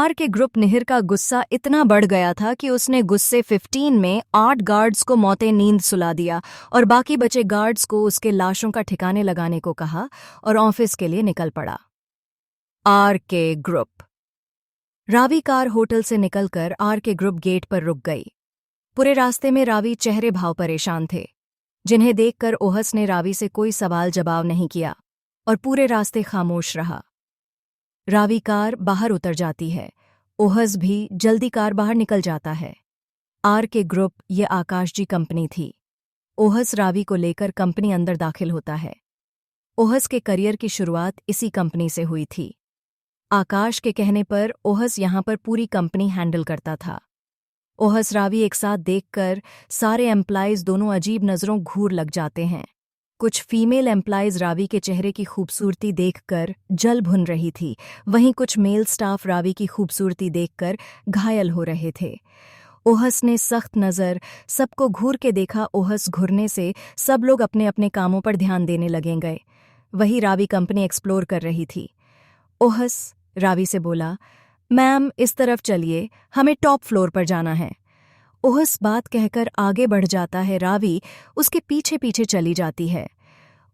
Are के group निहिर का गुस्सा इतना बढ़ गया था कि उसने गुस्से 15 में 8 गार्ड्स को मौते नींद सुला दिया और बाकी बचे गार्ड्स को उसके लाशों का ठिकाने लगाने को कहा और ऑफिस के लिए निकल पड़ा। आर के ग्रुप। रावी कार होटल से निकलकर आर के ग्रुप गेट पर रुक गई। पूरे रास्ते में रावी चेहरे भाव परेशान थे, जिन्हें देखकर ओहस ने रावी से कोई सवाल जवाब नहीं किया और पूरे रास्ते खामोश रहा। रावी कार बाहर उतर जाती है, ओहस भी जल्दी कार बाहर निकल जाता है। आर के ग्रुप ये आकाश जी कंपनी थी। ओहस रावी को लेकर कंपनी अंदर दाखिल होता है। ओहस के करियर की शुरुआत इसी कंपनी से हुई थी। आकाश के कहने पर ओहस यहां पर पूरी कंपनी हैंडल करता था। ओहस रावी एक साथ देखकर सारे एम्प्लॉइज दोनों अजीब नज़रों घूर लग जाते हैं। कुछ फीमेल एम्प्लॉइज रावी के चेहरे की खूबसूरती देखकर जल भुन रही थी, वहीं कुछ मेल स्टाफ रावी की खूबसूरती देखकर घायल हो रहे थे। ओहस ने सख्त नज़र सबको घूर के देखा। ओहस घूरने से सब लोग अपने अपने कामों पर ध्यान देने लगे गए। वही रावी कंपनी एक्सप्लोर कर रही थी। ओहस रावी से बोला, मैम इस तरफ चलिए, हमें टॉप फ्लोर पर जाना है। ओहस बात कहकर आगे बढ़ जाता है। रावी उसके पीछे पीछे चली जाती है।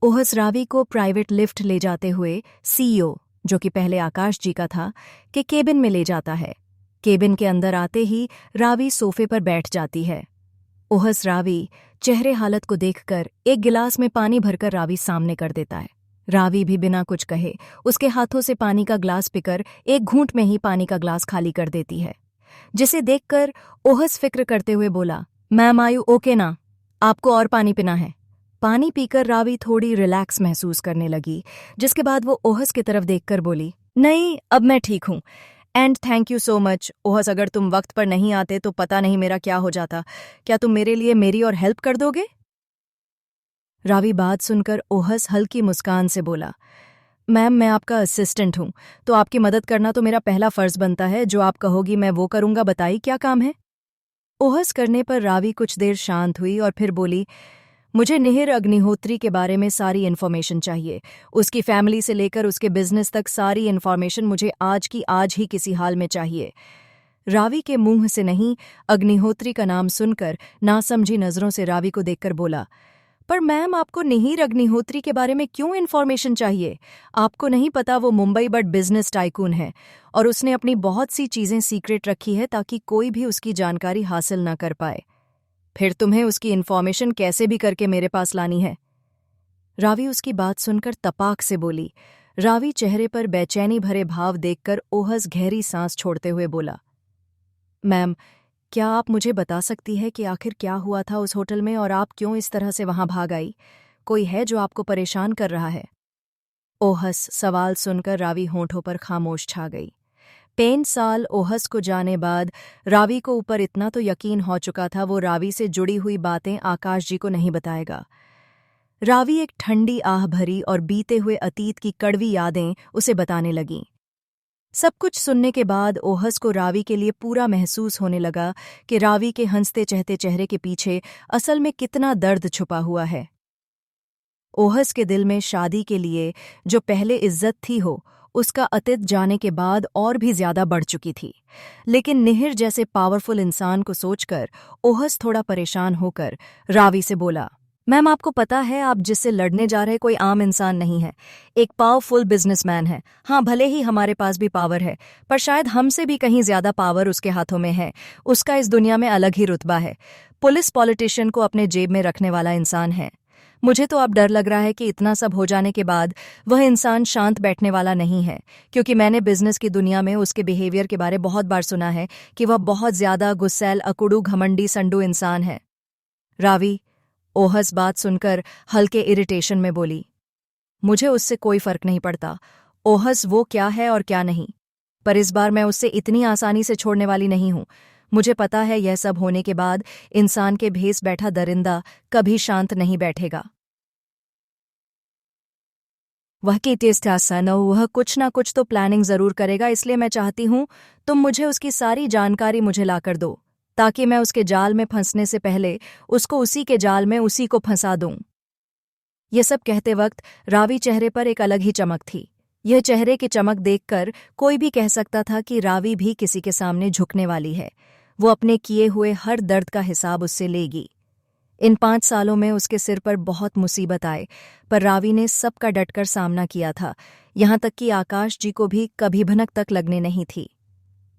ओहस रावी को प्राइवेट लिफ्ट ले जाते हुए सीईओ, जो कि पहले आकाश जी का था, के केबिन में ले जाता है। केबिन के अंदर आते ही रावी सोफे पर बैठ जाती है। ओहस रावी चेहरे हालत को देखकर एक गिलास में पानी भरकर रावी सामने कर देता है। रावी भी बिना कुछ कहे उसके हाथों से पानी का ग्लास पीकर एक घूंट में ही पानी का ग्लास खाली कर देती है, जिसे देखकर ओहस फिक्र करते हुए बोला, मैम आयु ओके ना, आपको और पानी पीना है। पानी पीकर रावी थोड़ी रिलैक्स महसूस करने लगी, जिसके बाद वो ओहस की तरफ देखकर बोली, नहीं अब मैं ठीक हूँ and thank you so much. ओहस अगर तुम वक्त पर नहीं आते तो पता नहीं मेरा क्या हो जाता। क्या तुम मेरे लिए मेरी और हेल्प कर दोगे? रावी बात सुनकर ओहस हल्की मुस्कान से बोला, मैम मैं आपका असिस्टेंट हूँ, तो आपकी मदद करना तो मेरा पहला फर्ज बनता है। जो आप कहोगी मैं वो करूँगा, बताइए क्या काम है? ओहस करने पर रावी कुछ देर शांत हुई और फिर बोली, मुझे निहिर अग्निहोत्री के बारे में सारी इन्फॉर्मेशन चाहिए। उसकी फैमिली से लेकर उसके बिजनेस तक सारी इन्फॉर्मेशन मुझे आज की आज ही किसी हाल में चाहिए। रावी के मुंह से नहीं, अग्निहोत्री का नाम सुनकर नासमझी नज़रों से रावी को देखकर बोला, पर मैम आपको निहिर अग्निहोत्री के बारे में क्यों इन्फॉर्मेशन चाहिए? आपको नहीं पता वो मुंबई बट बिजनेस टाइकून है और उसने अपनी बहुत सी चीज़ें सीक्रेट रखी है ताकि कोई भी उसकी जानकारी हासिल न कर पाए। फिर तुम्हें उसकी इन्फॉर्मेशन कैसे भी करके मेरे पास लानी है? रावी उसकी बात सुनकर तपाक से बोली। रावी चेहरे पर बेचैनी भरे भाव देखकर ओहस गहरी सांस छोड़ते हुए बोला, मैम क्या आप मुझे बता सकती है कि आखिर क्या हुआ था उस होटल में और आप क्यों इस तरह से वहां भाग आई? कोई है जो आपको परेशान कर रहा है? ओहस सवाल सुनकर रावी होंठों पर खामोश छा गई। 5 साल ओहस को जाने बाद रावी को ऊपर इतना तो यकीन हो चुका था वो रावी से जुड़ी हुई बातें आकाश जी को नहीं बताएगा। रावी एक ठंडी आह भरी और बीते हुए अतीत की कड़वी यादें उसे बताने लगीं। सब कुछ सुनने के बाद ओहस को रावी के लिए पूरा महसूस होने लगा कि रावी के हंसते चहते चेहरे के पीछे असल में कितना दर्द छुपा हुआ है। ओहस के दिल में शादी के लिए जो पहले इज्जत थी उसका अतीत जाने के बाद और भी ज्यादा बढ़ चुकी थी। लेकिन निहिर जैसे पावरफुल इंसान को सोचकर ओहस थोड़ा परेशान होकर रावी से बोला, मैम आपको पता है आप जिससे लड़ने जा रहे कोई आम इंसान नहीं है, एक पावरफुल बिजनेसमैन है। हाँ भले ही हमारे पास भी पावर है, पर शायद हमसे भी कहीं ज्यादा पावर उसके हाथों में है। उसका इस दुनिया में अलग ही रुतबा है। पुलिस पॉलिटिशियन को अपने जेब में रखने वाला इंसान है। मुझे तो अब डर लग रहा है कि इतना सब हो जाने के बाद वह इंसान शांत बैठने वाला नहीं है, क्योंकि मैंने बिजनेस की दुनिया में उसके बिहेवियर के बारे बहुत बार सुना है कि वह बहुत ज्यादा गुस्सैल, अकुड़ू, घमंडी, संडू इंसान है। रावी ओहस बात सुनकर हल्के इरिटेशन में बोली, मुझे उससे कोई फर्क नहीं पड़ता ओहस वो क्या है और क्या नहीं, पर इस बार मैं उससे इतनी आसानी से छोड़ने वाली नहीं हूं। मुझे पता है यह सब होने के बाद इंसान के भेस बैठा दरिंदा कभी शांत नहीं बैठेगा। वह की टेस्ट आसान हो, वह कुछ ना कुछ तो प्लानिंग जरूर करेगा। इसलिए मैं चाहती हूं तुम मुझे उसकी सारी जानकारी मुझे लाकर दो, ताकि मैं उसके जाल में फंसने से पहले उसको उसी के जाल में उसी को फंसा दूं। ये सब कहते वक्त रावी चेहरे पर एक अलग ही चमक थी। यह चेहरे की चमक देखकर कोई भी कह सकता था कि रावी भी किसी के सामने झुकने वाली है। वो अपने किए हुए हर दर्द का हिसाब उससे लेगी। इन 5 सालों में उसके सिर पर बहुत मुसीबत आए, पर रावी ने सबका डटकर सामना किया था, यहाँ तक कि आकाश जी को भी कभी भनक तक लगने नहीं थी।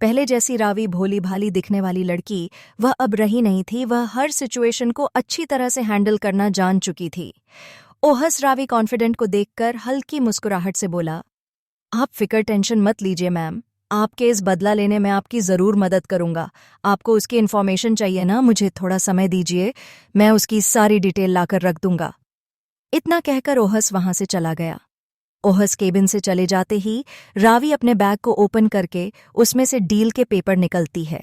पहले जैसी रावी भोली भाली दिखने वाली लड़की वह अब रही नहीं थी। वह हर सिचुएशन को अच्छी तरह से हैंडल करना जान चुकी थी। ओहस रावी कॉन्फिडेंट को देखकर हल्की मुस्कुराहट से बोला, आप फिक्र टेंशन मत लीजिए मैम, आपके इस बदला लेने में आपकी ज़रूर मदद करूंगा। आपको उसकी इन्फॉर्मेशन चाहिए ना, मुझे थोड़ा समय दीजिए, मैं उसकी सारी डिटेल लाकर रख दूंगा। इतना कहकर ओहस वहां से चला गया। ओहस केबिन से चले जाते ही रावी अपने बैग को ओपन करके उसमें से डील के पेपर निकलती है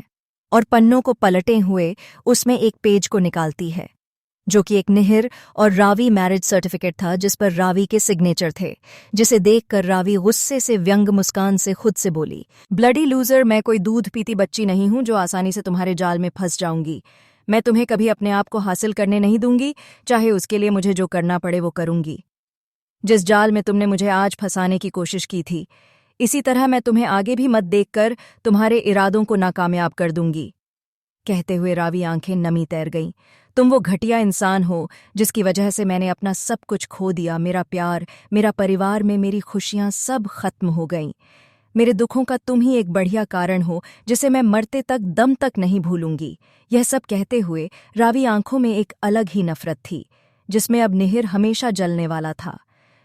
और पन्नों को पलटे हुए उसमें एक पेज को निकालती है, जो कि एक निहिर और रावी मैरिज सर्टिफिकेट था जिस पर रावी के सिग्नेचर थे, जिसे देखकर रावी गुस्से से व्यंग मुस्कान से खुद से बोली, ब्लडी लूजर, मैं कोई दूध पीती बच्ची नहीं हूं जो आसानी से तुम्हारे जाल में फंस जाऊंगी। मैं तुम्हें कभी अपने आप को हासिल करने नहीं दूंगी, चाहे उसके लिए मुझे जो करना पड़े वो करूंगी। जिस जाल में तुमने मुझे आज फंसाने की कोशिश की थी, इसी तरह मैं तुम्हें आगे भी मत देखकर तुम्हारे इरादों को नाकामयाब कर दूंगी। कहते हुए रावी आंखें नमी तैर गईं। तुम वो घटिया इंसान हो जिसकी वजह से मैंने अपना सब कुछ खो दिया, मेरा प्यार, मेरा परिवार में मेरी खुशियां सब खत्म हो गईं। मेरे दुखों का तुम ही एक बढ़िया कारण हो जिसे मैं मरते तक दम तक नहीं भूलूंगी। यह सब कहते हुए रावी आंखों में एक अलग ही नफरत थी, जिसमें अब निहिर हमेशा जलने वाला था।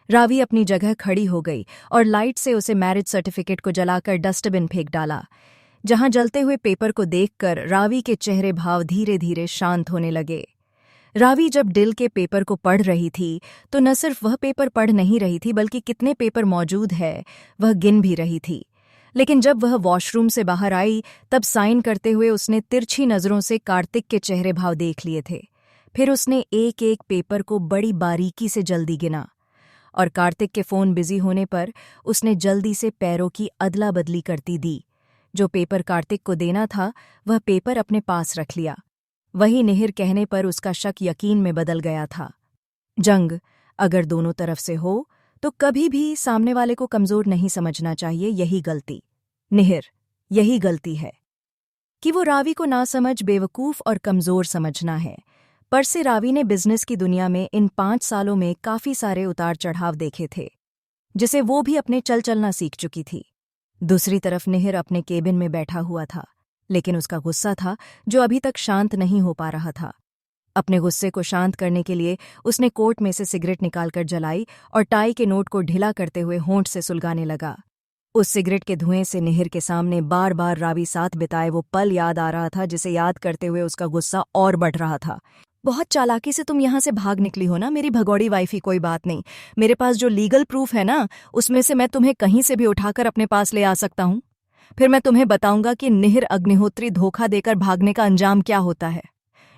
रावी अपनी जगह खड़ी हो गई और लाइट से उसे मैरिज सर्टिफिकेट को जलाकर डस्टबिन फेंक डाला। जहां जलते हुए पेपर को देखकर रावी के चेहरे भाव धीरे धीरे शांत होने लगे। रावी जब डिल के पेपर को पढ़ रही थी तो न सिर्फ वह पेपर पढ़ नहीं रही थी, बल्कि कितने पेपर मौजूद है वह गिन भी रही थी। लेकिन जब वह वॉशरूम से बाहर आई तब साइन करते हुए उसने तिरछी नजरों से कार्तिक के चेहरे भाव देख लिए थे। फिर उसने एक एक पेपर को बड़ी बारीकी से जल्दी गिना और कार्तिक के फोन बिजी होने पर उसने जल्दी से पैरों की अदला बदली करती दी। जो पेपर कार्तिक को देना था वह पेपर अपने पास रख लिया। वही निहिर कहने पर उसका शक यकीन में बदल गया था। जंग अगर दोनों तरफ से हो तो कभी भी सामने वाले को कमजोर नहीं समझना चाहिए। यही गलती निहिर, यही गलती है कि वो रावी को नासमझ, बेवकूफ और कमजोर समझना है। पर से रावी ने बिजनेस की दुनिया में इन 5 सालों में काफी सारे उतार चढ़ाव देखे थे, जिसे वो भी अपने चल चलना सीख चुकी थी। दूसरी तरफ निहिर अपने केबिन में बैठा हुआ था, लेकिन उसका गुस्सा था जो अभी तक शांत नहीं हो पा रहा था। अपने गुस्से को शांत करने के लिए उसने कोट में से सिगरेट निकालकर जलाई और टाई के नोट को ढीला करते हुए होंठ से सुलगाने लगा। उस सिगरेट के धुएं से निहिर के सामने बार बार रावी साथ बिताए वो पल याद आ रहा था, जिसे याद करते हुए उसका गुस्सा और बढ़ रहा था। बहुत चालाकी से तुम यहाँ से भाग निकली हो ना मेरी भगौड़ी वाइफी। कोई बात नहीं, मेरे पास जो लीगल प्रूफ है ना, उसमें से मैं तुम्हें कहीं से भी उठाकर अपने पास ले आ सकता हूँ। फिर मैं तुम्हें बताऊंगा कि निहिर अग्निहोत्री धोखा देकर भागने का अंजाम क्या होता है।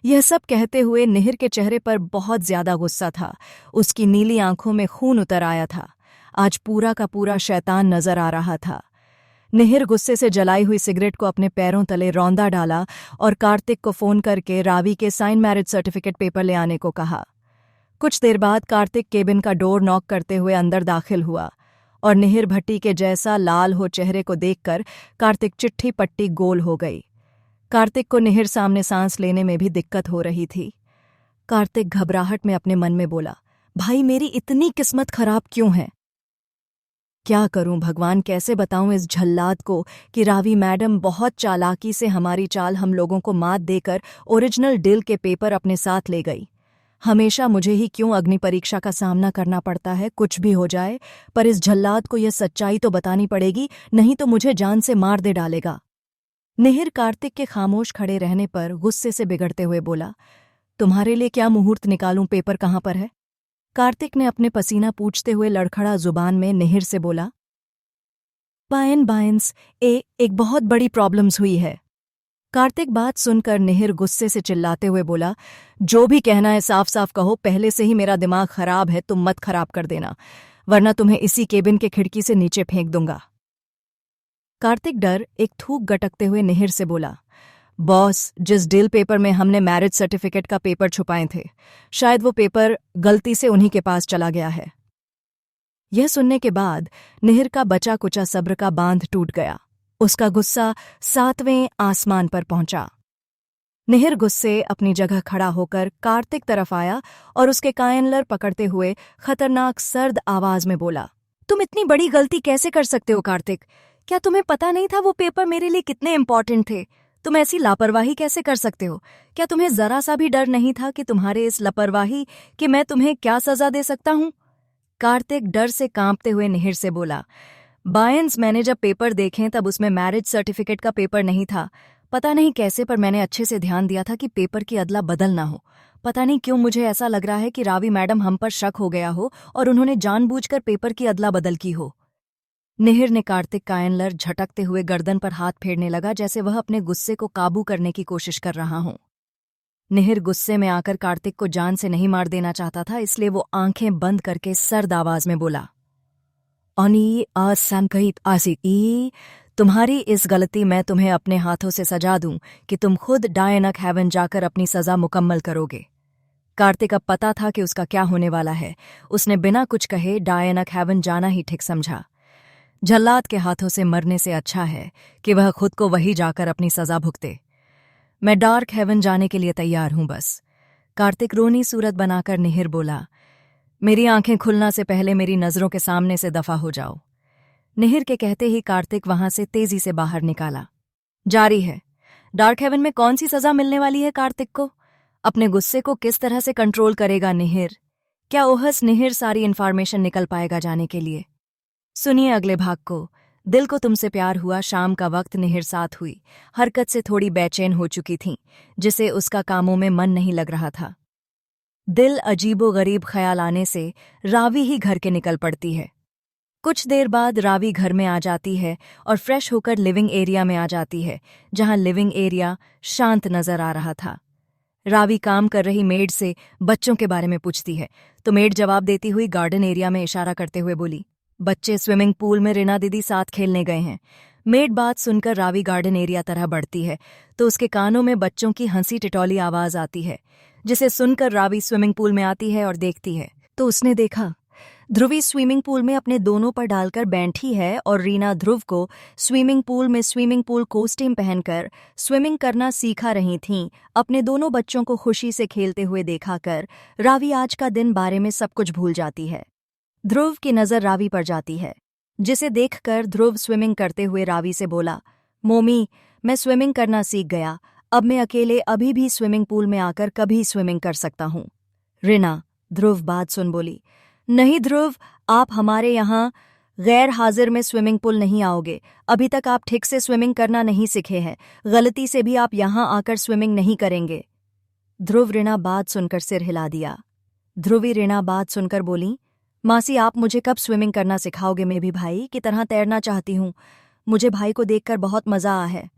यह सब कहते हुए निहिर के चेहरे पर बहुत ज्यादा गुस्सा था। उसकी नीली आंखों में खून उतर आया था। आज पूरा का पूरा शैतान नजर आ रहा था। निहिर गुस्से से जलाई हुई सिगरेट को अपने पैरों तले रौंदा डाला और कार्तिक को फोन करके रावी के साइन मैरिज सर्टिफिकेट पेपर ले आने को कहा। कुछ देर बाद कार्तिक केबिन का डोर नॉक करते हुए अंदर दाखिल हुआ और निहिर भट्टी के जैसा लाल हो चेहरे को देखकर कार्तिक चिट्ठी पट्टी गोल हो गई। कार्तिक को निहिर सामने सांस लेने में भी दिक्कत हो रही थी। कार्तिक घबराहट में अपने मन में बोला, भाई मेरी इतनी किस्मत खराब क्यों है? क्या करूं भगवान, कैसे बताऊं इस झल्लाद को कि रावी मैडम बहुत चालाकी से हमारी चाल हम लोगों को मात देकर ओरिजिनल डील के पेपर अपने साथ ले गई। हमेशा मुझे ही क्यों अग्नि परीक्षा का सामना करना पड़ता है? कुछ भी हो जाए पर इस झल्लाद को यह सच्चाई तो बतानी पड़ेगी, नहीं तो मुझे जान से मार दे डालेगा। निहिर कार्तिक के खामोश खड़े रहने पर गुस्से से बिगड़ते हुए बोला, तुम्हारे लिए क्या मुहूर्त निकालूं, पेपर कहाँ पर है? कार्तिक ने अपने पसीना पूछते हुए लड़खड़ा जुबान में निहिर से बोला, बायंस एक बहुत बड़ी प्रॉब्लम्स हुई है। कार्तिक बात सुनकर निहिर गुस्से से चिल्लाते हुए बोला, जो भी कहना है साफ साफ कहो, पहले से ही मेरा दिमाग खराब है, तुम मत खराब कर देना, वरना तुम्हें इसी केबिन के खिड़की से नीचे फेंक दूंगा। कार्तिक डर एक थूक गटकते हुए निहिर से बोला, बॉस, जिस डील पेपर में हमने मैरिज सर्टिफिकेट का पेपर छुपाए थे, शायद वो पेपर गलती से उन्हीं के पास चला गया है। यह सुनने के बाद निहिर का बचा कुचा सब्र का बांध टूट गया। उसका गुस्सा 7वें आसमान पर पहुंचा। निहिर गुस्से अपनी जगह खड़ा होकर कार्तिक तरफ आया और उसके कायनलर पकड़ते हुए खतरनाक सर्द आवाज में बोला, तुम इतनी बड़ी गलती कैसे कर सकते हो कार्तिक? क्या तुम्हें पता नहीं था वो पेपर मेरे लिए कितने इंपॉर्टेंट थे? तुम ऐसी लापरवाही कैसे कर सकते हो? क्या तुम्हें जरा सा भी डर नहीं था कि तुम्हारे इस लापरवाही कि मैं तुम्हें क्या सजा दे सकता हूं? कार्तिक डर से कांपते हुए निहिर से बोला, बायंस मैंने जब पेपर देखे तब उसमें मैरिज सर्टिफिकेट का पेपर नहीं था। पता नहीं कैसे पर मैंने अच्छे से ध्यान दिया था कि पेपर की अदला बदल ना हो। पता नहीं क्यों मुझे ऐसा लग रहा है कि रावी मैडम हम पर शक हो गया हो और उन्होंने जानबूझकर पेपर की अदला बदल की हो। निहिर ने कार्तिक कायनलर झटकते हुए गर्दन पर हाथ फेरने लगा जैसे वह अपने गुस्से को काबू करने की कोशिश कर रहा हो। निहिर गुस्से में आकर कार्तिक को जान से नहीं मार देना चाहता था, इसलिए वो आंखें बंद करके सर्द आवाज में बोला, अनी असंकहित आसिक तुम्हारी इस गलती मैं तुम्हें अपने हाथों से सजा दूं कि तुम खुद डायनक हेवन जाकर अपनी सजा मुकम्मल करोगे। कार्तिक अब पता था कि उसका क्या होने वाला है। उसने बिना कुछ कहे डायनक हेवन जाना ही ठीक समझा। जल्लाद के हाथों से मरने से अच्छा है कि वह खुद को वही जाकर अपनी सजा भुगते। मैं डार्क हेवन जाने के लिए तैयार हूं बस। कार्तिक रोनी सूरत बनाकर निहिर बोला, मेरी आंखें खुलना से पहले मेरी नजरों के सामने से दफा हो जाओ। निहिर के कहते ही कार्तिक वहां से तेजी से बाहर निकाला। जारी है, डार्क हेवन में कौन सी सजा मिलने वाली है कार्तिक को? अपने गुस्से को किस तरह से कंट्रोल करेगा निहिर? क्या ओहस निहिर सारी इन्फॉर्मेशन निकल पाएगा जाने के लिए? सुनिए अगले भाग को। दिल को तुमसे प्यार हुआ शाम का वक्त निहिर साथ हुई। हरकत से थोड़ी बेचैन हो चुकी थी, जिसे उसका कामों में मन नहीं लग रहा था। दिल अजीबो गरीब ख्याल आने से रावी ही घर के निकल पड़ती है। कुछ देर बाद रावी घर में आ जाती है और फ्रेश होकर लिविंग एरिया में आ जाती है, जहां लिविंग एरिया शांत नजर आ रहा था। रावी काम कर रही मेड से बच्चों के बारे में पूछती है, तो मेड जवाब देती हुई गार्डन एरिया में इशारा करते हुए बोली, बच्चे स्विमिंग पूल में रीना दीदी साथ खेलने गए हैं। मेड बात सुनकर रावी गार्डन एरिया तरह बढ़ती है तो उसके कानों में बच्चों की हंसी टिटौली आवाज आती है, जिसे सुनकर रावी स्विमिंग पूल में आती है और देखती है तो उसने देखा ध्रुवी स्विमिंग पूल में अपने दोनों पर डालकर बैठी है और रीना ध्रुव को स्विमिंग पूल में स्विमिंग पूल कॉस्ट्यूम पहनकर स्विमिंग करना सीखा रही थीं। अपने दोनों बच्चों को खुशी से खेलते हुए देखाकर रावी आज का दिन बारे में सब कुछ भूल जाती है। ध्रुव की नज़र रावी पर जाती है, जिसे देखकर ध्रुव स्विमिंग करते हुए रावी से बोला, मोमी मैं स्विमिंग करना सीख गया, अब मैं अकेले अभी भी स्विमिंग पूल में आकर कभी स्विमिंग कर सकता हूँ। रीना ध्रुव बात सुन बोली, नहीं ध्रुव, आप हमारे यहाँ गैर हाजिर में स्विमिंग पूल नहीं आओगे। अभी तक आप ठीक से स्विमिंग करना नहीं सीखे हैं, गलती से भी आप यहाँ आकर स्विमिंग नहीं करेंगे। ध्रुव रीना बात सुनकर सिर हिला दिया। ध्रुवी रीना बात सुनकर बोली, मासी आप मुझे कब स्विमिंग करना सिखाओगे? मैं भी भाई की तरह तैरना चाहती हूँ, मुझे भाई को देखकर बहुत मजा आ है।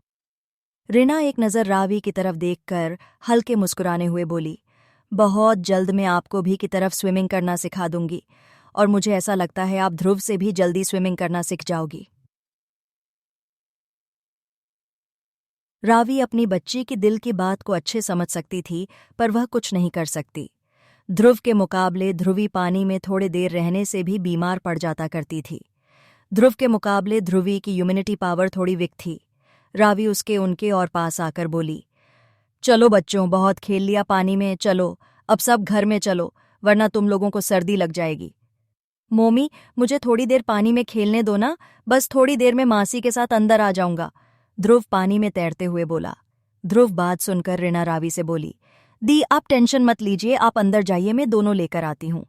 रीना एक नज़र रावी की तरफ देखकर हल्के मुस्कुराने हुए बोली, बहुत जल्द मैं आपको भी की तरफ स्विमिंग करना सिखा दूंगी और मुझे ऐसा लगता है आप ध्रुव से भी जल्दी स्विमिंग करना सीख जाओगी। रावी अपनी बच्ची की दिल की बात को अच्छे समझ सकती थी, पर वह कुछ नहीं कर सकती। ध्रुव के मुकाबले ध्रुवी पानी में थोड़े देर रहने से भी बीमार पड़ जाता करती थी। ध्रुव के मुकाबले ध्रुवी की इम्यूनिटी पावर थोड़ी वीक थी। रावी उसके उनके और पास आकर बोली, चलो बच्चों, बहुत खेल लिया पानी में, चलो अब सब घर में चलो, वरना तुम लोगों को सर्दी लग जाएगी। मोमी मुझे थोड़ी देर पानी में खेलने दो ना, बस थोड़ी देर में मासी के साथ अंदर आ जाऊंगा, ध्रुव पानी में तैरते हुए बोला। ध्रुव बात सुनकर रीना रावी से बोली, दी आप टेंशन मत लीजिए, आप अंदर जाइए, मैं दोनों लेकर आती हूँ।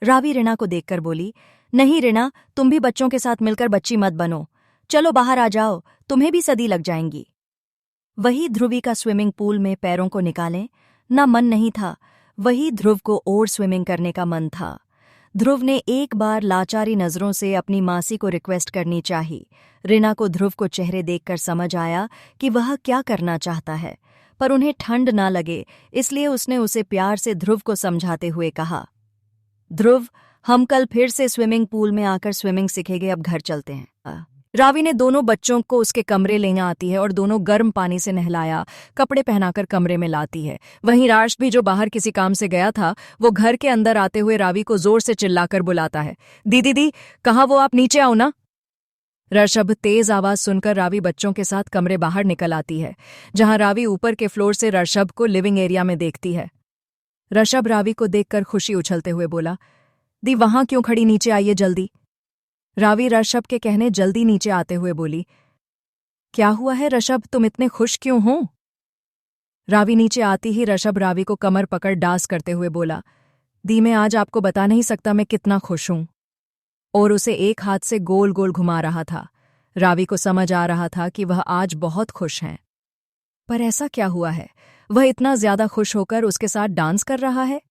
रावी रीना को देखकर बोली, नहीं रीना, तुम भी बच्चों के साथ मिलकर बच्ची मत बनो, चलो बाहर आ जाओ, तुम्हें भी सर्दी लग जाएंगी। वही ध्रुवी का स्विमिंग पूल में पैरों को निकालें ना मन नहीं था, वही ध्रुव को और स्विमिंग करने का मन था। ध्रुव ने एक बार लाचारी नजरों से अपनी मासी को रिक्वेस्ट करनी चाही। रीना को ध्रुव को चेहरे देखकर समझ आया कि वह क्या करना चाहता है, पर उन्हें ठंड ना लगे इसलिए उसने उसे प्यार से ध्रुव को समझाते हुए कहा, ध्रुव हम कल फिर से स्विमिंग पूल में आकर स्विमिंग सीखेंगे, अब घर चलते हैं। रावी ने दोनों बच्चों को उसके कमरे ले आती है और दोनों गर्म पानी से नहलाया, कपड़े पहनाकर कमरे में लाती है। वहीं राश भी, जो बाहर किसी काम से गया था, वो घर के अंदर आते हुए रावी को जोर से चिल्लाकर बुलाता है, दीदी दी, कहाँ वो, आप नीचे आओ ना। ऋषभ तेज आवाज सुनकर रावी बच्चों के साथ कमरे बाहर निकल आती है, जहां रावी ऊपर के फ्लोर से ऋषभ को लिविंग एरिया में देखती है। ऋषभ रावी को देखकर खुशी उछलते हुए बोला, दी वहां क्यों खड़ी, नीचे आइए जल्दी। रावी ऋषभ के कहने जल्दी नीचे आते हुए बोली, क्या हुआ है ऋषभ, तुम इतने खुश क्यों हो। रावी नीचे आती ही ऋषभ रावी को कमर पकड़ डांस करते हुए बोला, दी मैं आज आपको बता नहीं सकता मैं कितना खुश हूं। और उसे एक हाथ से गोल गोल घुमा रहा था। रावी को समझ आ रहा था कि वह आज बहुत खुश हैं। पर ऐसा क्या हुआ है, वह इतना ज्यादा खुश होकर उसके साथ डांस कर रहा है।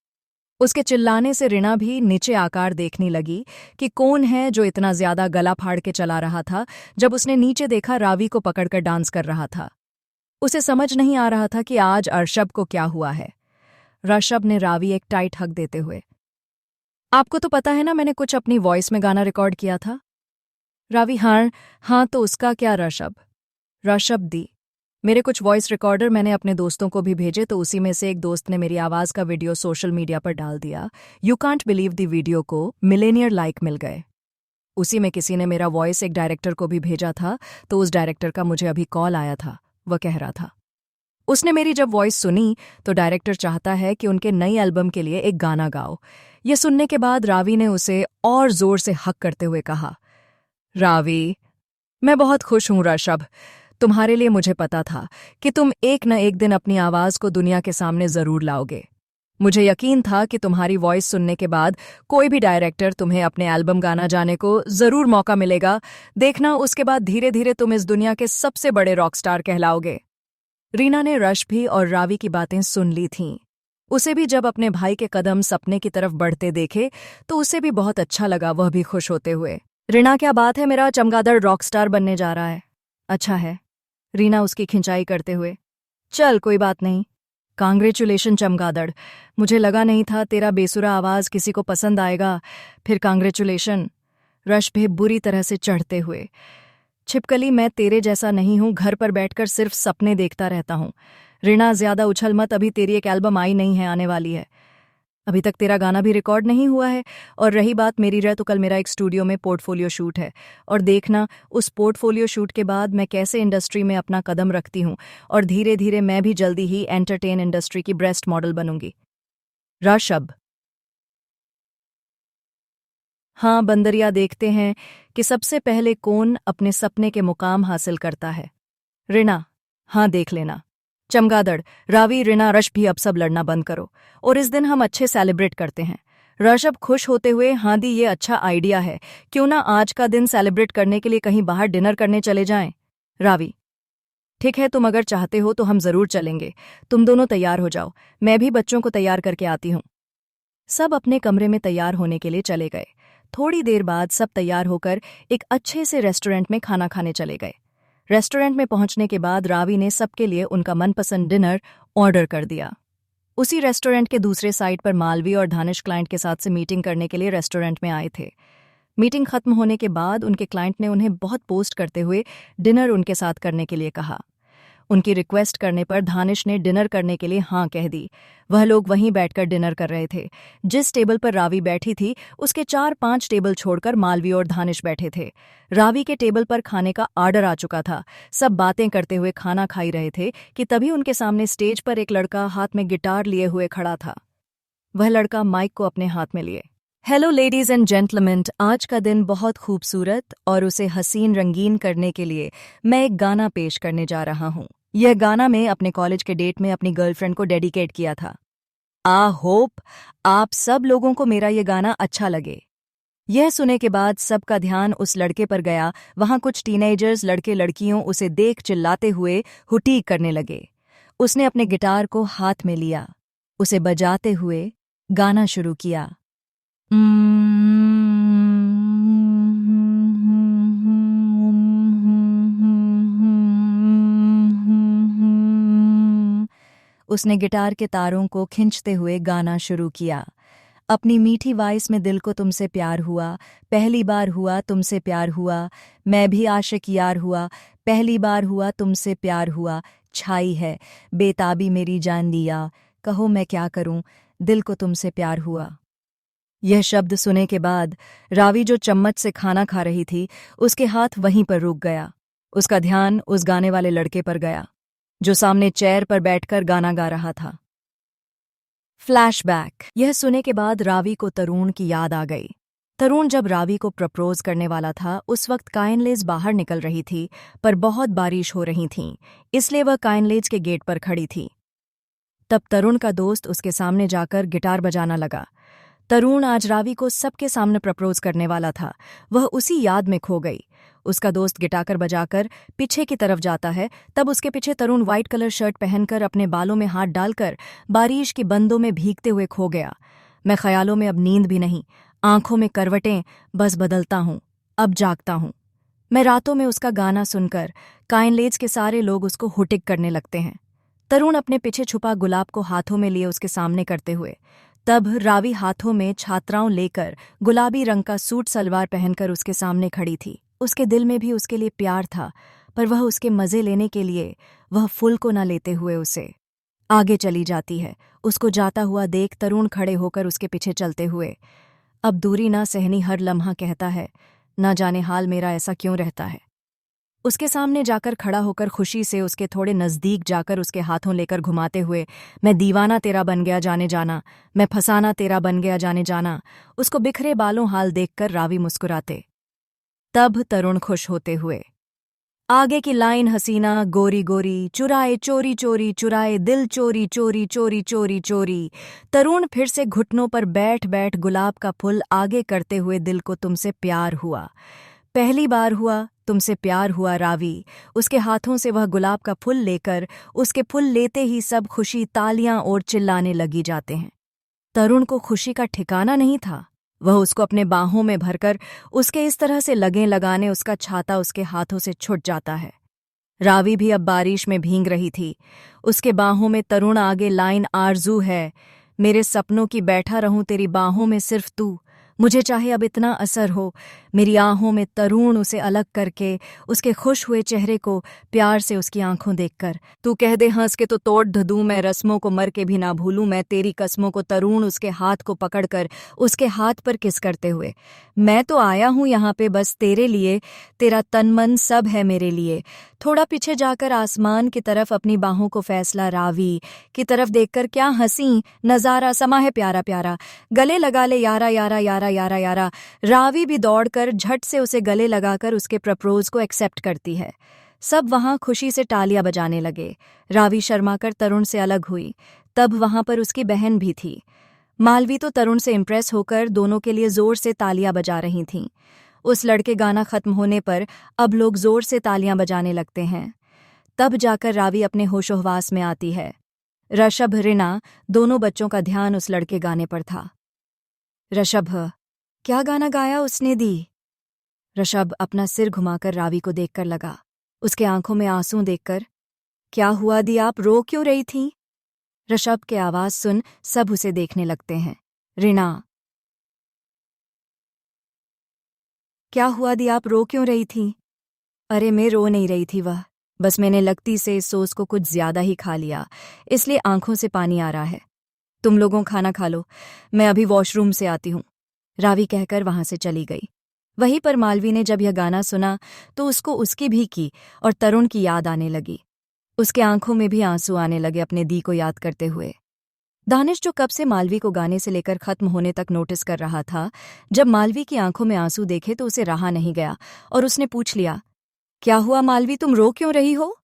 उसके चिल्लाने से रीना भी नीचे आकर देखने लगी कि कौन है जो इतना ज्यादा गला फाड़ के चला रहा था। जब उसने नीचे देखा, रावी को पकड़कर डांस कर रहा था। उसे समझ नहीं आ रहा था कि आज ऋषभ को क्या हुआ है। ऋषभ ने रावी एक टाइट हग देते हुए, आपको तो पता है ना, मैंने कुछ अपनी वॉइस में गाना रिकॉर्ड किया था। रावी, हाँ तो उसका क्या ऋषभ। ऋषभ दी, मेरे कुछ वॉइस रिकॉर्डर मैंने अपने दोस्तों को भी भेजे, तो उसी में से एक दोस्त ने मेरी आवाज का वीडियो सोशल मीडिया पर डाल दिया। You can't believe the, video को मिलेनियर लाइक मिल गए। उसी में किसी ने मेरा वॉइस एक डायरेक्टर को भी भेजा था, तो उस डायरेक्टर का मुझे अभी कॉल आया था। वह कह रहा था, उसने मेरी जब वॉइस सुनी तो डायरेक्टर चाहता है कि उनके नई एल्बम के लिए एक गाना गाओ। ये सुनने के बाद रावी ने उसे और जोर से हक करते हुए कहा, रावी, मैं बहुत खुश हूं ऋषभ, तुम्हारे लिए मुझे पता था कि तुम एक न एक दिन अपनी आवाज को दुनिया के सामने जरूर लाओगे। मुझे यकीन था कि तुम्हारी वॉइस सुनने के बाद कोई भी डायरेक्टर तुम्हें अपने एल्बम गाना जाने को जरूर मौका मिलेगा। देखना, उसके बाद धीरे धीरे तुम इस दुनिया के सबसे बड़े रॉकस्टार कहलाओगे। रीना ने ऋषभ और रावी की बातें सुन ली थीं। उसे भी जब अपने भाई के कदम सपने की तरफ बढ़ते देखे तो उसे भी बहुत अच्छा लगा, वह भी खुश होते हुए। रीना, क्या बात है, मेरा चमगादड़ रॉकस्टार बनने जा रहा है। अच्छा है, रीना उसकी खिंचाई करते हुए, चल कोई बात नहीं। कांग्रेचुलेशन चमगादड़, मुझे लगा नहीं था तेरा बेसुरा आवाज किसी को पसंद आएगा, फिर कांग्रेचुलेशन। ऋषभ बुरी तरह से चढ़ते हुए, छिपकली, मैं तेरे जैसा नहीं हूं, घर पर बैठकर सिर्फ सपने देखता रहता हूं। रीना, ज्यादा उछल मत, अभी तेरी एक एल्बम आई नहीं है, आने वाली है। अभी तक तेरा गाना भी रिकॉर्ड नहीं हुआ है। और रही बात मेरी तो कल मेरा एक स्टूडियो में पोर्टफोलियो शूट है, और देखना उस पोर्टफोलियो शूट के बाद मैं कैसे इंडस्ट्री में अपना कदम रखती हूँ, और धीरे धीरे मैं भी जल्दी ही एंटरटेन इंडस्ट्री की ब्रेस्ट मॉडल बनूंगी। ऋषभ, हाँ बंदरिया, देखते हैं कि सबसे पहले कौन अपने सपने के मुकाम हासिल करता है। रीना, हाँ देख लेना। चमगादड़, रावी, रीना, ऋषभ भी अब सब लड़ना बंद करो और इस दिन हम अच्छे सेलिब्रेट करते हैं। ऋषभ खुश होते हुए, हाँ दी, ये अच्छा आइडिया है, क्यों ना आज का दिन सेलिब्रेट करने के लिए कहीं बाहर डिनर करने चले जाएं। रावी, ठीक है, तुम अगर चाहते हो तो हम जरूर चलेंगे। तुम दोनों तैयार हो जाओ, मैं भी बच्चों को तैयार करके आती हूँ। सब अपने कमरे में तैयार होने के लिए चले गए। थोड़ी देर बाद सब तैयार होकर एक अच्छे से रेस्टोरेंट में खाना खाने चले गए। रेस्टोरेंट में पहुंचने के बाद रावी ने सबके लिए उनका मनपसंद डिनर ऑर्डर कर दिया। उसी रेस्टोरेंट के दूसरे साइड पर मालवी और दानिश क्लाइंट के साथ से मीटिंग करने के लिए रेस्टोरेंट में आए थे। मीटिंग खत्म होने के बाद उनके क्लाइंट ने उन्हें बहुत पोस्ट करते हुए डिनर उनके साथ करने के लिए कहा। उनकी रिक्वेस्ट करने पर दानिश ने डिनर करने के लिए हाँ कह दी। वह लोग वहीं बैठकर डिनर कर रहे थे। जिस टेबल पर रावी बैठी थी उसके 4-5 टेबल छोड़कर मालवी और दानिश बैठे थे। रावी के टेबल पर खाने का ऑर्डर आ चुका था। सब बातें करते हुए खाना खाई रहे थे कि तभी उनके सामने स्टेज पर एक लड़का हाथ में गिटार लिए हुए खड़ा था। वह लड़का माइक को अपने हाथ में लिए, हेलो लेडीज एंड जेंटलमैन, आज का दिन बहुत खूबसूरत और उसे हसीन रंगीन करने के लिए मैं एक गाना पेश करने जा रहा हूँ। यह गाना मैं अपने कॉलेज के डेट में अपनी गर्लफ्रेंड को डेडिकेट किया था। आई होप आप सब लोगों को मेरा ये गाना अच्छा लगे। यह सुने के बाद सबका ध्यान उस लड़के पर गया। वहां कुछ टीनेजर्स लड़के लड़कियों उसे देख चिल्लाते हुए हुटीक करने लगे। उसने अपने गिटार को हाथ में लिया, उसे बजाते हुए गाना शुरू किया। उसने गिटार के तारों को खींचते हुए गाना शुरू किया। अपनी मीठी वॉइस में दिल को तुमसे प्यार हुआ, पहली बार हुआ तुमसे प्यार हुआ, मैं भी आशिक यार हुआ, पहली बार हुआ तुमसे प्यार हुआ, छाई है बेताबी मेरी जान लिया, कहो मैं क्या करूं, दिल को तुमसे प्यार हुआ। यह शब्द सुने के बाद रावी जो चम्मच से खाना खा रही थी, उसके हाथ वहीं पर रुक गया। उसका ध्यान उस गाने वाले लड़के पर गया जो सामने चेयर पर बैठकर गाना गा रहा था। फ्लैशबैक। यह सुने के बाद रावी को तरुण की याद आ गई। तरुण जब रावी को प्रपोज करने वाला था, उस वक्त काइनलेज बाहर निकल रही थी, पर बहुत बारिश हो रही थी, इसलिए वह काइनलेज के गेट पर खड़ी थी। तब तरुण का दोस्त उसके सामने जाकर गिटार बजाना लगा। तरुण आज रावी को सबके सामने प्रपोज करने वाला था, वह उसी याद में खो गई। उसका दोस्त गिटार बजाकर पीछे की तरफ जाता है, तब उसके पीछे तरुण व्हाइट कलर शर्ट पहनकर अपने बालों में हाथ डालकर बारिश की बंदों में भीगते हुए खो गया। मैं ख्यालों में अब नींद भी नहीं, आंखों में करवटें, बस बदलता हूँ, अब जागता हूँ। मैं रातों में उसका गाना सुनकर काइनलेज के सारे लोग उसको हुटिक करने लगते हैं। तरुण अपने पीछे छुपा गुलाब को हाथों में लिए उसके सामने करते हुए। तब रावी हाथों में छात्राओं लेकर गुलाबी रंग का सूट सलवार पहनकर उसके सामने खड़ी थी। उसके दिल में भी उसके लिए प्यार था, पर वह उसके मजे लेने के लिए वह फूल को न लेते हुए उसे आगे चली जाती है। उसको जाता हुआ देख तरुण खड़े होकर उसके पीछे चलते हुए अब दूरी ना सहनी हर लम्हा कहता है, ना जाने हाल मेरा ऐसा क्यों रहता है। उसके सामने जाकर खड़ा होकर खुशी से उसके थोड़े नज़दीक जाकर उसके हाथों लेकर घुमाते हुए, मैं दीवाना तेरा बन गया जाने जाना, मैं फसाना तेरा बन गया जाने जाना, उसको बिखरे बालों हाल देखकर रावी मुस्कुराते। तब तरुण खुश होते हुए आगे की लाइन हसीना गोरी गोरी चुराए चोरी चोरी चुराए दिल चोरी चोरी चोरी चोरी चोरी। तरुण फिर से घुटनों पर बैठ बैठ गुलाब का फूल आगे करते हुए दिल को तुमसे प्यार हुआ, पहली बार हुआ तुमसे प्यार हुआ रावी। उसके हाथों से वह गुलाब का फूल लेकर उसके फूल लेते ही सब खुशी तालियां और चिल्लाने लगी जाते हैं। तरुण को खुशी का ठिकाना नहीं था। वह उसको अपने बाहों में भरकर उसके इस तरह से लगाने उसका छाता उसके हाथों से छूट जाता है। रावी भी अब बारिश में भीग रही थी। उसके बाहों में तरुण आगे लाइन आरजू है, मेरे सपनों की बैठा रहूं तेरी बाहों में सिर्फ तू, मुझे चाहे अब इतना असर हो। मेरी आहों में तरुण उसे अलग करके उसके खुश हुए चेहरे को प्यार से उसकी आंखों देखकर, तू कह दे हंस के तो तोड़ धदूं मैं रस्मों को मर के भी ना भूलूं मैं तेरी कसमों को। तरुण उसके हाथ को पकड़कर उसके हाथ पर किस करते हुए, मैं तो आया हूं यहाँ पे बस तेरे लिए, तेरा तन मन सब है मेरे लिए। थोड़ा पीछे जाकर आसमान की तरफ अपनी बाहों को फैसला रावी की तरफ देखकर, क्या हंसी नजारा समा है प्यारा प्यारा, गले लगा ले यारा यारा यारा यारा यारा। रावी भी दौड़कर झट से उसे गले लगाकर उसके प्रपोज को एक्सेप्ट करती है। सब वहां खुशी से तालियां बजाने लगे। रावी शर्माकर तरुण से अलग हुई। तब वहां पर उसकी बहन भी थी। मालवी तो तरुण से इम्प्रेस होकर दोनों के लिए जोर से तालियां बजा रही थीं। उस लड़के गाना खत्म होने पर अब लोग जोर से तालियां बजाने लगते हैं। तब जाकर रावी अपने होशोहवास में आती है। ऋषभ रिना दोनों बच्चों का ध्यान उस लड़के गाने पर था। ऋषभ, क्या गाना गाया उसने दी? ऋषभ अपना सिर घुमाकर रावी को देखकर लगा। उसके आंखों में आंसू देखकर, क्या हुआ दी, आप रो क्यों रही थीं? ऋषभ के आवाज सुन सब उसे देखने लगते हैं। रिना, क्या हुआ दी, आप रो क्यों रही थीं? अरे मैं रो नहीं रही थी, वह बस मैंने लगती से इस सॉस को कुछ ज्यादा ही खा लिया, इसलिए आंखों से पानी आ रहा है। तुम लोगों खाना खा लो, मैं अभी वॉशरूम से आती हूँ, रावी कहकर वहां से चली गई। वहीं पर मालवी ने जब यह गाना सुना तो उसको उसकी भी की और तरुण की याद आने लगी। उसके आंखों में भी आंसू आने लगे अपने दी को याद करते हुए। दानिश जो कब से मालवी को गाने से लेकर खत्म होने तक नोटिस कर रहा था, जब मालवी की आंखों में आंसू देखे तो उसे रहा नहीं गया और उसने पूछ लिया, क्या हुआ मालवी, तुम रो क्यों रही हो?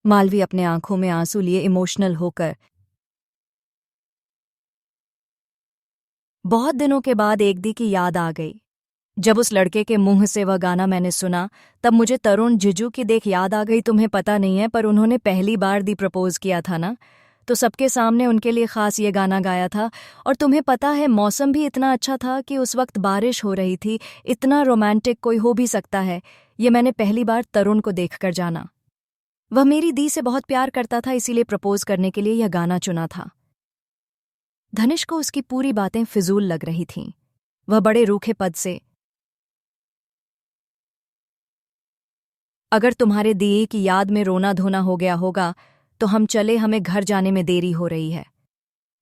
मालवी अपने आंखों में आंसू लिए इमोशनल होकर, बहुत दिनों के बाद एक दी की याद आ गई। जब उस लड़के के मुंह से वह गाना मैंने सुना तब मुझे तरुण जिजू की देख याद आ गई। तुम्हें पता नहीं है, पर उन्होंने पहली बार दी प्रपोज किया था ना, तो सबके सामने उनके लिए खास ये गाना गाया था। और तुम्हें पता है मौसम भी इतना अच्छा था कि उस वक्त बारिश हो रही थी। इतना रोमांटिक कोई हो भी सकता है, ये मैंने पहली बार तरुण को देखकर जाना। वह मेरी दी से बहुत प्यार करता था, इसीलिए प्रपोज करने के लिए यह गाना चुना था। धनिश को उसकी पूरी बातें फिजूल लग रही थीं। वह बड़े रूखे पद से, अगर तुम्हारे दिए की याद में रोना धोना हो गया होगा तो हम चले, हमें घर जाने में देरी हो रही है।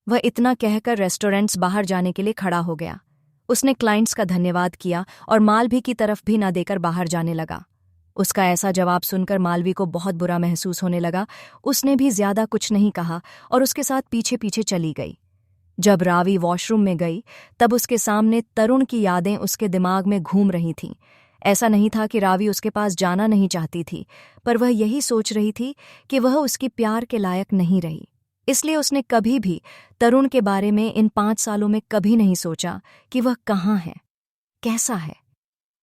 वह इतना कहकर रेस्टोरेंट्स बाहर जाने के लिए खड़ा हो गया। उसने क्लाइंट्स का धन्यवाद किया और मालवी की तरफ भी न देकर बाहर जाने लगा। उसका ऐसा जवाब सुनकर मालवी को बहुत बुरा महसूस होने लगा। उसने भी ज्यादा कुछ नहीं कहा और उसके साथ पीछे पीछे चली गई। जब रावी वॉशरूम में गई तब उसके सामने तरुण की यादें उसके दिमाग में घूम रही थीं। ऐसा नहीं था कि रावी उसके पास जाना नहीं चाहती थी, पर वह यही सोच रही थी कि वह उसकी प्यार के लायक नहीं रही। इसलिए उसने कभी भी तरुण के बारे में इन 5 सालों में कभी नहीं सोचा कि वह कहाँ है, कैसा है,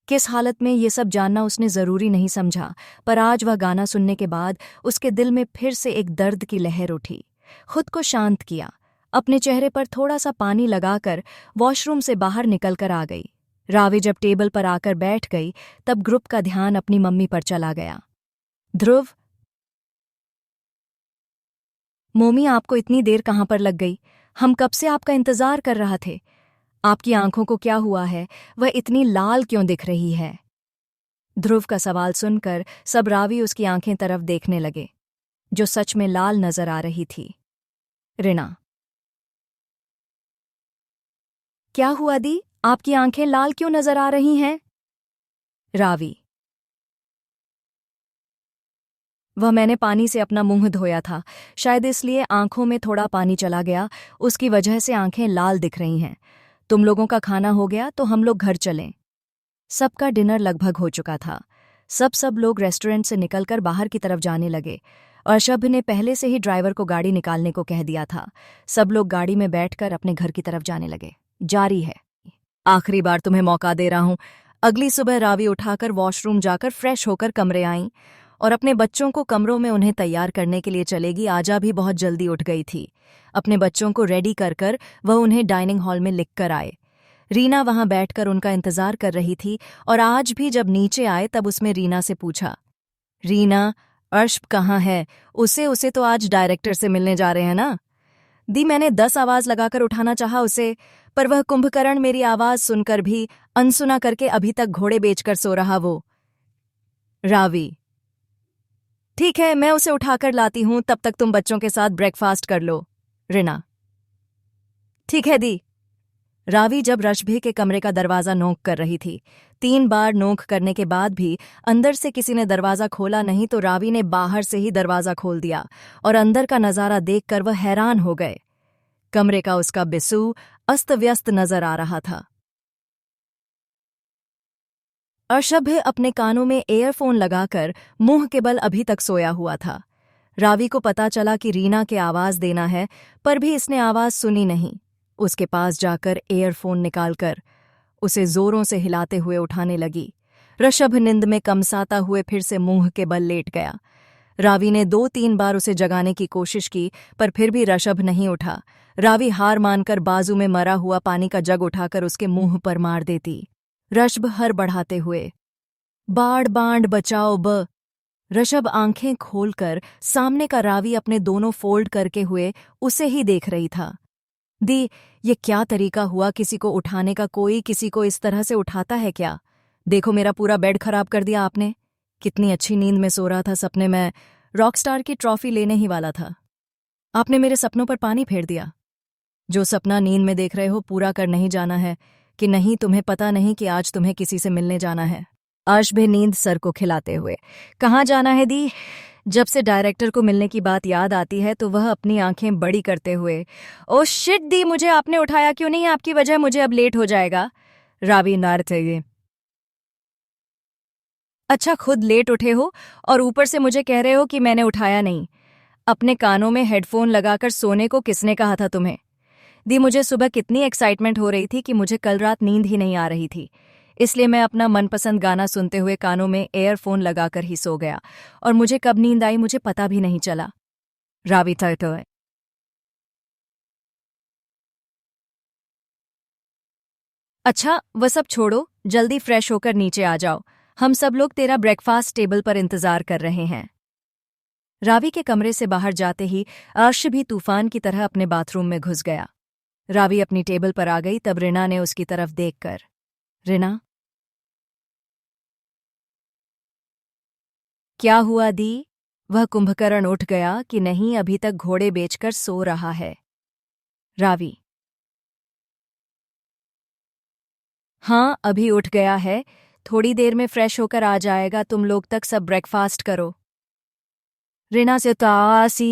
किस हालत में। ये सब जानना उसने ज़रूरी नहीं समझा। पर आज वह गाना सुनने के बाद उसके दिल में फिर से एक दर्द की लहर उठी। खुद को शांत किया, अपने चेहरे पर थोड़ा सा पानी लगाकर वॉशरूम से बाहर निकलकर आ गई। रावी जब टेबल पर आकर बैठ गई तब ग्रुप का ध्यान अपनी मम्मी पर चला गया। ध्रुव, मोमी आपको इतनी देर कहाँ पर लग गई? हम कब से आपका इंतजार कर रहा थे। आपकी आंखों को क्या हुआ है? वह इतनी लाल क्यों दिख रही है? ध्रुव का सवाल सुनकर सब रावी उसकी आंखें तरफ देखने लगे, जो सच में लाल नजर आ रही थी। रिना, क्या हुआ दी? आपकी आंखें लाल क्यों नजर आ रही हैं? रावी, वह मैंने पानी से अपना मुंह धोया था, शायद इसलिए आंखों में थोड़ा पानी चला गया, उसकी वजह से आंखें लाल दिख रही हैं। तुम लोगों का खाना हो गया तो हम लोग घर चलें। सबका डिनर लगभग हो चुका था। सब लोग रेस्टोरेंट से निकलकर बाहर की तरफ जाने लगे। अर्शभ ने पहले से ही ड्राइवर को गाड़ी निकालने को कह दिया था। सब लोग गाड़ी में बैठकर अपने घर की तरफ जाने लगे। जारी है, आखिरी बार तुम्हें मौका दे रहा हूं। अगली सुबह रावी उठाकर वॉशरूम जाकर फ्रेश होकर कमरे आईं और अपने बच्चों को कमरों में उन्हें तैयार करने के लिए चलेगी। आजा भी बहुत जल्दी उठ गई थी। अपने बच्चों को रेडी कर वह उन्हें डाइनिंग हॉल में लिख कर आए। रीना वहां बैठकर उनका इंतजार कर रही थी और आज भी जब नीचे आए तब उसमें रीना से पूछा, रीना, अर्श कहाँ है? उसे तो आज डायरेक्टर से मिलने जा रहे हैं ना? दी, मैंने 10 आवाज लगाकर उठाना चाहा उसे, पर वह कुंभकर्ण मेरी आवाज सुनकर भी अनसुना करके अभी तक घोड़े बेचकर सो रहा। वो रावी, ठीक है, मैं उसे उठाकर लाती हूं, तब तक तुम बच्चों के साथ ब्रेकफास्ट कर लो। रिना, ठीक है दी। रावी जब रशभे के कमरे का दरवाजा नोक कर रही थी। 3 बार नोक करने के बाद भी अंदर से किसी ने दरवाजा खोला नहीं तो रावी ने बाहर से ही दरवाजा खोल दिया और अंदर का नजारा देखकर वह हैरान हो गए। कमरे का उसका बिस्सू अस्त व्यस्त नजर आ रहा था। अर्शभ अपने कानों में एयरफोन लगाकर मुंह के बल अभी तक सोया हुआ था। रावी को पता चला कि रीना के आवाज देना है, पर भी इसने आवाज सुनी नहीं। उसके पास जाकर एयरफोन निकालकर उसे जोरों से हिलाते हुए उठाने लगी। ऋषभ निंद में कमसाता हुए फिर से मुंह के बल लेट गया। रावी ने 2-3 बार उसे जगाने की कोशिश की, पर फिर भी ऋषभ नहीं उठा। रावी हार मानकर बाजू में मरा हुआ पानी का जग उठाकर उसके मुंह पर मार देती। ऋषभ हर बढ़ाते हुए, बाढ़ बांड बचाओ ब। ऋषभ आंखें खोलकर सामने का रावी अपने दोनों फोल्ड करके हुए उसे ही देख रही था। दी, ये क्या तरीका हुआ किसी को उठाने का? कोई किसी को इस तरह से उठाता है क्या? देखो, मेरा पूरा बेड खराब कर दिया आपने। कितनी अच्छी नींद में सो रहा था, सपने में रॉकस्टार की ट्रॉफी लेने ही वाला था। आपने मेरे सपनों पर पानी फेर दिया। जो सपना नींद में देख रहे हो पूरा कर नहीं जाना है कि नहीं? तुम्हें पता नहीं कि आज तुम्हें किसी से मिलने जाना है? आज भी नींद सर को खिलाते हुए, कहाँ जाना है दी? जब से डायरेक्टर को मिलने की बात याद आती है तो वह अपनी आंखें बड़ी करते हुए, ओ शिट दी, मुझे आपने उठाया क्यों नहीं? आपकी वजह मुझे अब लेट हो जाएगा। रावी नार चाहिए। अच्छा, खुद लेट उठे हो और ऊपर से मुझे कह रहे हो कि मैंने उठाया नहीं। अपने कानों में हेडफोन लगाकर सोने को किसने कहा था तुम्हें? दी, मुझे सुबह कितनी एक्साइटमेंट हो रही थी कि मुझे कल रात नींद ही नहीं आ रही थी, इसलिए मैं अपना मनपसंद गाना सुनते हुए कानों में एयरफोन लगाकर ही सो गया और मुझे कब नींद आई मुझे पता भी नहीं चला। रावी तो है। अच्छा, वह सब छोड़ो, जल्दी फ्रेश होकर नीचे आ जाओ। हम सब लोग तेरा ब्रेकफास्ट टेबल पर इंतजार कर रहे हैं। रावी के कमरे से बाहर जाते ही अर्श भी तूफान की तरह अपने बाथरूम में घुस गया। रावी अपनी टेबल पर आ गई, तब रीना ने उसकी तरफ देखकर, रीना, क्या हुआ दी? वह कुंभकर्ण उठ गया कि नहीं, अभी तक घोड़े बेचकर सो रहा है। रावी, हाँ अभी उठ गया है, थोड़ी देर में फ्रेश होकर आ जाएगा, तुम लोग तक सब ब्रेकफास्ट करो। रीना से तासी,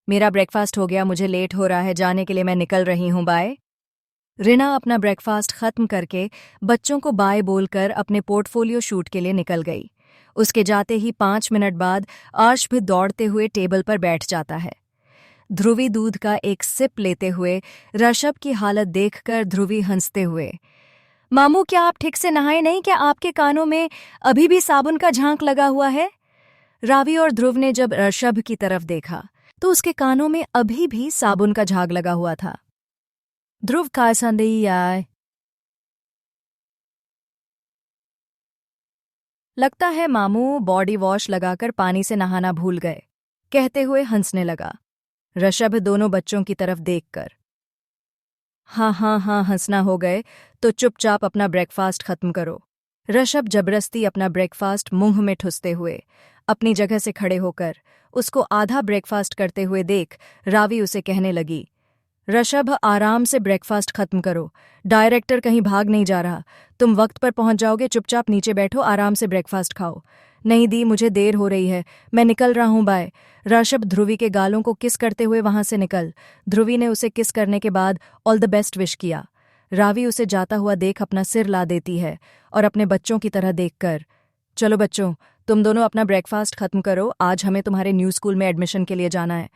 मेरा ब्रेकफास्ट हो गया, मुझे लेट हो रहा है, जाने के लिए मैं निकल रही हूँ, बाय। रीना अपना ब्रेकफास्ट खत्म करके बच्चों को बाय बोलकर अपने पोर्टफोलियो शूट के लिए निकल गई। उसके जाते ही 5 मिनट बाद आर्श भी दौड़ते हुए टेबल पर बैठ जाता है। ध्रुवी दूध का एक सिप लेते हुए ऋषभ की हालत देखकर ध्रुवी हंसते हुए, मामू क्या आप ठीक से नहाए नहीं? क्या आपके कानों में अभी भी साबुन का झांक लगा हुआ है? रावी और ध्रुव ने जब ऋषभ की तरफ देखा तो उसके कानों में अभी भी साबुन का झाग लगा हुआ था। ध्रुव का संदेह आए, लगता है मामू बॉडी वॉश लगाकर पानी से नहाना भूल गए, कहते हुए हंसने लगा। ऋषभ दोनों बच्चों की तरफ देखकर, हाँ हाँ हाँ हंसना हो गए तो चुपचाप अपना ब्रेकफास्ट खत्म करो। ऋषभ जबरदस्ती अपना ब्रेकफास्ट मुंह में ठुसते हुए अपनी जगह से खड़े होकर उसको आधा ब्रेकफास्ट करते हुए देख रावी उसे कहने लगी, ऋषभ आराम से ब्रेकफास्ट खत्म करो, डायरेक्टर कहीं भाग नहीं जा रहा, तुम वक्त पर पहुंच जाओगे, चुपचाप नीचे बैठो, आराम से ब्रेकफास्ट खाओ। नहीं दी, मुझे देर हो रही है, मैं निकल रहा हूं, बाय। ऋषभ ध्रुवी के गालों को किस करते हुए वहां से निकल। ध्रुवी ने उसे किस करने के बाद ऑल द बेस्ट विश किया। रावी उसे जाता हुआ देख अपना सिर ला देती है और अपने बच्चों की तरह देखकर, चलो बच्चों, तुम दोनों अपना ब्रेकफास्ट खत्म करो, आज हमें तुम्हारे न्यू स्कूल में एडमिशन के लिए जाना है।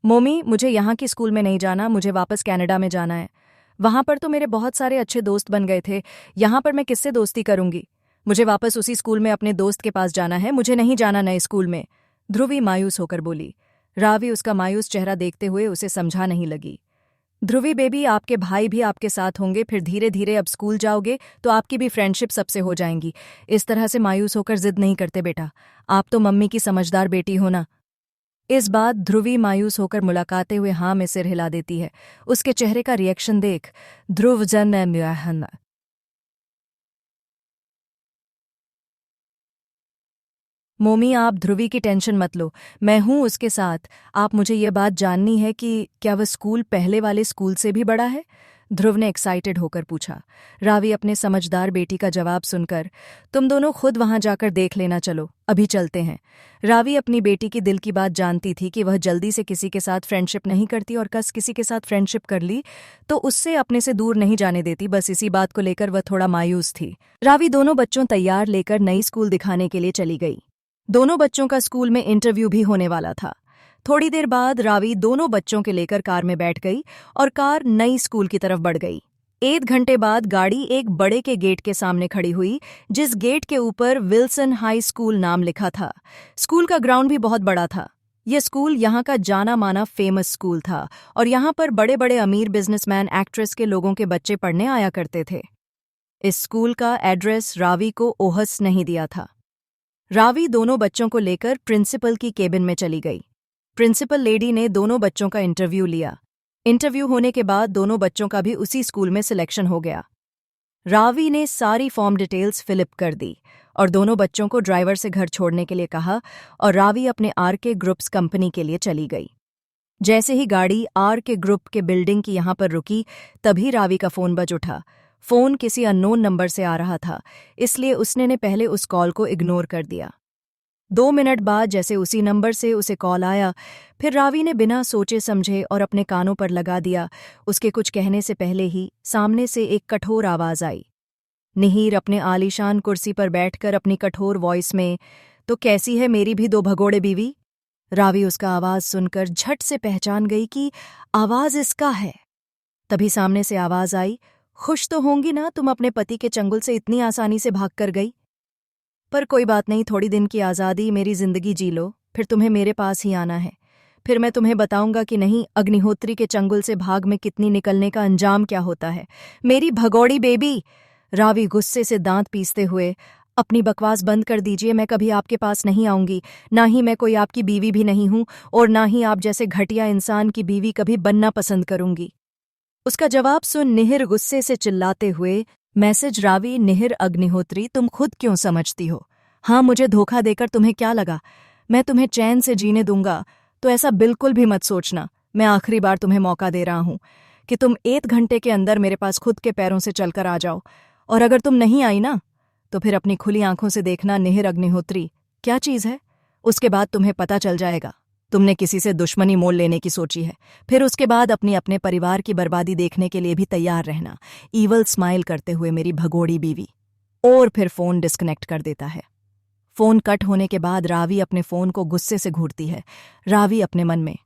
मोमी, मुझे यहाँ की स्कूल में नहीं जाना, मुझे वापस कनाडा में जाना है। वहां पर तो मेरे बहुत सारे अच्छे दोस्त बन गए थे, यहाँ पर मैं किससे दोस्ती करूंगी? मुझे वापस उसी स्कूल में अपने दोस्त के पास जाना है, मुझे नहीं जाना नए स्कूल में। ध्रुवी मायूस होकर बोली। रावी उसका मायूस चेहरा देखते हुए उसे समझा नहीं लगी। ध्रुवी बेबी, आपके भाई भी आपके साथ होंगे, फिर धीरे धीरे अब स्कूल जाओगे तो आपकी भी फ्रेंडशिप सबसे हो जाएंगी। इस तरह से मायूस होकर जिद नहीं करते बेटा, आप तो मम्मी की समझदार बेटी हो ना। इस बात ध्रुवी मायूस होकर मुलाकाते हुए हाँ में सिर हिला देती है। उसके चेहरे का रिएक्शन देख ध्रुव जन, मोमी आप ध्रुवी की टेंशन मत लो, मैं हूं उसके साथ। आप, मुझे ये बात जाननी है कि क्या वह स्कूल पहले वाले स्कूल से भी बड़ा है? ध्रुव ने एक्साइटेड होकर पूछा। रावी अपने समझदार बेटी का जवाब सुनकर, तुम दोनों खुद वहां जाकर देख लेना, चलो अभी चलते हैं। रावी अपनी बेटी की दिल की बात जानती थी कि वह जल्दी से किसी के साथ फ्रेंडशिप नहीं करती और कस किसी के साथ फ्रेंडशिप कर ली तो उससे अपने से दूर नहीं जाने देती, बस इसी बात को लेकर वह थोड़ा मायूस थी। रावी दोनों बच्चों तैयार लेकर नई स्कूल दिखाने के लिए चली गई। दोनों बच्चों का स्कूल में इंटरव्यू भी होने वाला था। थोड़ी देर बाद रावी दोनों बच्चों के लेकर कार में बैठ गई और कार नई स्कूल की तरफ बढ़ गई। 1 घंटे बाद गाड़ी एक बड़े के गेट के सामने खड़ी हुई, जिस गेट के ऊपर विल्सन हाई स्कूल नाम लिखा था। स्कूल का ग्राउंड भी बहुत बड़ा था। यह स्कूल यहाँ का जाना माना फेमस स्कूल था और यहाँ पर बड़े बड़े अमीर बिजनेसमैन, एक्ट्रेस के लोगों के बच्चे पढ़ने आया करते थे। इस स्कूल का एड्रेस रावी को ओहस नहीं दिया था। रावी दोनों बच्चों को लेकर प्रिंसिपल की केबिन में चली गई। प्रिंसिपल लेडी ने दोनों बच्चों का इंटरव्यू लिया। इंटरव्यू होने के बाद दोनों बच्चों का भी उसी स्कूल में सिलेक्शन हो गया। रावी ने सारी फॉर्म डिटेल्स फिलअप कर दी और दोनों बच्चों को ड्राइवर से घर छोड़ने के लिए कहा और रावी अपने आर.के. ग्रुप्स कंपनी के लिए चली गई। जैसे ही गाड़ी आर.के. ग्रुप के बिल्डिंग की यहाँ पर रुकी, तभी रावी का फोन बज उठा। फोन किसी अननोन नंबर से आ रहा था, इसलिए उसने ने पहले उस कॉल को इग्नोर कर दिया। 2 मिनट बाद जैसे उसी नंबर से उसे कॉल आया, फिर रावी ने बिना सोचे समझे और अपने कानों पर लगा दिया। उसके कुछ कहने से पहले ही सामने से एक कठोर आवाज आई। निहीर अपने आलीशान कुर्सी पर बैठकर अपनी कठोर वॉइस में, तो कैसी है मेरी भी 2 भगोड़े बीवी? रावी उसका आवाज सुनकर झट से पहचान गई कि आवाज इसका है। तभी सामने से आवाज आई, खुश तो होंगी ना, तुम अपने पति के चंगुल से इतनी आसानी से भाग कर गई। पर कोई बात नहीं, थोड़ी दिन की आज़ादी, मेरी जिंदगी जी लो, फिर तुम्हें मेरे पास ही आना है। फिर मैं तुम्हें बताऊंगा कि नहीं, अग्निहोत्री के चंगुल से भाग में कितनी निकलने का अंजाम क्या होता है। मेरी भगोड़ी बेबी! रावी गुस्से से दांत पीसते हुए अपनी बकवास बंद कर दीजिए, मैं कभी आपके पास नहीं आऊंगी। ना ही मैं कोई आपकी बीवी भी नहीं हूं और ना ही आप जैसे घटिया इंसान की बीवी कभी बनना पसंद करूंगी। उसका जवाब सुन निहिर गुस्से से चिल्लाते हुए, मैसेज रावी निहिर अग्निहोत्री, तुम खुद क्यों समझती हो? हाँ, मुझे धोखा देकर तुम्हें क्या लगा मैं तुम्हें चैन से जीने दूंगा? तो ऐसा बिल्कुल भी मत सोचना। मैं आखिरी बार तुम्हें मौका दे रहा हूं कि तुम 1 घंटे के अंदर मेरे पास खुद के पैरों से चलकर आ जाओ। और अगर तुम नहीं आई ना, तो फिर अपनी खुली आंखों से देखना निहिर अग्निहोत्री क्या चीज है। उसके बाद तुम्हें पता चल जाएगा। तुमने किसी से दुश्मनी मोल लेने की सोची है, फिर उसके बाद अपने परिवार की बर्बादी देखने के लिए भी तैयार रहना। ईवल स्माइल करते हुए मेरी भगोड़ी बीवी। और फिर फोन डिस्कनेक्ट कर देता है। फोन कट होने के बाद रावी अपने फोन को गुस्से से घूरती है। रावी अपने मन में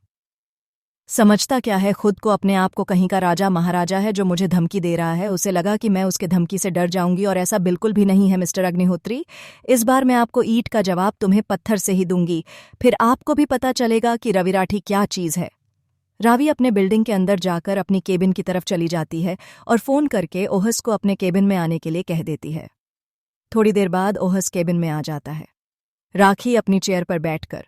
समझता क्या है, खुद को अपने आप को कहीं का राजा महाराजा है जो मुझे धमकी दे रहा है। उसे लगा कि मैं उसके धमकी से डर जाऊंगी और ऐसा बिल्कुल भी नहीं है मिस्टर अग्निहोत्री। इस बार मैं आपको ईंट का जवाब तुम्हें पत्थर से ही दूंगी, फिर आपको भी पता चलेगा कि रवि राठी क्या चीज है। रावी अपने बिल्डिंग के अंदर जाकर अपनी केबिन की तरफ चली जाती है और फोन करके ओहस को अपने केबिन में आने के लिए कह देती है। थोड़ी देर बाद ओहस केबिन में आ जाता है। राखी अपनी चेयर पर बैठकर,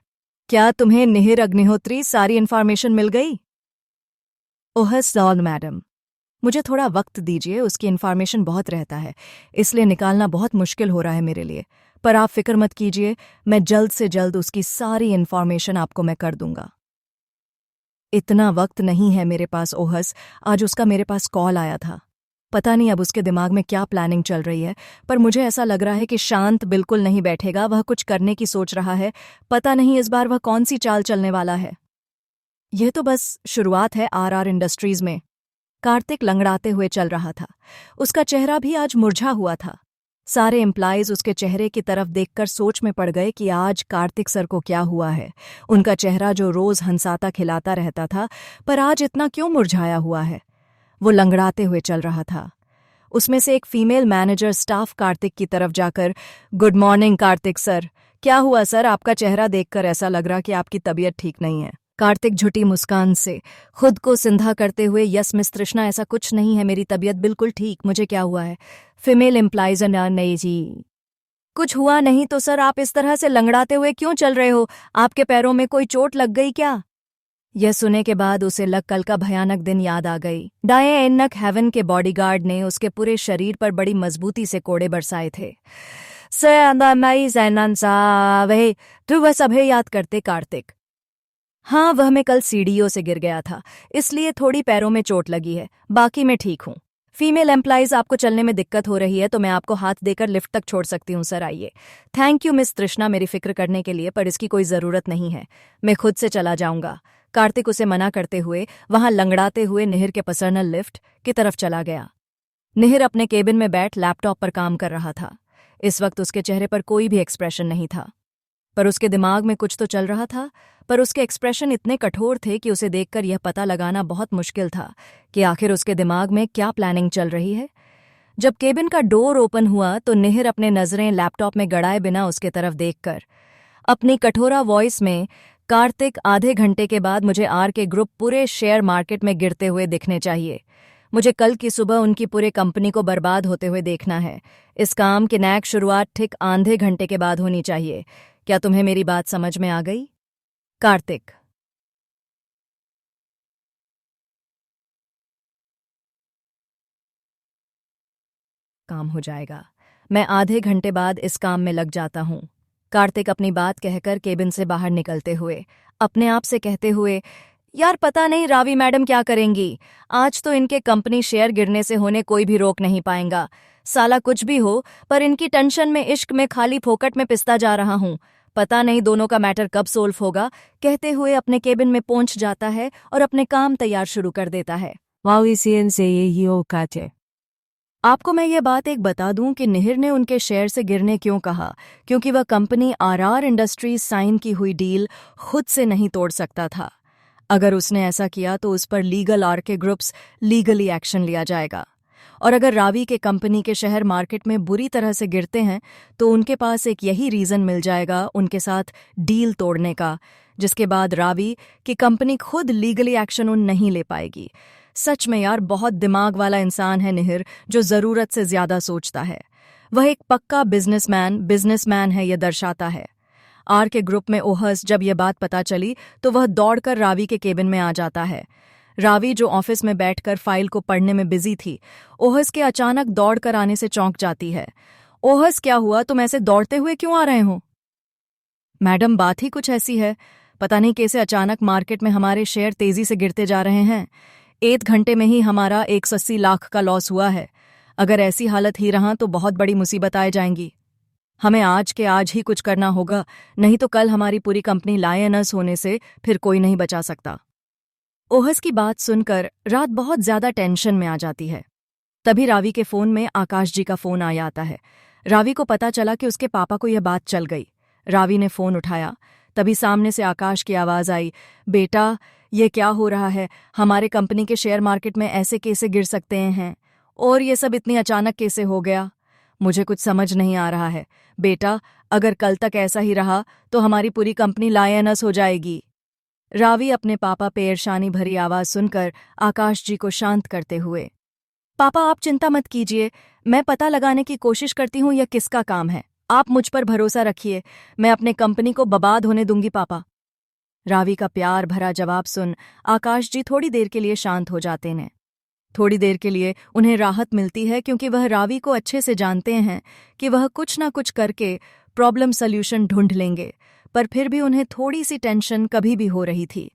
क्या तुम्हें निहिर अग्निहोत्री सारी इन्फॉर्मेशन मिल गई? ओहस, लॉर्ड मैडम, मुझे थोड़ा वक्त दीजिए, उसकी इन्फॉर्मेशन बहुत रहता है, इसलिए निकालना बहुत मुश्किल हो रहा है मेरे लिए। पर आप फिक्र मत कीजिए, मैं जल्द से जल्द उसकी सारी इन्फॉर्मेशन आपको मैं कर दूंगा। इतना वक्त नहीं है मेरे पास ओहस, आज उसका मेरे पास कॉल आया था। पता नहीं अब उसके दिमाग में क्या प्लानिंग चल रही है, पर मुझे ऐसा लग रहा है कि शांत बिल्कुल नहीं बैठेगा, वह कुछ करने की सोच रहा है। पता नहीं इस बार वह कौन सी चाल चलने वाला है। यह तो बस शुरुआत है आरआर इंडस्ट्रीज में। कार्तिक लंगड़ाते हुए चल रहा था। उसका चेहरा भी आज मुरझा हुआ था। सारे एम्प्लॉइज उसके चेहरे की तरफ देखकर सोच में पड़ गए कि आज कार्तिक सर को क्या हुआ है। उनका चेहरा जो रोज हंसाता खिलाता रहता था, पर आज इतना क्यों मुरझाया हुआ है। वो लंगड़ाते हुए चल रहा था। उसमें से एक फीमेल मैनेजर स्टाफ कार्तिक की तरफ जाकर, गुड मॉर्निंग कार्तिक सर। क्या हुआ सर, आपका चेहरा देखकर ऐसा लग रहा कि आपकी तबीयत ठीक नहीं है। कार्तिक झुटी मुस्कान से खुद को सिंधा करते हुए, यस मिस तृष्णा, ऐसा कुछ नहीं है, मेरी तबीयत बिल्कुल ठीक, मुझे क्या हुआ है। फीमेल एम्प्लॉइज, नहीं जी कुछ हुआ नहीं तो सर आप इस तरह से लंगड़ाते हुए क्यों चल रहे हो? आपके पैरों में कोई चोट लग गई क्या? यह सुने के बाद उसे लग कल का भयानक दिन याद आ गई। डाये एन्नक हेवन के बॉडीगार्ड ने उसके पूरे शरीर पर बड़ी मजबूती से कोड़े बरसाए थे। वह तो वह सभे याद करते कार्तिक। हाँ, वह मैं कल सीढ़ियों से गिर गया था, इसलिए थोड़ी पैरों में चोट लगी है, बाकी मैं ठीक हूँ। फीमेल एम्प्लॉइज, आपको चलने में दिक्कत हो रही है तो मैं आपको हाथ देकर लिफ्ट तक छोड़ सकती हूँ सर, आइए। थैंक यू मिस तृष्णा मेरी फिक्र करने के लिए, पर इसकी कोई ज़रूरत नहीं है, मैं खुद से चला जाऊंगा। कार्तिक उसे मना करते हुए वहां लंगड़ाते हुए निहिर के पर्सनल लिफ्ट की तरफ चला गया। निहिर अपने केबिन में बैठ लैपटॉप पर काम कर रहा था। इस वक्त उसके चेहरे पर कोई भी एक्सप्रेशन नहीं था, पर उसके दिमाग में कुछ तो चल रहा था। पर उसके एक्सप्रेशन इतने कठोर थे कि उसे देखकर यह पता लगाना बहुत मुश्किल था कि आखिर उसके दिमाग में क्या प्लानिंग चल रही है। जब केबिन का डोर ओपन हुआ तो निहिर अपने नजरें लैपटॉप में गड़ाए बिना उसके तरफ देखकर अपनी कठोरा वॉइस में, कार्तिक, आधे घंटे के बाद मुझे आर के ग्रुप पूरे शेयर मार्केट में गिरते हुए दिखने चाहिए। मुझे कल की सुबह उनकी पूरे कंपनी को बर्बाद होते हुए देखना है। इस काम की नैक शुरुआत ठीक आधे घंटे के बाद होनी चाहिए। क्या तुम्हें मेरी बात समझ में आ गई? कार्तिक। काम हो जाएगा, मैं आधे घंटे बाद इस काम में लग जाता हूँ। कार्तिक अपनी बात कहकर केबिन से बाहर निकलते हुए अपने आप से कहते हुए, यार पता नहीं रावी मैडम क्या करेंगी, आज तो इनके कंपनी शेयर गिरने से होने कोई भी रोक नहीं पाएगा। साला कुछ भी हो, पर इनकी टेंशन में इश्क में खाली फोकट में पिसता जा रहा हूँ। पता नहीं दोनों का मैटर कब सोल्व होगा। कहते हुए अपने केबिन में पहुंच जाता है और अपने काम तैयार शुरू कर देता है। वाउसियन से ये काटे। आपको मैं ये बात एक बता दूं कि निहिर ने उनके शेयर से गिरने क्यों कहा, क्योंकि वह कंपनी आरआर इंडस्ट्रीज साइन की हुई डील खुद से नहीं तोड़ सकता था। अगर उसने ऐसा किया तो उस पर लीगल आर के ग्रुप्स लीगली एक्शन लिया जाएगा। और अगर रावी के कंपनी के शेयर मार्केट में बुरी तरह से गिरते हैं तो उनके पास एक यही रीज़न मिल जाएगा उनके साथ डील तोड़ने का, जिसके बाद रावी की कंपनी खुद लीगली एक्शन उन नहीं ले पाएगी। सच में यार बहुत दिमाग वाला इंसान है निहिर, जो ज़रूरत से ज़्यादा सोचता है। वह एक पक्का बिजनेसमैन है, यह दर्शाता है। आर के ग्रुप में ओहस जब यह बात पता चली तो वह दौड़कर रावी के केबिन में आ जाता है। रावी जो ऑफिस में बैठकर फाइल को पढ़ने में बिजी थी, ओहस के अचानक दौड़कर आने से चौंक जाती है। ओहस, क्या हुआ? तुम ऐसे दौड़ते हुए क्यों आ रहे हो? मैडम, बात ही कुछ ऐसी है। पता नहीं कैसे अचानक मार्केट में हमारे शेयर तेजी से गिरते जा रहे हैं। 1 घंटे में ही हमारा 180 लाख का लॉस हुआ है। अगर ऐसी हालत ही रहा तो बहुत बड़ी मुसीबत आ जाएंगी। हमें आज के आज ही कुछ करना होगा, नहीं तो कल हमारी पूरी कंपनी लायनस होने से फिर कोई नहीं बचा सकता। ओहस की बात सुनकर रात बहुत ज्यादा टेंशन में आ जाती है। तभी रावी के फोन में आकाश जी का फोन आया आता है। रावी को पता चला कि उसके पापा को यह बात चल गई। रावी ने फोन उठाया, तभी सामने से आकाश की आवाज आई, बेटा, ये क्या हो रहा है? हमारे कंपनी के शेयर मार्केट में ऐसे कैसे गिर सकते हैं? और ये सब इतनी अचानक कैसे हो गया? मुझे कुछ समझ नहीं आ रहा है। बेटा, अगर कल तक ऐसा ही रहा तो हमारी पूरी कंपनी लायनस हो जाएगी। रावी अपने पापा परेशानी भरी आवाज सुनकर आकाश जी को शांत करते हुए, पापा आप चिंता मत कीजिए, मैं पता लगाने की कोशिश करती हूँ यह किसका काम है। आप मुझ पर भरोसा रखिए, मैं अपने कंपनी को बर्बाद होने दूंगी पापा। रावी का प्यार भरा जवाब सुन आकाश जी थोड़ी देर के लिए शांत हो जाते हैं। थोड़ी देर के लिए उन्हें राहत मिलती है क्योंकि वह रावी को अच्छे से जानते हैं कि वह कुछ ना कुछ करके प्रॉब्लम सॉल्यूशन ढूंढ लेंगे, पर फिर भी उन्हें थोड़ी सी टेंशन कभी भी हो रही थी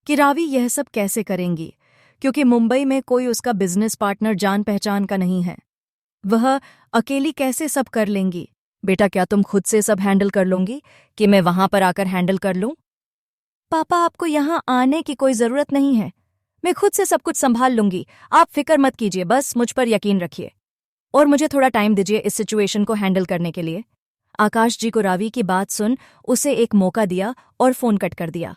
कि रावी यह सब कैसे करेंगी, क्योंकि मुंबई में कोई उसका बिजनेस पार्टनर जान पहचान का नहीं है। वह अकेली कैसे सब कर लेंगी? बेटा, क्या तुम खुद से सब हैंडल कर लोगी कि मैं वहां पर आकर हैंडल कर लूं? पापा, आपको यहां आने की कोई जरूरत नहीं है, मैं खुद से सब कुछ संभाल लूंगी, आप फिक्र मत कीजिए, बस मुझ पर यकीन रखिए और मुझे थोड़ा टाइम दीजिए इस सिचुएशन को हैंडल करने के लिए। आकाश जी को रावी की बात सुन उसे एक मौका दिया और फोन कट कर दिया।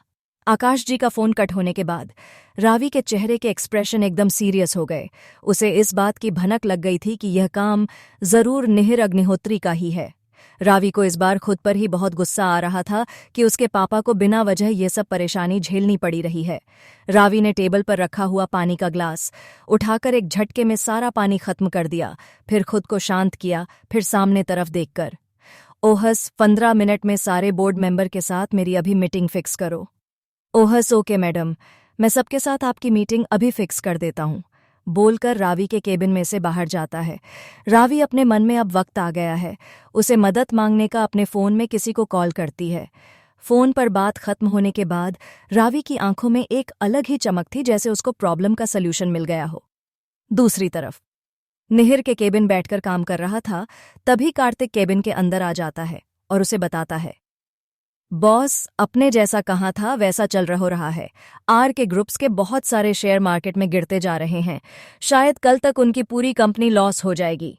आकाश जी का फोन कट होने के बाद रावी के चेहरे के एक्सप्रेशन एकदम सीरियस हो गए। उसे इस बात की भनक लग गई थी कि यह काम जरूर निहिर अग्निहोत्री का ही है। रावी को इस बार खुद पर ही बहुत गुस्सा आ रहा था कि उसके पापा को बिना वजह ये सब परेशानी झेलनी पड़ी रही है। रावी ने टेबल पर रखा हुआ पानी का ग्लास उठाकर एक झटके में सारा पानी खत्म कर दिया, फिर खुद को शांत किया, फिर सामने तरफ देखकर, ओहस, 15 मिनट में सारे बोर्ड मेंबर के साथ मेरी अभी मीटिंग फिक्स करो। ओहस, ओके मैडम, मैं सबके साथ आपकी मीटिंग अभी फिक्स कर देता हूँ, बोलकर रावी के केबिन में से बाहर जाता है। रावी अपने मन में अब वक्त आ गया है, उसे मदद मांगने का। अपने फोन में किसी को कॉल करती है। फोन पर बात खत्म होने के बाद रावी की आंखों में एक अलग ही चमक थी, जैसे उसको प्रॉब्लम का सल्यूशन मिल गया हो। दूसरी तरफ निहिर के केबिन बैठकर काम कर रहा था, तभी कार्तिक केबिन के अंदर आ जाता है और उसे बताता है, बॉस, अपने जैसा कहा था वैसा चल रहा है। आर के ग्रुप्स के बहुत सारे शेयर मार्केट में गिरते जा रहे हैं, शायद कल तक उनकी पूरी कंपनी लॉस हो जाएगी।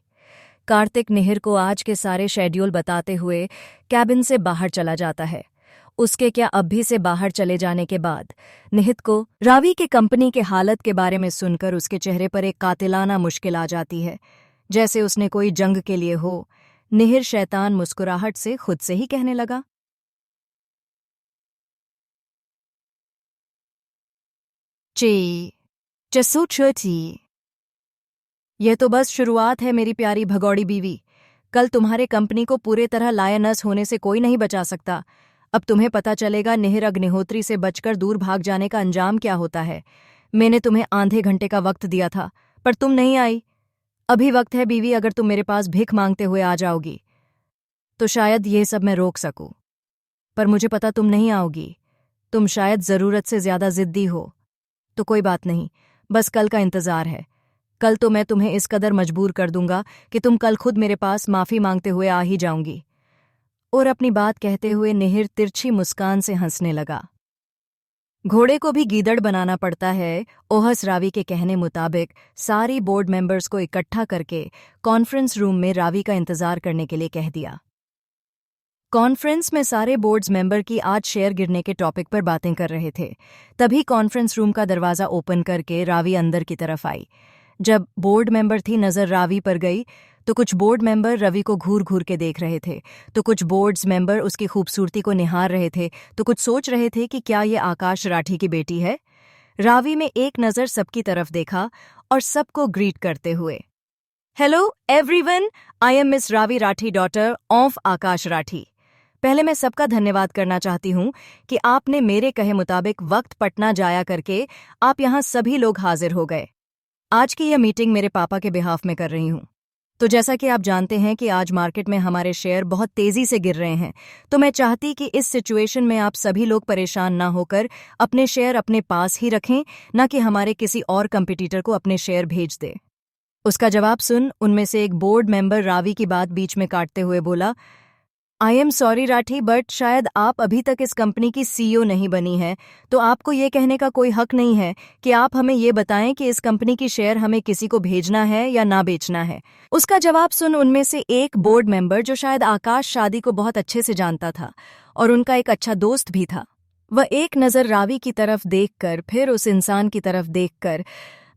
कार्तिक निहिर को आज के सारे शेड्यूल बताते हुए कैबिन से बाहर चला जाता है। उसके क्या अभी से बाहर चले जाने के बाद निहित को रावी के कंपनी के हालत के बारे में सुनकर उसके चेहरे पर एक कातिलाना मुश्किल आ जाती है, जैसे उसने कोई जंग के लिए हो। निहिर शैतान मुस्कुराहट से खुद से ही कहने लगा, ची चसू छोटी, यह तो बस शुरुआत है मेरी प्यारी भगौड़ी बीवी। कल तुम्हारे कंपनी को पूरे तरह लायनस होने से कोई नहीं बचा सकता। अब तुम्हें पता चलेगा निहिर अग्निहोत्री से बचकर दूर भाग जाने का अंजाम क्या होता है। मैंने तुम्हें आधे घंटे का वक्त दिया था, पर तुम नहीं आई। अभी वक्त है बीवी, अगर तुम मेरे पास भीख मांगते हुए आ जाओगी तो शायद ये सब मैं रोक सकूं, पर मुझे पता तुम नहीं आओगी। तुम शायद जरूरत से ज्यादा जिद्दी हो, तो कोई बात नहीं, बस कल का इंतजार है। कल तो मैं तुम्हें इस कदर मजबूर कर दूंगा कि तुम कल खुद मेरे पास माफी मांगते हुए आ ही जाऊंगी। और अपनी बात कहते हुए निहिर तिरछी मुस्कान से हंसने लगा। घोड़े को भी गीदड़ बनाना पड़ता है। ओहस रावी के कहने मुताबिक सारी बोर्ड मेंबर्स को इकट्ठा करके कॉन्फ्रेंस रूम में रावी का इंतजार करने के लिए कह दिया। कॉन्फ्रेंस में सारे बोर्ड्स मेंबर की आज शेयर गिरने के टॉपिक पर बातें कर रहे थे। तभी कॉन्फ्रेंस रूम का दरवाज़ा ओपन करके रावी अंदर की तरफ आई। जब बोर्ड मेंबर थी नज़र रावी पर गई तो कुछ बोर्ड मेंबर रवि को घूर घूर के देख रहे थे, तो कुछ बोर्ड्स मेंबर उसकी खूबसूरती को निहार रहे थे, तो कुछ सोच रहे थे कि क्या ये आकाश राठी की बेटी है। रावी में एक नज़र सबकी तरफ देखा और सबको ग्रीट करते हुए, hello everyone, I am miss Ravi Rathi, daughter of Akash Rathi. पहले मैं सबका धन्यवाद करना चाहती हूँ कि आपने मेरे कहे मुताबिक वक्त पटना जाया करके आप यहाँ सभी लोग हाजिर हो गए। आज की यह मीटिंग मेरे पापा के बिहाफ में कर रही हूँ। तो जैसा कि आप जानते हैं कि आज मार्केट में हमारे शेयर बहुत तेजी से गिर रहे हैं, तो मैं चाहती कि इस सिचुएशन में आप सभी लोग परेशान ना होकर अपने शेयर अपने पास ही रखें, ना कि हमारे किसी और कंपटीटर को अपने शेयर भेज दे। उसका जवाब सुन उनमें से एक बोर्ड मेंबर रावी की बात बीच में काटते हुए बोला, आई एम सॉरी राठी, बट शायद आप अभी तक इस कंपनी की सीईओ नहीं बनी है, तो आपको ये कहने का कोई हक नहीं है कि आप हमें ये बताएं कि इस कंपनी की शेयर हमें किसी को भेजना है या ना बेचना है। उसका जवाब सुन उनमें से एक बोर्ड मेंबर, जो शायद आकाश शादी को बहुत अच्छे से जानता था और उनका एक अच्छा दोस्त भी था, वह एक नज़र रावी की तरफ देखकर फिर उस इंसान की तरफ देखकर,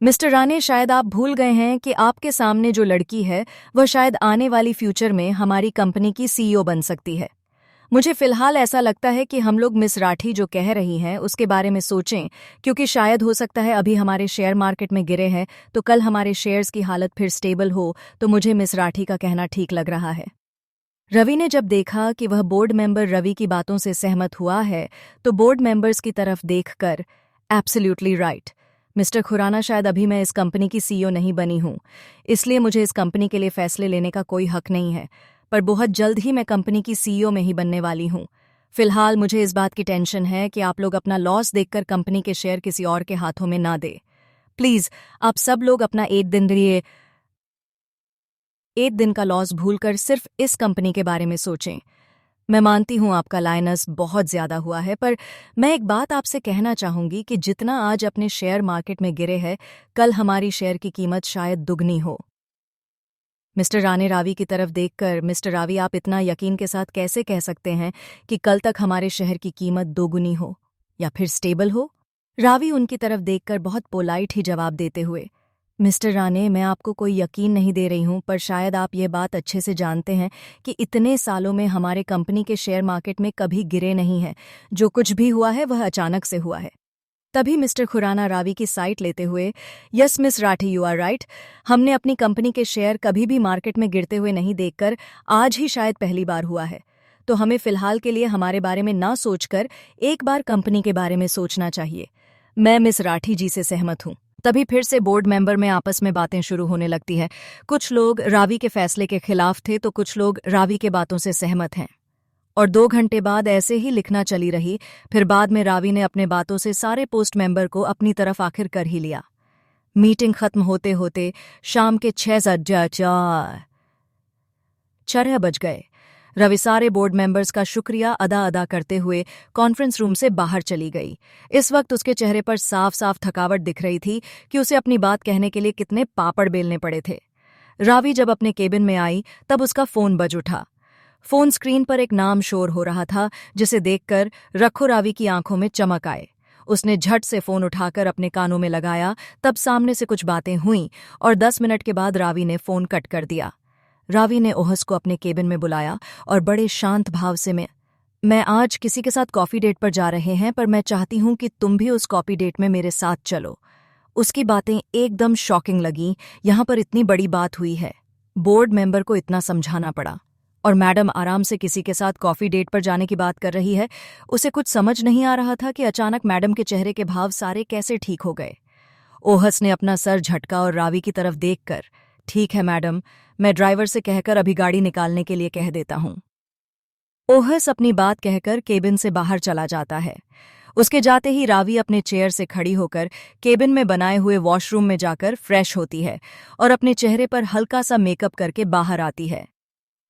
मिस्टर राणे, शायद आप भूल गए हैं कि आपके सामने जो लड़की है वह शायद आने वाली फ्यूचर में हमारी कंपनी की सीईओ बन सकती है। मुझे फिलहाल ऐसा लगता है कि हम लोग मिस राठी जो कह रही हैं उसके बारे में सोचें, क्योंकि शायद हो सकता है अभी हमारे शेयर मार्केट में गिरे हैं तो कल हमारे शेयर्स की हालत फिर स्टेबल हो, तो मुझे मिस राठी का कहना ठीक लग रहा है। रवि ने जब देखा कि वह बोर्ड मेंबर रवि की बातों से सहमत हुआ है, तो बोर्ड मेंबर्स की तरफ देखकर, एब्सोल्युटली राइट मिस्टर खुराना, शायद अभी मैं इस कंपनी की सीईओ नहीं बनी हूँ, इसलिए मुझे इस कंपनी के लिए फैसले लेने का कोई हक नहीं है, पर बहुत जल्द ही मैं कंपनी की सीईओ में ही बनने वाली हूँ। फिलहाल मुझे इस बात की टेंशन है कि आप लोग अपना लॉस देखकर कंपनी के शेयर किसी और के हाथों में ना दे। प्लीज आप सब लोग अपना एक दिन का लॉस भूलकर सिर्फ इस कंपनी के बारे में सोचें। मैं मानती हूं आपका लाइनस बहुत ज्यादा हुआ है, पर मैं एक बात आपसे कहना चाहूंगी कि जितना आज अपने शेयर मार्केट में गिरे हैं, कल हमारी शेयर की कीमत शायद दुगनी हो। मिस्टर राणे रावी की तरफ देखकर, मिस्टर रावी, आप इतना यकीन के साथ कैसे कह सकते हैं कि कल तक हमारे शहर की कीमत दोगुनी हो या फिर स्टेबल हो? रावी उनकी तरफ देखकर बहुत पोलाइट ही जवाब देते हुए, मिस्टर राणे, मैं आपको कोई यकीन नहीं दे रही हूं, पर शायद आप ये बात अच्छे से जानते हैं कि इतने सालों में हमारे कंपनी के शेयर मार्केट में कभी गिरे नहीं हैं। जो कुछ भी हुआ है वह अचानक से हुआ है। तभी मिस्टर खुराना रावी की साइट लेते हुए, yes miss Rathi, you are right, हमने अपनी कंपनी के शेयर कभी भी मार्केट में गिरते हुए नहीं देखकर आज ही शायद पहली बार हुआ है, तो हमें फिलहाल के लिए हमारे बारे में ना सोचकर एक बार कंपनी के बारे में सोचना चाहिए। मैं मिस राठी जी से सहमत हूँ। तभी फिर से बोर्ड मेंबर में आपस में बातें शुरू होने लगती है। कुछ लोग रावी के फैसले के खिलाफ थे तो कुछ लोग रावी के बातों से सहमत हैं, और 2 घंटे बाद ऐसे ही लिखना चली रही। फिर बाद में रावी ने अपने बातों से सारे पोस्ट मेंबर को अपनी तरफ आखिर कर ही लिया। मीटिंग खत्म होते होते शाम के 6 बज गए। रवि सारे बोर्ड मेंबर्स का शुक्रिया अदा करते हुए कॉन्फ्रेंस रूम से बाहर चली गई। इस वक्त उसके चेहरे पर साफ साफ थकावट दिख रही थी कि उसे अपनी बात कहने के लिए कितने पापड़ बेलने पड़े थे। रावी जब अपने केबिन में आई तब उसका फोन बज उठा। फोन स्क्रीन पर एक नाम शोर हो रहा था, जिसे देखकर रखो रावी की आंखों में चमक आए। उसने झट से फोन उठाकर अपने कानों में लगाया। तब सामने से कुछ बातें हुईं और 10 मिनट के बाद रावी ने फोन कट कर दिया। रावी ने ओहस को अपने केबिन में बुलाया और बड़े शांत भाव से, मैं आज किसी के साथ कॉफी डेट पर जा रहे हैं, पर मैं चाहती हूं कि तुम भी उस कॉफी डेट में मेरे साथ चलो। उसकी बातें एकदम शॉकिंग लगीं। यहां पर इतनी बड़ी बात हुई है, बोर्ड मेंबर को इतना समझाना पड़ा, और मैडम आराम से किसी के साथ कॉफी डेट पर जाने की बात कर रही है। उसे कुछ समझ नहीं आ रहा था कि अचानक मैडम के चेहरे के भाव सारे कैसे ठीक हो गए। ओहस ने अपना सर झटका और रावी की तरफ देखकर, ठीक है मैडम, मैं ड्राइवर से कहकर अभी गाड़ी निकालने के लिए कह देता हूं। ओहस अपनी बात कहकर केबिन से बाहर चला जाता है। उसके जाते ही रावी अपने चेयर से खड़ी होकर केबिन में बनाए हुए वॉशरूम में जाकर फ्रेश होती है और अपने चेहरे पर हल्का सा मेकअप करके बाहर आती है।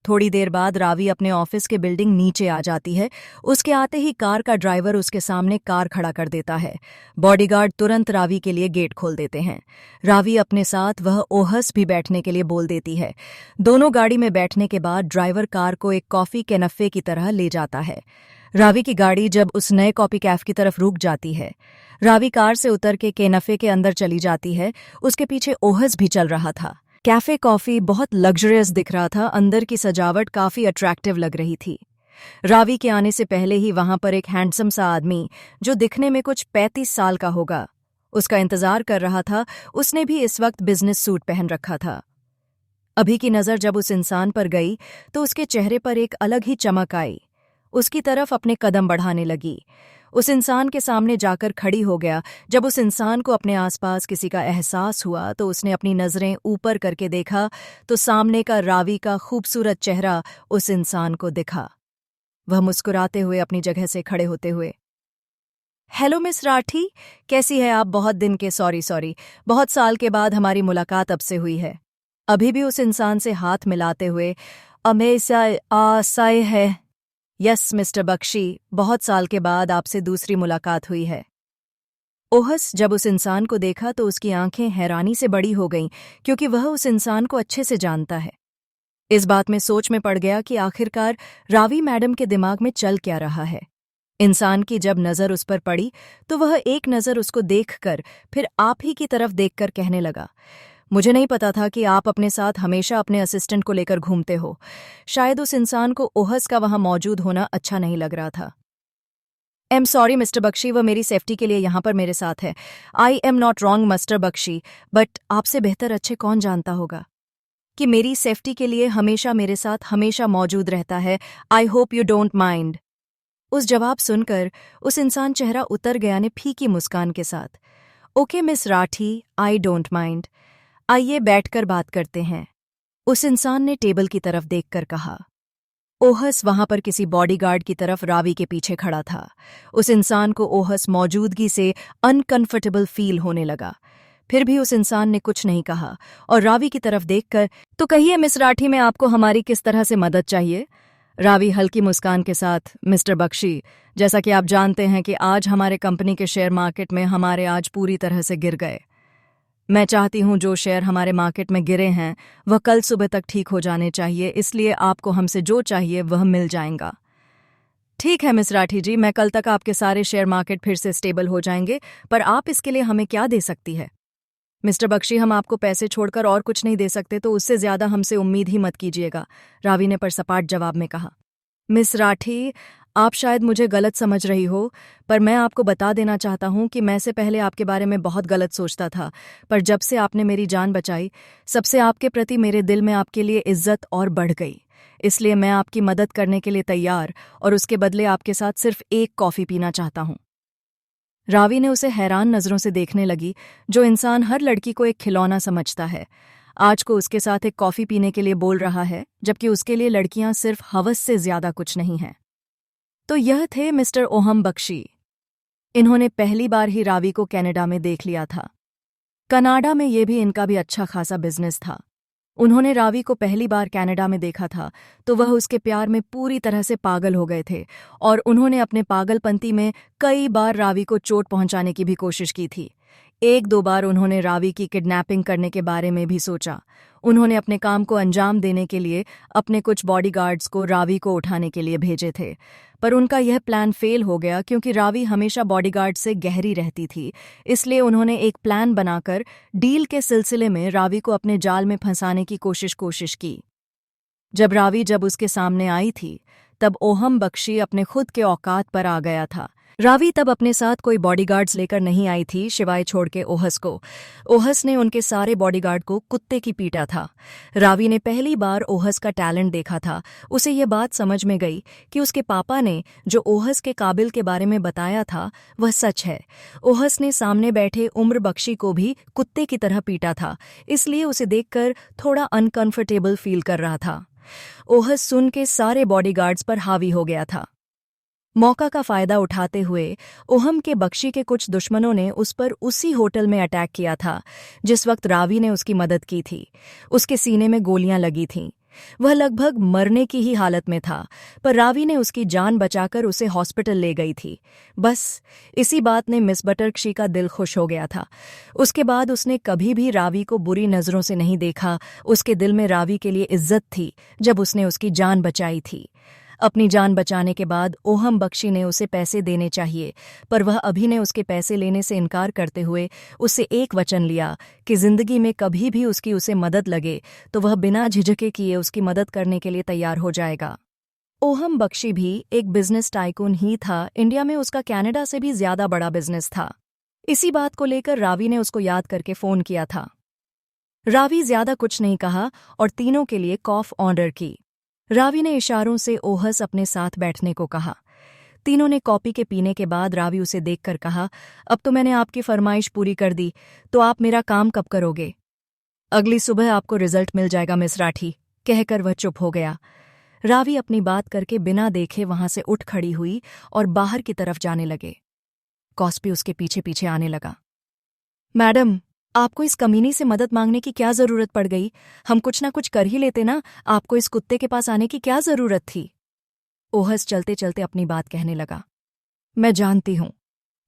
थोड़ी देर बाद रावी अपने ऑफिस के बिल्डिंग नीचे आ जाती है। उसके आते ही कार का ड्राइवर उसके सामने कार खड़ा कर देता है। बॉडीगार्ड तुरंत रावी के लिए गेट खोल देते हैं। रावी अपने साथ वह ओहस भी बैठने के लिए बोल देती है। दोनों गाड़ी में बैठने के बाद ड्राइवर कार को एक कॉफी कैनफे की तरह ले जाता है। रावी की गाड़ी जब उस नए कॉफी कैफ की तरफ रुक जाती है, रावी कार से उतर के कैनफे के अंदर चली जाती है। उसके पीछे ओहस भी चल रहा था। कैफे कॉफी बहुत लग्जरियस दिख रहा था। अंदर की सजावट काफी अट्रैक्टिव लग रही थी। रावी के आने से पहले ही वहां पर एक हैंडसम सा आदमी, जो दिखने में कुछ 35 साल का होगा, उसका इंतजार कर रहा था। उसने भी इस वक्त बिजनेस सूट पहन रखा था। अभी की नज़र जब उस इंसान पर गई तो उसके चेहरे पर एक अलग ही चमक आई। उसकी तरफ अपने कदम बढ़ाने लगी। उस इंसान के सामने जाकर खड़ी हो गया। जब उस इंसान को अपने आसपास किसी का एहसास हुआ तो उसने अपनी नज़रें ऊपर करके देखा तो सामने का रावी का खूबसूरत चेहरा उस इंसान को दिखा। वह मुस्कुराते हुए अपनी जगह से खड़े होते हुए, हेलो मिस राठी, कैसी है आप? बहुत दिन के सॉरी बहुत साल के बाद हमारी मुलाकात अब से हुई है। अभी भी उस इंसान से हाथ मिलाते हुए, अमेसा आसाय है। यस मिस्टर बख्शी, बहुत साल के बाद आपसे दूसरी मुलाकात हुई है। ओहस जब उस इंसान को देखा तो उसकी आंखें हैरानी से बड़ी हो गईं, क्योंकि वह उस इंसान को अच्छे से जानता है। इस बात में सोच में पड़ गया कि आखिरकार रावी मैडम के दिमाग में चल क्या रहा है। इंसान की जब नज़र उस पर पड़ी तो वह एक नज़र उसको देखकर फिर आप ही की तरफ देखकर कहने लगा, मुझे नहीं पता था कि आप अपने साथ हमेशा अपने असिस्टेंट को लेकर घूमते हो। शायद उस इंसान को ओहस का वहां मौजूद होना अच्छा नहीं लग रहा था। I am sorry mister Bakshi, वह मेरी सेफ्टी के लिए यहाँ पर मेरे साथ है। I am not wrong mister Bakshi, but आपसे बेहतर अच्छे कौन जानता होगा कि मेरी सेफ्टी के लिए हमेशा मेरे साथ हमेशा मौजूद रहता है। I hope you don't mind. उस जवाब सुनकर उस इंसान चेहरा उतर गया ने फीकी मुस्कान के साथ। Okay miss Rathi, I don't mind. आइए बैठकर बात करते हैं, उस इंसान ने टेबल की तरफ देखकर कहा। ओहस वहां पर किसी बॉडीगार्ड की तरफ रावी के पीछे खड़ा था। उस इंसान को ओहस मौजूदगी से अनकंफर्टेबल फील होने लगा। फिर भी उस इंसान ने कुछ नहीं कहा और रावी की तरफ देखकर, तो कहिए मिस राठी, में आपको हमारी किस तरह से मदद चाहिए? रावी हल्की मुस्कान के साथ, मिस्टर बख्शी, जैसा कि आप जानते हैं कि आज हमारे कंपनी के शेयर मार्केट में हमारे आज पूरी तरह से गिर गए। मैं चाहती हूं जो शेयर हमारे मार्केट में गिरे हैं वह कल सुबह तक ठीक हो जाने चाहिए, इसलिए आपको हमसे जो चाहिए वह मिल जाएगा। ठीक है मिस राठी जी, मैं कल तक आपके सारे शेयर मार्केट फिर से स्टेबल हो जाएंगे, पर आप इसके लिए हमें क्या दे सकती है? मिस्टर बख्शी, हम आपको पैसे छोड़कर और कुछ नहीं दे सकते, तो उससे ज्यादा हमसे उम्मीद ही मत कीजिएगा, रावी ने परसपाट जवाब में कहा। मिस राठी, आप शायद मुझे गलत समझ रही हो, पर मैं आपको बता देना चाहता हूं कि मैं से पहले आपके बारे में बहुत गलत सोचता था, पर जब से आपने मेरी जान बचाई, सबसे आपके प्रति मेरे दिल में आपके लिए इज्जत और बढ़ गई। इसलिए मैं आपकी मदद करने के लिए तैयार और उसके बदले आपके साथ सिर्फ एक कॉफ़ी पीना चाहता हूं। रावी ने उसे हैरान नज़रों से देखने लगी। जो इंसान हर लड़की को एक खिलौना समझता है, आज को उसके साथ एक कॉफ़ी पीने के लिए बोल रहा है, जबकि उसके लिए लड़कियां सिर्फ हवस से ज्यादा कुछ नहीं हैं। तो यह थे मिस्टर ओहम बख्शी। इन्होंने पहली बार ही रावी को कनाडा में देख लिया था। कनाडा में ये भी इनका भी अच्छा खासा बिजनेस था। उन्होंने रावी को पहली बार कनाडा में देखा था तो वह उसके प्यार में पूरी तरह से पागल हो गए थे और उन्होंने अपने पागलपंती में कई बार रावी को चोट पहुंचाने की भी कोशिश की थी। एक दो बार उन्होंने रावी की किडनैपिंग करने के बारे में भी सोचा। उन्होंने अपने काम को अंजाम देने के लिए अपने कुछ बॉडीगार्ड्स को रावी को उठाने के लिए भेजे थे, पर उनका यह प्लान फेल हो गया क्योंकि रावी हमेशा बॉडीगार्ड से गहरी रहती थी। इसलिए उन्होंने एक प्लान बनाकर डील के सिलसिले में रावी को अपने जाल में फंसाने की कोशिश की। जब उसके सामने आई थी तब ओहम बख्शी अपने खुद के औकात पर आ गया था। रावी तब अपने साथ कोई बॉडीगार्ड्स लेकर नहीं आई थी सिवाय छोड़ के ओहस को। ओहस ने उनके सारे बॉडीगार्ड को कुत्ते की पीटा था। रावी ने पहली बार ओहस का टैलेंट देखा था। उसे ये बात समझ में गई कि उसके पापा ने जो ओहस के काबिल के बारे में बताया था वह सच है। ओहस ने सामने बैठे उम्र बख्शी को भी कुत्ते की तरह पीटा था, इसलिए उसे देखकर थोड़ा अनकंफर्टेबल फील कर रहा था। ओहस सुन के सारे बॉडीगार्ड्स पर हावी हो गया था। मौका का फायदा उठाते हुए ओहम के बख्शी के कुछ दुश्मनों ने उस पर उसी होटल में अटैक किया था जिस वक्त रावी ने उसकी मदद की थी। उसके सीने में गोलियां लगी थीं। वह लगभग मरने की ही हालत में था, पर रावी ने उसकी जान बचाकर उसे हॉस्पिटल ले गई थी। बस इसी बात ने मिस बटरकशी का दिल खुश हो गया था। उसके बाद उसने कभी भी रावी को बुरी नज़रों से नहीं देखा। उसके दिल में रावी के लिए इज्जत थी जब उसने उसकी जान बचाई थी। अपनी जान बचाने के बाद ओहम बख्शी ने उसे पैसे देने चाहिए, पर वह अभी ने उसके पैसे लेने से इनकार करते हुए उससे एक वचन लिया कि जिंदगी में कभी भी उसकी उसे मदद लगे तो वह बिना झिझके किए उसकी मदद करने के लिए तैयार हो जाएगा। ओहम बख्शी भी एक बिजनेस टाइकून ही था। इंडिया में उसका कनाडा से भी ज्यादा बड़ा बिजनेस था। इसी बात को लेकर रावी ने उसको याद करके फोन किया था। रावी ज्यादा कुछ नहीं कहा और तीनों के लिए कॉफ ऑर्डर की। रावी ने इशारों से ओहस अपने साथ बैठने को कहा। तीनों ने कॉपी के पीने के बाद रावी उसे देखकर कहा, अब तो मैंने आपकी फरमाइश पूरी कर दी, तो आप मेरा काम कब करोगे? अगली सुबह आपको रिजल्ट मिल जाएगा मिस राठी, कहकर वह चुप हो गया। रावी अपनी बात करके बिना देखे वहां से उठ खड़ी हुई और बाहर की तरफ जाने लगे। कॉस्पी उसके पीछे पीछे आने लगा। मैडम, आपको इस कमीनी से मदद मांगने की क्या जरूरत पड़ गई? हम कुछ ना कुछ कर ही लेते ना, आपको इस कुत्ते के पास आने की क्या जरूरत थी? ओहस चलते चलते अपनी बात कहने लगा। मैं जानती हूं,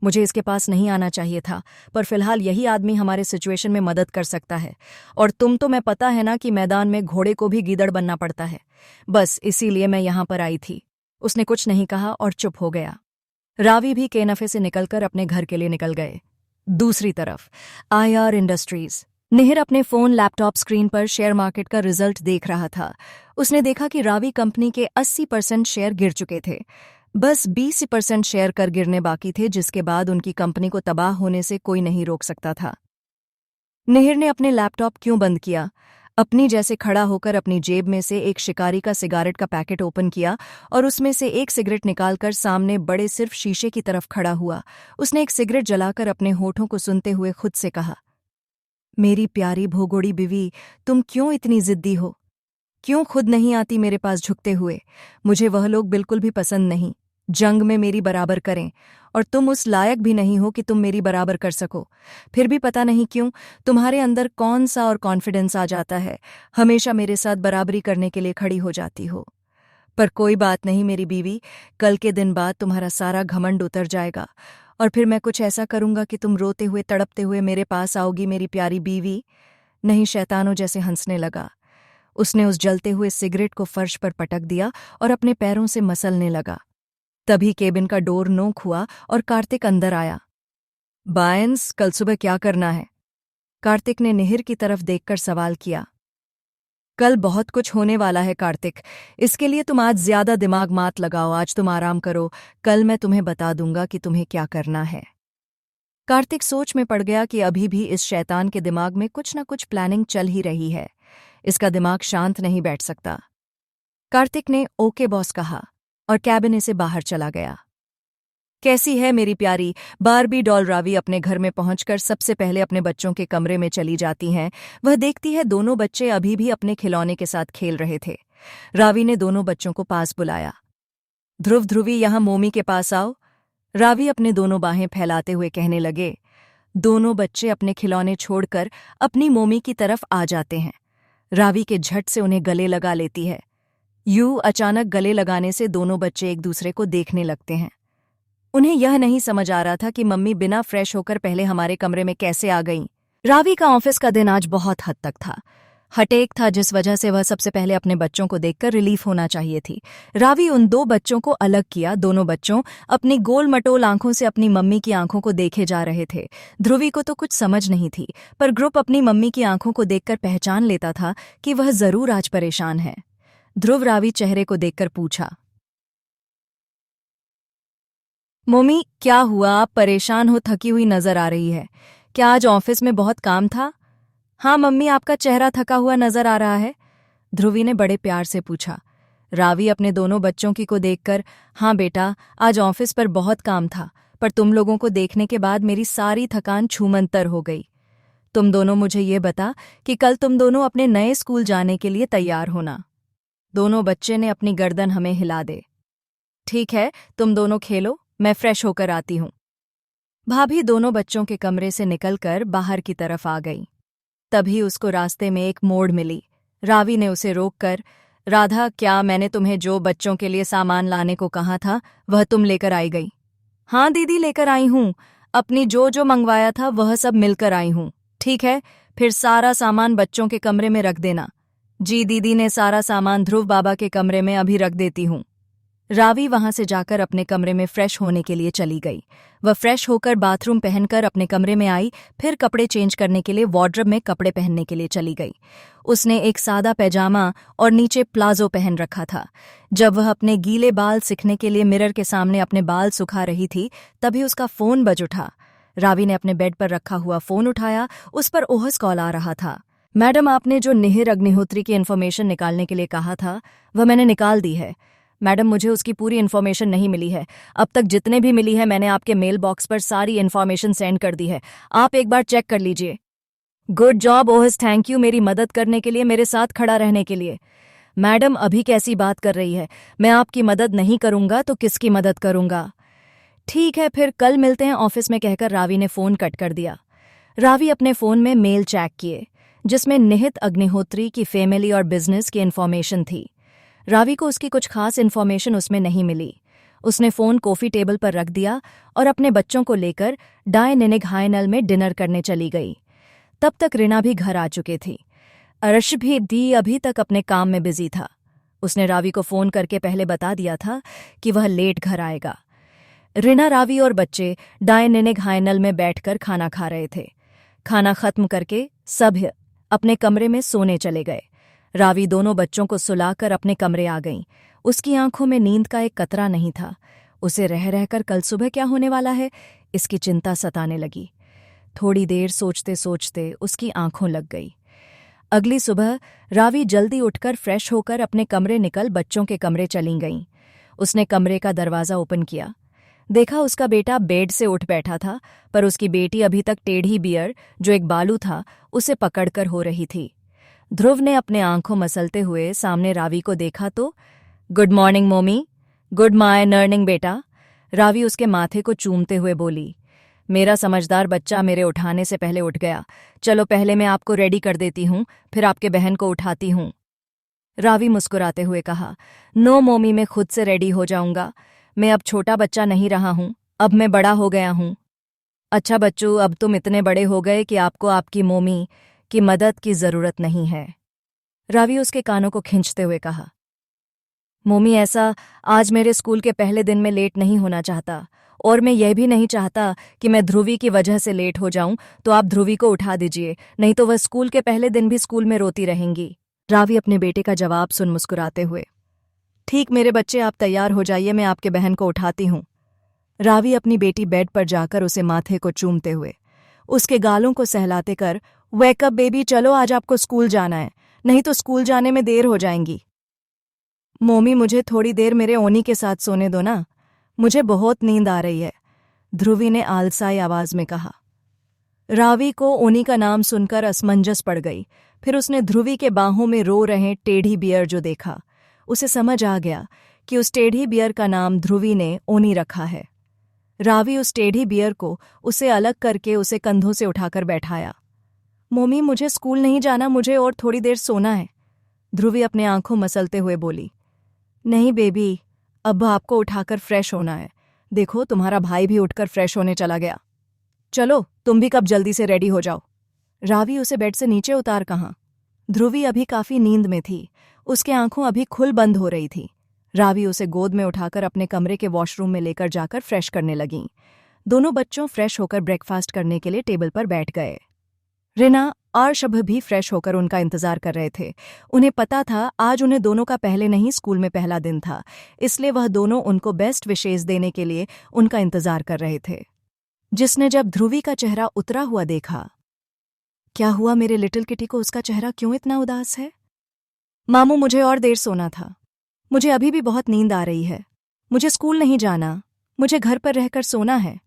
मुझे इसके पास नहीं आना चाहिए था, पर फिलहाल यही आदमी हमारे सिचुएशन में मदद कर सकता है। और तुम तो मैं पता है ना कि मैदान में घोड़े को भी गीदड़ बनना पड़ता है, बस इसीलिए मैं यहां पर आई थी। उसने कुछ नहीं कहा और चुप हो गया। रावी भी केनफे से निकलकर अपने घर के लिए निकल गए। दूसरी तरफ आईआर इंडस्ट्रीज। निहिर अपने फोन लैपटॉप स्क्रीन पर शेयर मार्केट का रिजल्ट देख रहा था। उसने देखा कि रावी कंपनी के 80% शेयर गिर चुके थे। बस 20% शेयर कर गिरने बाकी थे, जिसके बाद उनकी कंपनी को तबाह होने से कोई नहीं रोक सकता था। निहिर ने अपने लैपटॉप क्यों बंद किया? अपनी जैसे खड़ा होकर अपनी जेब में से एक शिकारी का सिगारेट का पैकेट ओपन किया और उसमें से एक सिगरेट निकालकर सामने बड़े सिर्फ शीशे की तरफ खड़ा हुआ। उसने एक सिगरेट जलाकर अपने होठों को सुनते हुए खुद से कहा, मेरी प्यारी भोगोड़ी बीवी, तुम क्यों इतनी जिद्दी हो? क्यों खुद नहीं आती मेरे पास झुकते हुए? मुझे वह लोग बिल्कुल भी पसंद नहीं, जंग में मेरी बराबर करें, और तुम उस लायक भी नहीं हो कि तुम मेरी बराबर कर सको। फिर भी पता नहीं क्यों तुम्हारे अंदर कौन सा और कॉन्फिडेंस आ जाता है, हमेशा मेरे साथ बराबरी करने के लिए खड़ी हो जाती हो। पर कोई बात नहीं मेरी बीवी, कल के दिन बाद तुम्हारा सारा घमंड उतर जाएगा और फिर मैं कुछ ऐसा करूंगा कि तुम रोते हुए तड़पते हुए मेरे पास आओगी मेरी प्यारी बीवी। नहीं, शैतानों जैसे हंसने लगा। उसने उस जलते हुए सिगरेट को फर्श पर पटक दिया और अपने पैरों से मसलने लगा। तभी केबिन का डोर नोक हुआ और कार्तिक अंदर आया। बायंस, कल सुबह क्या करना है? कार्तिक ने निहिर की तरफ देखकर सवाल किया। कल बहुत कुछ होने वाला है कार्तिक, इसके लिए तुम आज ज्यादा दिमाग मत लगाओ, आज तुम आराम करो, कल मैं तुम्हें बता दूंगा कि तुम्हें क्या करना है। कार्तिक सोच में पड़ गया कि अभी भी इस शैतान के दिमाग में कुछ न कुछ प्लानिंग चल ही रही है। इसका दिमाग शांत नहीं बैठ सकता। कार्तिक ने ओके बॉस कहा और कैबिन से बाहर चला गया। कैसी है मेरी प्यारी बारबी डॉल? रावी अपने घर में पहुंचकर सबसे पहले अपने बच्चों के कमरे में चली जाती हैं। वह देखती है दोनों बच्चे अभी भी अपने खिलौने के साथ खेल रहे थे। रावी ने दोनों बच्चों को पास बुलाया। ध्रुव, ध्रुवी, यहाँ मोमी के पास आओ। रावी अपने दोनों बाहें फैलाते हुए कहने लगे। दोनों बच्चे अपने खिलौने छोड़कर अपनी मोमी की तरफ आ जाते हैं। रावी के झट से उन्हें गले लगा लेती है। अचानक गले लगाने से दोनों बच्चे एक दूसरे को देखने लगते हैं। उन्हें यह नहीं समझ आ रहा था कि मम्मी बिना फ्रेश होकर पहले हमारे कमरे में कैसे आ गईं। रावी का ऑफिस का दिन आज बहुत हद तक था। हटेक था, जिस वजह से वह सबसे पहले अपने बच्चों को देखकर रिलीफ होना चाहिए थी। रावी उन दो बच्चों को अलग किया। दोनों बच्चों अपनी गोल मटोल आंखों से अपनी मम्मी की आंखों को देखे जा रहे थे। ध्रुवी को तो कुछ समझ नहीं थी, पर ग्रुप अपनी मम्मी की आंखों को देखकर पहचान लेता था कि वह जरूर आज परेशान है। ध्रुव रावी चेहरे को देखकर पूछा, मम्मी क्या हुआ? आप परेशान हो, थकी हुई नजर आ रही है। क्या आज ऑफिस में बहुत काम था? हाँ मम्मी, आपका चेहरा थका हुआ नजर आ रहा है, ध्रुवी ने बड़े प्यार से पूछा। रावी अपने दोनों बच्चों की को देखकर, हाँ बेटा, आज ऑफिस पर बहुत काम था, पर तुम लोगों को देखने के बाद मेरी सारी थकान छूमंतर हो गई। तुम दोनों मुझे ये बता कि कल तुम दोनों अपने नए स्कूल जाने के लिए तैयार होना। दोनों बच्चे ने अपनी गर्दन हमें हिला दे। ठीक है, तुम दोनों खेलो, मैं फ्रेश होकर आती हूं। भाभी दोनों बच्चों के कमरे से निकलकर बाहर की तरफ आ गई। तभी उसको रास्ते में एक मोड़ मिली। रावी ने उसे रोककर, राधा, क्या मैंने तुम्हें जो बच्चों के लिए सामान लाने को कहा था वह तुम लेकर आई गई? हाँ दीदी, लेकर आई हूं। अपनी जो जो मंगवाया था वह सब मिलकर आई हूं। ठीक है, फिर सारा सामान बच्चों के कमरे में रख देना। जी दीदी ने सारा सामान ध्रुव बाबा के कमरे में अभी रख देती हूं। रावी वहां से जाकर अपने कमरे में फ्रेश होने के लिए चली गई। वह फ्रेश होकर बाथरूम पहनकर अपने कमरे में आई, फिर कपड़े चेंज करने के लिए वार्डरोब में कपड़े पहनने के लिए चली गई। उसने एक सादा पैजामा और नीचे प्लाजो पहन रखा था। जब वह अपने गीले बाल सीखने के लिए मिरर के सामने अपने बाल सुखा रही थी, तभी उसका फोन बज उठा। रावी ने अपने बेड पर रखा हुआ फोन उठाया। उस पर ओहस कॉल आ रहा था। मैडम, आपने जो निहिर अग्निहोत्री की इन्फॉर्मेशन निकालने के लिए कहा था वह मैंने निकाल दी है। मैडम, मुझे उसकी पूरी इन्फॉर्मेशन नहीं मिली है। अब तक जितने भी मिली है मैंने आपके मेल बॉक्स पर सारी इन्फॉर्मेशन सेंड कर दी है। आप एक बार चेक कर लीजिए। गुड जॉब ओहिस, थैंक यू मेरी मदद करने के लिए, मेरे साथ खड़ा रहने के लिए। मैडम, अभी कैसी बात कर रही है? मैं आपकी मदद नहीं करूंगा तो किसकी मदद करूंगा? ठीक है, फिर कल मिलते हैं ऑफिस में, कहकर रावी ने फोन कट कर दिया। रावी अपने फोन में मेल चेक किए जिसमें निहित अग्निहोत्री की फैमिली और बिजनेस की इन्फॉर्मेशन थी। रावी को उसकी कुछ खास इन्फॉर्मेशन उसमें नहीं मिली। उसने फोन कॉफी टेबल पर रख दिया और अपने बच्चों को लेकर डायनिनिग हाइनल में डिनर करने चली गई। तब तक रिना भी घर आ चुकी थी। अर्श भी अभी तक अपने काम में बिजी था। उसने रावी को फोन करके पहले बता दिया था कि वह लेट घर आएगा। रिना, रावी और बच्चे डायनिनिग हाइनल में बैठकर खाना खा रहे थे। खाना खत्म करके सब अपने कमरे में सोने चले गए। रावी दोनों बच्चों को सुलाकर अपने कमरे आ गईं। उसकी आंखों में नींद का एक कतरा नहीं था। उसे रह रहकर कल सुबह क्या होने वाला है, इसकी चिंता सताने लगी। थोड़ी देर सोचते सोचते उसकी आंखों लग गई। अगली सुबह रावी जल्दी उठकर फ्रेश होकर अपने कमरे निकल बच्चों के कमरे चली गईं। उसने कमरे का दरवाज़ा ओपन किया। देखा उसका बेटा बेड से उठ बैठा था, पर उसकी बेटी अभी तक टेढ़ी बियर, जो एक बालू था, उसे पकड़कर हो रही थी। ध्रुव ने अपने आंखों मसलते हुए सामने रावी को देखा तो, गुड मॉर्निंग मोमी। गुड मॉर्निंग बेटा। रावी उसके माथे को चूमते हुए बोली, मेरा समझदार बच्चा मेरे उठाने से पहले उठ गया। चलो पहले मैं आपको रेडी कर देती हूँ, फिर आपके बहन को उठाती हूँ। रावी मुस्कुराते हुए कहा, नो मोमी, मैं खुद से रेडी हो जाऊंगा। मैं अब छोटा बच्चा नहीं रहा हूं, अब मैं बड़ा हो गया हूं। अच्छा बच्चों, अब तुम इतने बड़े हो गए कि आपको आपकी मोमी की मदद की जरूरत नहीं है। रावी उसके कानों को खींचते हुए कहा, मोमी, ऐसा आज मेरे स्कूल के पहले दिन में लेट नहीं होना चाहता, और मैं यह भी नहीं चाहता कि मैं ध्रुवी की वजह से लेट हो जाऊं, तो आप ध्रुवी को उठा दीजिए, नहीं तो वह स्कूल के पहले दिन भी स्कूल में रोती रहेंगी। रावी अपने बेटे का जवाब सुन मुस्कुराते हुए, ठीक मेरे बच्चे, आप तैयार हो जाइए, मैं आपके बहन को उठाती हूँ। रावी अपनी बेटी बेड पर जाकर उसे माथे को चूमते हुए उसके गालों को सहलाते कर, वेकअप बेबी, चलो आज आपको स्कूल जाना है, नहीं तो स्कूल जाने में देर हो जाएंगी। मोमी, मुझे थोड़ी देर मेरे ओनी के साथ सोने दो ना, मुझे बहुत नींद आ रही है, ध्रुवी ने आलसाई आवाज में कहा। रावी को ओनी का नाम सुनकर असमंजस पड़ गई। फिर उसने ध्रुवी के बाहों में रो रहे टेढ़ी बियर जो देखा, उसे समझ आ गया कि उस टेढ़ी बियर का नाम ध्रुवी ने ओनी रखा है। रावी उस टेढ़ी बियर को उसे अलग करके उसे कंधों से उठाकर बैठाया। मोमी, मुझे स्कूल नहीं जाना, मुझे और थोड़ी देर सोना है, ध्रुवी अपने आंखों मसलते हुए बोली। नहीं बेबी, अब आपको उठाकर फ्रेश होना है। देखो तुम्हारा भाई भी उठकर फ्रेश होने चला गया। चलो तुम भी कब जल्दी से रेडी हो जाओ। रावी उसे बेड से नीचे उतार कहाँ। ध्रुवी अभी काफी नींद में थी, उसके आंखों अभी खुल बंद हो रही थी। रावी उसे गोद में उठाकर अपने कमरे के वॉशरूम में लेकर जाकर फ्रेश करने लगीं। दोनों बच्चों फ्रेश होकर ब्रेकफास्ट करने के लिए टेबल पर बैठ गए। रिना और शभ भी फ्रेश होकर उनका इंतजार कर रहे थे। उन्हें पता था आज उन्हें दोनों का पहले नहीं स्कूल में पहला दिन था, इसलिए वह दोनों उनको बेस्ट विशेष देने के लिए उनका इंतजार कर रहे थे। जिसने जब ध्रुवी का चेहरा उतरा हुआ देखा, क्या हुआ मेरे लिटिल किटी को, उसका चेहरा क्यों इतना उदास है? मामू, मुझे और देर सोना था, मुझे अभी भी बहुत नींद आ रही है, मुझे स्कूल नहीं जाना, मुझे घर पर रहकर सोना है।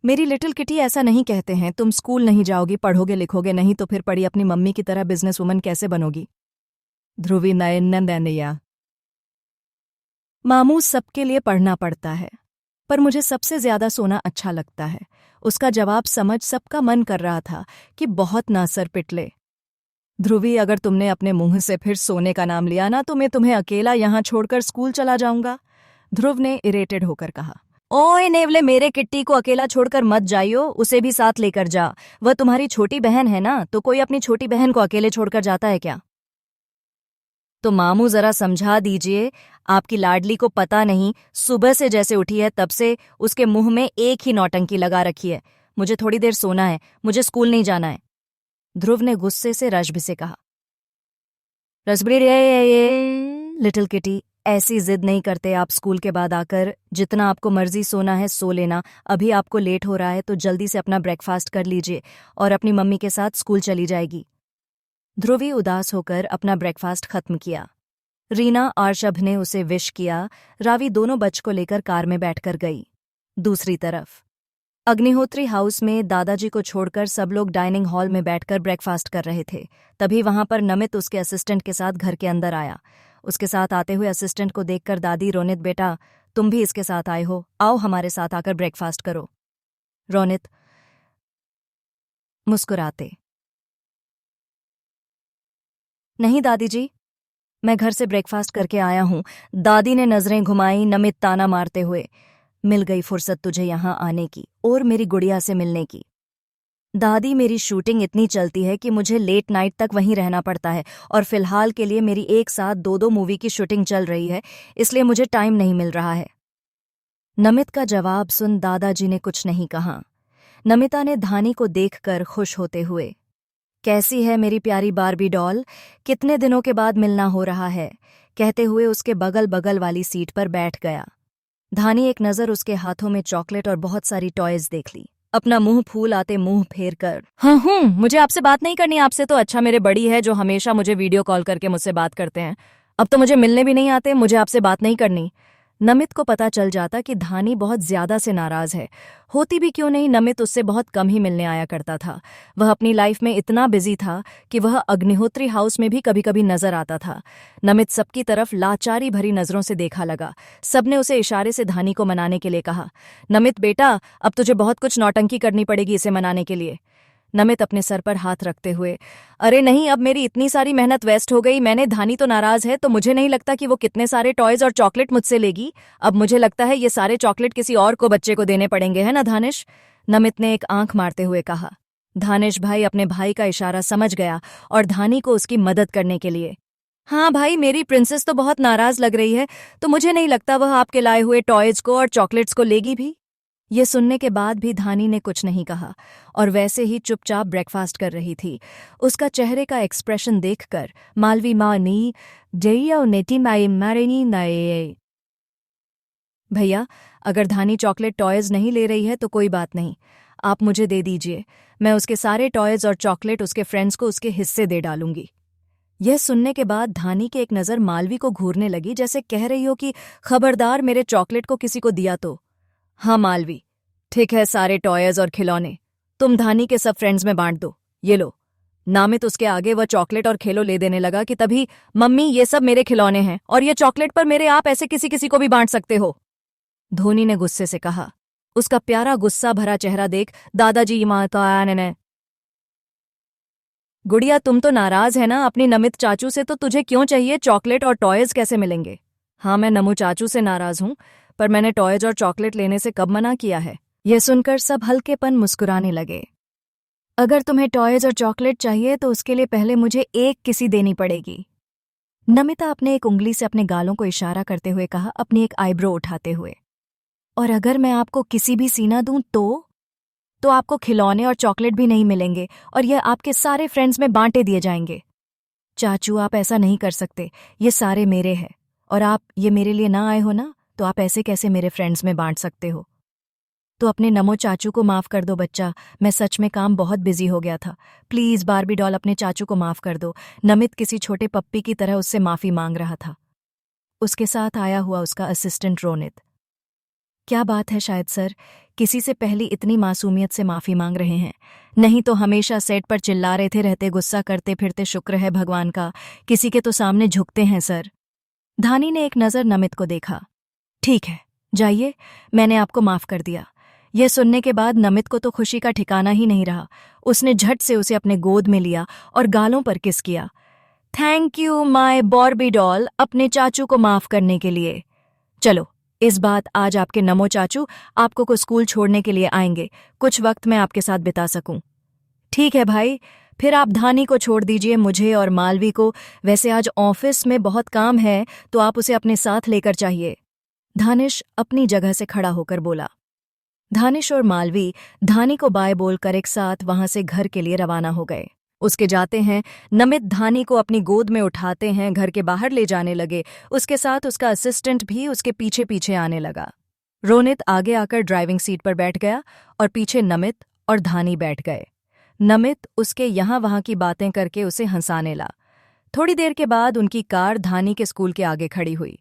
मेरी लिटिल किटी, ऐसा नहीं कहते हैं, तुम स्कूल नहीं जाओगी, पढ़ोगे लिखोगे नहीं तो फिर पढ़ी अपनी मम्मी की तरह बिजनेस वुमन कैसे बनोगी? ध्रुवी नयनया, मामू, सबके लिए पढ़ना पड़ता है, पर मुझे सबसे ज्यादा सोना अच्छा लगता है। उसका जवाब समझ सबका मन कर रहा था कि बहुत ना सर पिट ले। ध्रुवी, अगर तुमने अपने मुंह से फिर सोने का नाम लिया ना तो मैं तुम्हें अकेला यहां छोड़कर स्कूल चला जाऊंगा, ध्रुव ने इरेटेड होकर कहा। ओए नेवले, मेरे किट्टी को अकेला छोड़कर मत जाइयो, उसे भी साथ लेकर जा। वह तुम्हारी छोटी बहन है ना, तो कोई अपनी छोटी बहन को अकेले छोड़कर जाता है क्या? तो मामू जरा समझा दीजिए, आपकी लाडली को पता नहीं, सुबह से जैसे उठी है तब से उसके मुंह में एक ही नौटंकी लगा रखी है। मुझे थोड़ी देर सोना है, मुझे स्कूल नहीं जाना है, ध्रुव ने गुस्से से रश्भ से कहा। रसबरी, लिटिल किटी, ऐसी जिद नहीं करते आप, स्कूल के बाद आकर जितना आपको मर्जी सोना है सो लेना। अभी आपको लेट हो रहा है तो जल्दी से अपना ब्रेकफास्ट कर लीजिए और अपनी मम्मी के साथ स्कूल चली जाएगी। ध्रुवी उदास होकर अपना ब्रेकफास्ट खत्म किया। रीना और शभ ने उसे विश किया। रावी दोनों बच्च को लेकर कार में बैठकर गई। दूसरी तरफ अग्निहोत्री हाउस में दादाजी को छोड़कर सब लोग डाइनिंग हॉल में बैठकर ब्रेकफास्ट कर रहे थे। तभी वहां पर नमित उसके असिस्टेंट के साथ घर के अंदर आया। उसके साथ आते हुए असिस्टेंट को देखकर दादी, रोनित बेटा तुम भी इसके साथ आए हो, आओ हमारे साथ आकर ब्रेकफास्ट करो। रोनित मुस्कुराते, नहीं दादी जी, मैं घर से ब्रेकफास्ट करके आया हूं। दादी ने नजरें घुमाई। नमित ताना मारते हुए, मिल गई फुर्सत तुझे यहां आने की और मेरी गुड़िया से मिलने की। दादी मेरी शूटिंग इतनी चलती है कि मुझे लेट नाइट तक वहीं रहना पड़ता है और फिलहाल के लिए मेरी एक साथ दो मूवी की शूटिंग चल रही है, इसलिए मुझे टाइम नहीं मिल रहा है। नमित का जवाब सुन दादाजी ने कुछ नहीं कहा। नमिता ने धानी को देखकर खुश होते हुए, कैसी है मेरी प्यारी बार्बी डॉल, कितने दिनों के बाद मिलना हो रहा है, कहते हुए उसके बगल बगल वाली सीट पर बैठ गया। धानी एक नज़र उसके हाथों में चॉकलेट और बहुत सारी टॉयज देख ली। अपना मुंह फूल आते मुंह फेर कर, हाँ मुझे आपसे बात नहीं करनी। आपसे तो अच्छा मेरे बड़ी है जो हमेशा मुझे वीडियो कॉल करके मुझसे बात करते हैं। अब तो मुझे मिलने भी नहीं आते, मुझे आपसे बात नहीं करनी। नमित को पता चल जाता कि धानी बहुत ज्यादा से नाराज है। होती भी क्यों नहीं, नमित उससे बहुत कम ही मिलने आया करता था। वह अपनी लाइफ में इतना बिजी था कि वह अग्निहोत्री हाउस में भी कभी कभी नजर आता था। नमित सबकी तरफ लाचारी भरी नजरों से देखा लगा। सबने उसे इशारे से धानी को मनाने के लिए कहा, नमित बेटा अब तुझे बहुत कुछ नौटंकी करनी पड़ेगी इसे मनाने के लिए। नमित अपने सर पर हाथ रखते हुए, अरे नहीं, अब मेरी इतनी सारी मेहनत वेस्ट हो गई। मैंने धानी तो नाराज है तो मुझे नहीं लगता कि वो कितने सारे टॉयज और चॉकलेट मुझसे लेगी। अब मुझे लगता है ये सारे चॉकलेट किसी और को बच्चे को देने पड़ेंगे, है ना धानिश? नमित ने एक आंख मारते हुए कहा। धानिश भाई अपने भाई का इशारा समझ गया और धानी को उसकी मदद करने के लिए, हाँ भाई, मेरी प्रिंसेस तो बहुत नाराज लग रही है, तो मुझे नहीं लगता वह आपके लाए हुए टॉयज को और चॉकलेट्स को लेगी भी। ये सुनने के बाद भी धानी ने कुछ नहीं कहा और वैसे ही चुपचाप ब्रेकफास्ट कर रही थी। उसका चेहरे का एक्सप्रेशन देखकर मालवी माँ नी जइयो नेटी माई मारेनी नए, भैया अगर धानी चॉकलेट टॉयज नहीं ले रही है तो कोई बात नहीं, आप मुझे दे दीजिए, मैं उसके सारे टॉयज और चॉकलेट उसके फ्रेंड्स को उसके हिस्से दे डालूंगी। यह सुनने के बाद धानी की एक नज़र मालवी को घूरने लगी, जैसे कह रही हो कि खबरदार मेरे चॉकलेट को किसी को दिया तो। हाँ मालवी, ठीक है, सारे टॉयज और खिलौने तुम धानी के सब फ्रेंड्स में बांट दो, ये लो। नामित उसके आगे वह चॉकलेट और खेलो ले देने लगा कि तभी, मम्मी ये सब मेरे खिलौने हैं और ये चॉकलेट पर मेरे, आप ऐसे किसी किसी को भी बांट सकते हो, धोनी ने गुस्से से कहा। उसका प्यारा गुस्सा भरा चेहरा देख दादाजी माता ने, गुड़िया तुम तो नाराज है ना अपनी नमित चाचू से, तो तुझे क्यों चाहिए चॉकलेट और टॉयज कैसे मिलेंगे? हाँ मैं नमू चाचू से नाराज हूं, पर मैंने टॉयज और चॉकलेट लेने से कब मना किया है? यह सुनकर सब हल्केपन मुस्कुराने लगे। अगर तुम्हें टॉयज और चॉकलेट चाहिए तो उसके लिए पहले मुझे एक किसी देनी पड़ेगी। नमिता अपने एक उंगली से अपने गालों को इशारा करते हुए कहा, अपनी एक आईब्रो उठाते हुए, और अगर मैं आपको किसी भी सीना दूं तो आपको खिलौने और चॉकलेट भी नहीं मिलेंगे और यह आपके सारे फ्रेंड्स में बांटे दिए जाएंगे। चाचू आप ऐसा नहीं कर सकते, ये सारे मेरे हैं और आप ये मेरे लिए ना आए हो ना, तो आप ऐसे कैसे मेरे फ्रेंड्स में बांट सकते हो? तो अपने नमो चाचू को माफ़ कर दो बच्चा, मैं सच में काम बहुत बिजी हो गया था, प्लीज़ बार्बी डॉल अपने चाचू को माफ़ कर दो। नमित किसी छोटे पप्पी की तरह उससे माफ़ी मांग रहा था। उसके साथ आया हुआ उसका असिस्टेंट रोनित, क्या बात है, शायद सर किसी से पहली इतनी मासूमियत से माफ़ी मांग रहे हैं, नहीं तो हमेशा सेट पर चिल्ला रहे थे रहते, गुस्सा करते फिरते, शुक्र है भगवान का किसी के तो सामने झुकते हैं सर। धानी ने एक नज़र नमित को देखा, ठीक है जाइए, मैंने आपको माफ़ कर दिया। यह सुनने के बाद नमित को तो खुशी का ठिकाना ही नहीं रहा। उसने झट से उसे अपने गोद में लिया और गालों पर किस किया। Thank you my Barbie doll, अपने चाचू को माफ़ करने के लिए। चलो इस बात आज आपके नमो चाचू आपको को स्कूल छोड़ने के लिए आएंगे, कुछ वक्त मैं आपके साथ बिता सकूं। ठीक है भाई, फिर आप धानी को छोड़ दीजिए, मुझे और मालवी को वैसे आज ऑफिस में बहुत काम है तो आप उसे अपने साथ लेकर चाहिए। धानिश अपनी जगह से खड़ा होकर बोला। धानिश और मालवी धानी को बाय बोलकर एक साथ वहां से घर के लिए रवाना हो गए। उसके जाते हैं नमित धानी को अपनी गोद में उठाते हैं घर के बाहर ले जाने लगे। उसके साथ उसका असिस्टेंट भी उसके पीछे पीछे आने लगा। रोनित आगे आकर ड्राइविंग सीट पर बैठ गया और पीछे नमित और धानी बैठ गए। नमित उसके यहाँ वहाँ की बातें करके उसे हंसाने ला। थोड़ी देर के बाद उनकी कार धानी के स्कूल के आगे खड़ी हुई।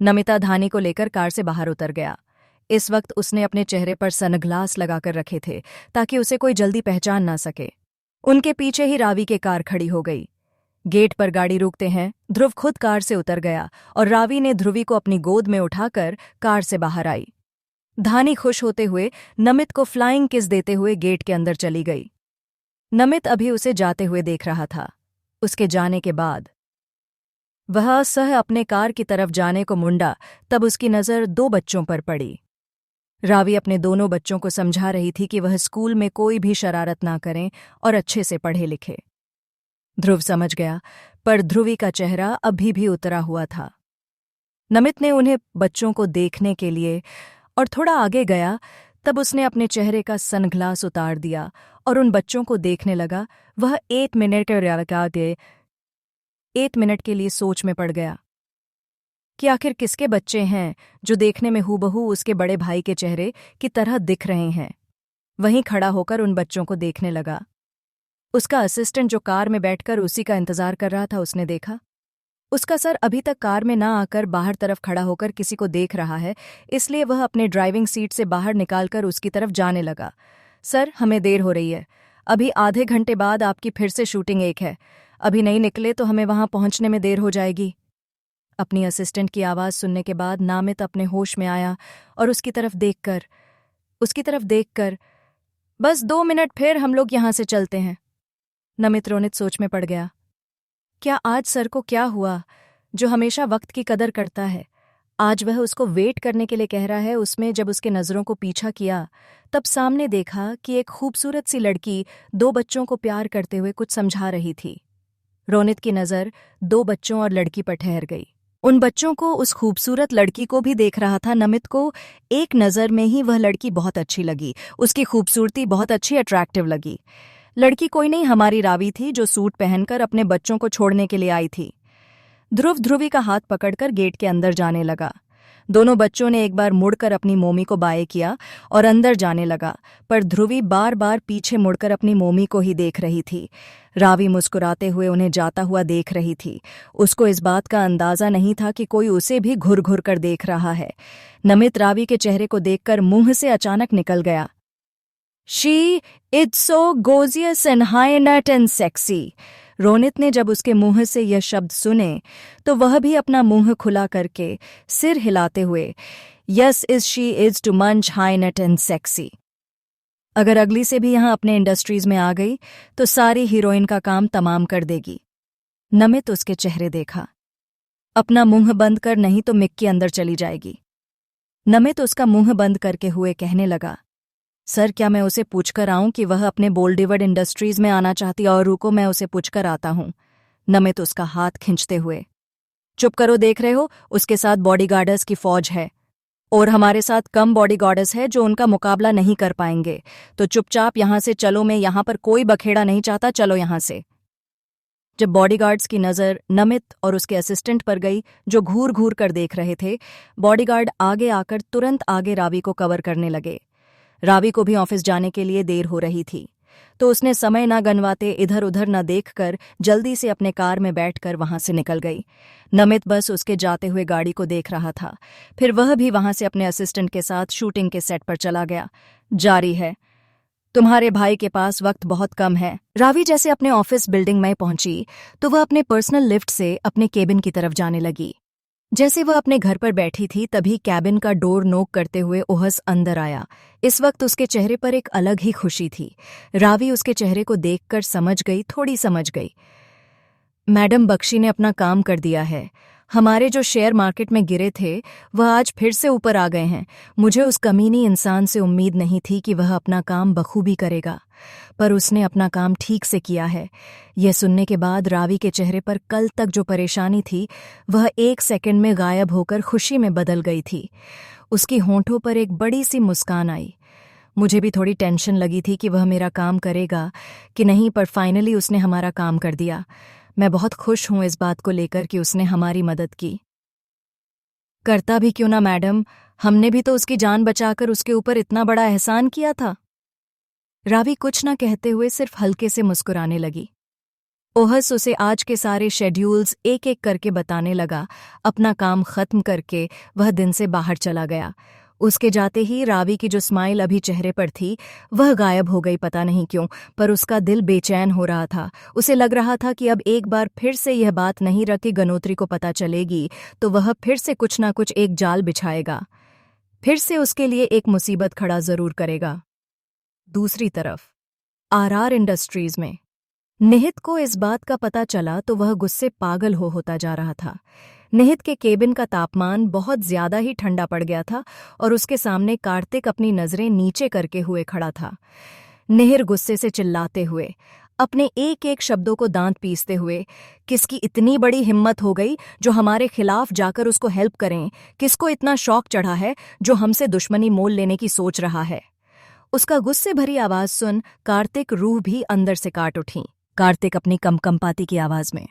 नमिता धानी को लेकर कार से बाहर उतर गया। इस वक्त उसने अपने चेहरे पर सनग्लास लगाकर रखे थे ताकि उसे कोई जल्दी पहचान ना सके। उनके पीछे ही रावी की कार खड़ी हो गई। गेट पर गाड़ी रोकते हैं ध्रुव खुद कार से उतर गया और रावी ने ध्रुवी को अपनी गोद में उठाकर कार से बाहर आई। धानी खुश होते हुए नमित को फ्लाइंग किस देते हुए गेट के अंदर चली गई। नमित अभी उसे जाते हुए देख रहा था। उसके जाने के बाद वह सह अपने कार की तरफ जाने को मुंडा, तब उसकी नज़र दो बच्चों पर पड़ी। रावी अपने दोनों बच्चों को समझा रही थी कि वह स्कूल में कोई भी शरारत ना करें और अच्छे से पढ़े लिखे। ध्रुव समझ गया, पर ध्रुवी का चेहरा अभी भी उतरा हुआ था। नमित ने उन्हें बच्चों को देखने के लिए और थोड़ा आगे गया, तब उसने अपने चेहरे का सनग्लास उतार दिया और उन बच्चों को देखने लगा। वह 1 मिनट के लिए सोच में पड़ गया कि आखिर किसके बच्चे हैं जो देखने में हूबहू उसके बड़े भाई के चेहरे की तरह दिख रहे हैं। वहीं खड़ा होकर उन बच्चों को देखने लगा। उसका असिस्टेंट जो कार में बैठकर उसी का इंतजार कर रहा था, उसने देखा उसका सर अभी तक कार में ना आकर बाहर तरफ खड़ा होकर किसी को देख रहा है, इसलिए वह अपने ड्राइविंग सीट से बाहर निकालकर उसकी तरफ जाने लगा। सर, हमें देर हो रही है, अभी आधे घंटे बाद आपकी फिर से शूटिंग एक है, अभी नहीं निकले तो हमें वहां पहुंचने में देर हो जाएगी। अपनी असिस्टेंट की आवाज़ सुनने के बाद नामित अपने होश में आया और उसकी तरफ देखकर बस 2 मिनट, फिर हम लोग यहां से चलते हैं। नमित रोनित सोच में पड़ गया। क्या आज सर को क्या हुआ जो हमेशा वक्त की कदर करता है? आज वह उसको वेट करने के लिए कह रहा है। उसमें जब उसके नज़रों को पीछा किया, तब सामने देखा कि एक खूबसूरत सी लड़की 2 बच्चों को प्यार करते हुए कुछ समझा रही थी। रोनित की नज़र 2 बच्चों और लड़की पर ठहर गई। उन बच्चों को, उस खूबसूरत लड़की को भी देख रहा था। नमित को एक नज़र में ही वह लड़की बहुत अच्छी लगी। उसकी खूबसूरती बहुत अच्छी, अट्रैक्टिव लगी। लड़की कोई नहीं, हमारी रावी थी जो सूट पहनकर अपने बच्चों को छोड़ने के लिए आई थी। ध्रुव ध्रुवी का हाथ पकड़कर गेट के अंदर जाने लगा। दोनों बच्चों ने एक बार मुड़कर अपनी मोमी को बाय किया और अंदर जाने लगा, पर ध्रुवी बार बार पीछे मुड़कर अपनी मोमी को ही देख रही थी। रावी मुस्कुराते हुए उन्हें जाता हुआ देख रही थी। उसको इस बात का अंदाजा नहीं था कि कोई उसे भी घुर घुर कर देख रहा है। नमित रावी के चेहरे को देखकर मुंह से अचानक निकल गया, she is so gorgeous and हाई नट एंड सेक्सी। रोनित ने जब उसके मुंह से यह शब्द सुने तो वह भी अपना मुंह खुला करके सिर हिलाते हुए, yes is she is too much हाई नट एंड सेक्सी। अगर अगली से भी यहां अपने इंडस्ट्रीज में आ गई तो सारी हीरोइन का काम तमाम कर देगी। नमित उसके चेहरे देखा। अपना मुंह बंद कर, नहीं तो मिक के अंदर चली जाएगी। नमित उसका मुंह बंद करके हुए कहने लगा, सर, क्या मैं उसे पूछकर आऊं कि वह अपने बॉलीवुड इंडस्ट्रीज में आना चाहती है? और रुको, मैं उसे पूछकर आता हूं। नमित उसका हाथ खींचते हुए, चुप करो, देख रहे हो उसके साथ बॉडीगार्ड्स की फौज है और हमारे साथ कम बॉडीगार्ड्स है जो उनका मुकाबला नहीं कर पाएंगे, तो चुपचाप यहां से चलो। मैं यहां पर कोई बखेड़ा नहीं चाहता, चलो यहां से। जब बॉडीगार्ड्स की नज़र नमित और उसके असिस्टेंट पर गई जो घूर घूर कर देख रहे थे, बॉडीगार्ड आगे आकर तुरंत आगे रावी को कवर करने लगे। रावी को भी ऑफिस जाने के लिए देर हो रही थी, तो उसने समय न गंवाते इधर उधर न देखकर जल्दी से अपने कार में बैठकर वहां से निकल गई। नमित बस उसके जाते हुए गाड़ी को देख रहा था। फिर वह भी वहां से अपने असिस्टेंट के साथ शूटिंग के सेट पर चला गया। जारी है, तुम्हारे भाई के पास वक्त बहुत कम है। रावी जैसे अपने ऑफिस बिल्डिंग में पहुंची तो वह अपने पर्सनल लिफ्ट से अपने केबिन की तरफ जाने लगी। जैसे वह अपने घर पर बैठी थी, तभी कैबिन का डोर नोक करते हुए ओहस अंदर आया। इस वक्त उसके चेहरे पर एक अलग ही खुशी थी। रावी उसके चेहरे को देखकर थोड़ी समझ गई। मैडम बख्शी ने अपना काम कर दिया है। हमारे जो शेयर मार्केट में गिरे थे वह आज फिर से ऊपर आ गए हैं। मुझे उस कमीनी इंसान से उम्मीद नहीं थी कि वह अपना काम बखूबी करेगा, पर उसने अपना काम ठीक से किया है। यह सुनने के बाद रावी के चेहरे पर कल तक जो परेशानी थी वह 1 सेकंड में गायब होकर खुशी में बदल गई थी। उसकी होंठों पर एक बड़ी सी मुस्कान आई। मुझे भी थोड़ी टेंशन लगी थी कि वह मेरा काम करेगा कि नहीं, पर फाइनली उसने हमारा काम कर दिया। मैं बहुत खुश हूं इस बात को लेकर कि उसने हमारी मदद की। करता भी क्यों ना मैडम, हमने भी तो उसकी जान बचाकर उसके ऊपर इतना बड़ा एहसान किया था। रावी कुछ न कहते हुए सिर्फ हल्के से मुस्कुराने लगी। ओहस उसे आज के सारे शेड्यूल्स एक एक करके बताने लगा। अपना काम खत्म करके वह दिन से बाहर चला गया। उसके जाते ही रावी की जो स्माइल अभी चेहरे पर थी वह गायब हो गई, पता नहीं क्यों, पर उसका दिल बेचैन हो रहा था। उसे लग रहा था कि अब एक बार फिर से यह बात नहीं रखी गनोत्री को पता चलेगी तो वह फिर से कुछ ना कुछ एक जाल बिछाएगा, फिर से उसके लिए एक मुसीबत खड़ा जरूर करेगा। दूसरी तरफ आरआर इंडस्ट्रीज में निहित को इस बात का पता चला तो वह गुस्से पागल होता जा रहा था। निहित के केबिन का तापमान बहुत ज्यादा ही ठंडा पड़ गया था और उसके सामने कार्तिक अपनी नजरें नीचे करके हुए खड़ा था। निहिर गुस्से से चिल्लाते हुए, अपने एक एक शब्दों को दांत पीसते हुए, किसकी इतनी बड़ी हिम्मत हो गई जो हमारे खिलाफ जाकर उसको हेल्प करें, किसको इतना शौक चढ़ा है जो हमसे दुश्मनी मोल लेने की सोच रहा है। उसका गुस्से भरी आवाज सुन कार्तिक रूह भी अंदर से काट उठी। कार्तिक अपनी कंपकंपाती की आवाज में,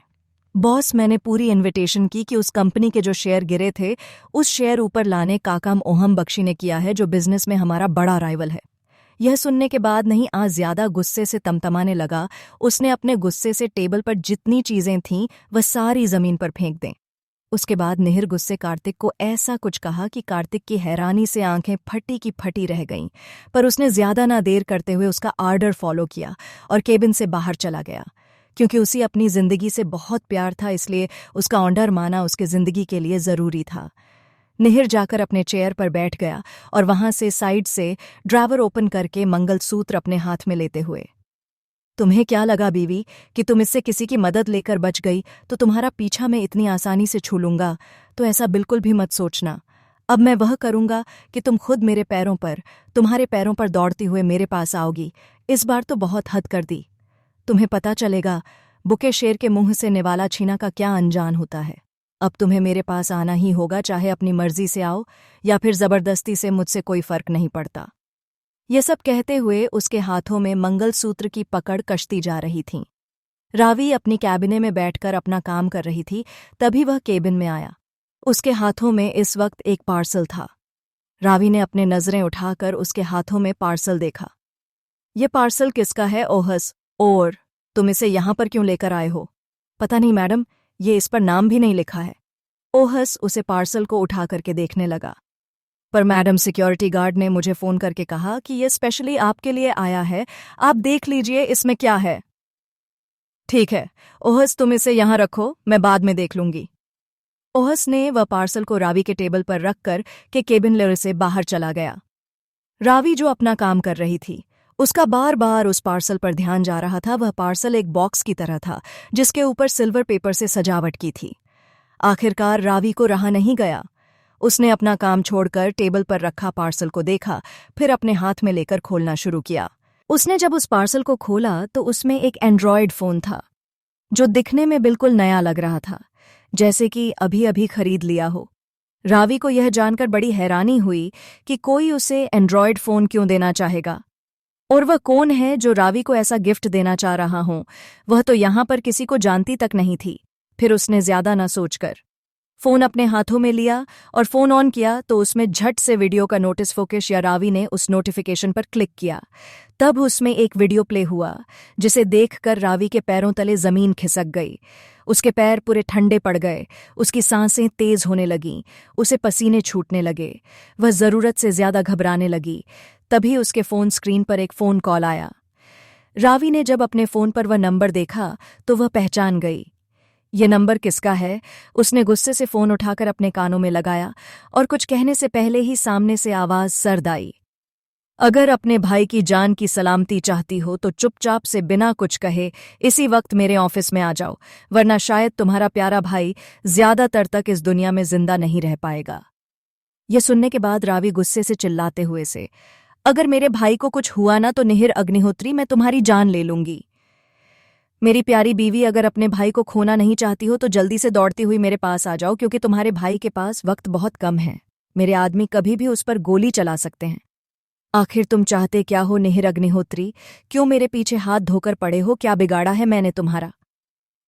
बॉस, मैंने पूरी इनविटेशन की कि उस कंपनी के जो शेयर गिरे थे उस शेयर ऊपर लाने का काम ओहम बख्शी ने किया है, जो बिजनेस में हमारा बड़ा राइवल है। यह सुनने के बाद नहीं, आज ज्यादा गुस्से से तमतमाने लगा। उसने अपने गुस्से से टेबल पर जितनी चीजें थीं वह सारी जमीन पर फेंक दें। उसके बाद निहिर गुस्से कार्तिक को ऐसा कुछ कहा कि कार्तिक की हैरानी से आंखें फटी की फटी रह गईं, पर उसने ज्यादा ना देर करते हुए उसका आर्डर फॉलो किया और केबिन से बाहर चला गया। क्योंकि उसे अपनी जिंदगी से बहुत प्यार था, इसलिए उसका ऑर्डर माना उसके जिंदगी के लिए जरूरी था। निहिर जाकर अपने चेयर पर बैठ गया और वहां से साइड से ड्रावर ओपन करके मंगलसूत्र अपने हाथ में लेते हुए, तुम्हें क्या लगा बीवी कि तुम इससे किसी की मदद लेकर बच गई तो तुम्हारा पीछा मैं इतनी आसानी से छू लूंगा? तो ऐसा बिल्कुल भी मत सोचना। अब मैं वह करूंगा कि तुम खुद तुम्हारे पैरों पर दौड़ती हुए मेरे पास आओगी। इस बार तो बहुत हद कर दी। तुम्हें पता चलेगा बुके शेर के मुंह से निवाला छीना का क्या अनजान होता है। अब तुम्हें मेरे पास आना ही होगा, चाहे अपनी मर्जी से आओ या फिर जबरदस्ती से, मुझसे कोई फर्क नहीं पड़ता। ये सब कहते हुए उसके हाथों में मंगलसूत्र की पकड़ कसती जा रही थी। रावी अपनी कैबिने में बैठकर अपना काम कर रही थी, तभी वह केबिन में आया। उसके हाथों में इस वक्त एक पार्सल था। रावी ने अपने नजरें उठाकर उसके हाथों में पार्सल देखा। ये पार्सल किसका है ओहस? और तुम इसे यहां पर क्यों लेकर आए हो? पता नहीं मैडम, ये इस पर नाम भी नहीं लिखा है। ओहस उसे पार्सल को उठा करके देखने लगा। पर मैडम, सिक्योरिटी गार्ड ने मुझे फोन करके कहा कि यह स्पेशली आपके लिए आया है, आप देख लीजिए इसमें क्या है। ठीक है ओहस, तुम इसे यहां रखो, मैं बाद में देख लूंगी। ओहस ने वह पार्सल को रावी के टेबल पर रखकर के केबिन लेयर से बाहर चला गया। रावी जो अपना काम कर रही थी, उसका बार बार उस पार्सल पर ध्यान जा रहा था। वह पार्सल एक बॉक्स की तरह था जिसके ऊपर सिल्वर पेपर से सजावट की थी। आखिरकार रावी को रहा नहीं गया। उसने अपना काम छोड़कर टेबल पर रखा पार्सल को देखा, फिर अपने हाथ में लेकर खोलना शुरू किया। उसने जब उस पार्सल को खोला तो उसमें एक एंड्रॉयड फोन था जो दिखने में बिल्कुल नया लग रहा था, जैसे कि अभी अभी खरीद लिया हो। रावी को यह जानकर बड़ी हैरानी हुई कि कोई उसे एंड्रॉयड फोन क्यों देना चाहेगा, और वह कौन है जो रावी को ऐसा गिफ्ट देना चाह रहा हो। वह तो यहां पर किसी को जानती तक नहीं थी। फिर उसने ज्यादा न सोचकर फोन अपने हाथों में लिया और फोन ऑन किया तो उसमें झट से वीडियो का नोटिस फोकस या रावी ने उस नोटिफिकेशन पर क्लिक किया। तब उसमें एक वीडियो प्ले हुआ जिसे देखकर रावी के पैरों तले जमीन खिसक गई। उसके पैर पूरे ठंडे पड़ गए, उसकी सांसें तेज होने लगीं, उसे पसीने छूटने लगे, वह जरूरत से ज्यादा घबराने लगी। तभी उसके फोन स्क्रीन पर एक फोन कॉल आया। रावी ने जब अपने फोन पर वह नंबर देखा तो वह पहचान गई। ये नंबर किसका है? उसने गुस्से से फोन उठाकर अपने कानों में लगाया और कुछ कहने से पहले ही सामने से आवाज सर्द आई। अगर अपने भाई की जान की सलामती चाहती हो तो चुपचाप से बिना कुछ कहे इसी वक्त मेरे ऑफिस में आ जाओ, वरना शायद तुम्हारा प्यारा भाई ज्यादातर तक इस दुनिया में जिंदा नहीं रह पाएगा। यह सुनने के बाद रावी गुस्से से चिल्लाते हुए से, अगर मेरे भाई को कुछ हुआ ना तो निहिर अग्निहोत्री, मैं तुम्हारी जान ले लूंगी। मेरी प्यारी बीवी, अगर अपने भाई को खोना नहीं चाहती हो तो जल्दी से दौड़ती हुई मेरे पास आ जाओ, क्योंकि तुम्हारे भाई के पास वक्त बहुत कम है। मेरे आदमी कभी भी उस पर गोली चला सकते हैं। आखिर तुम चाहते क्या हो निहिर अग्निहोत्री? क्यों मेरे पीछे हाथ धोकर पड़े हो? क्या बिगाड़ा है मैंने तुम्हारा?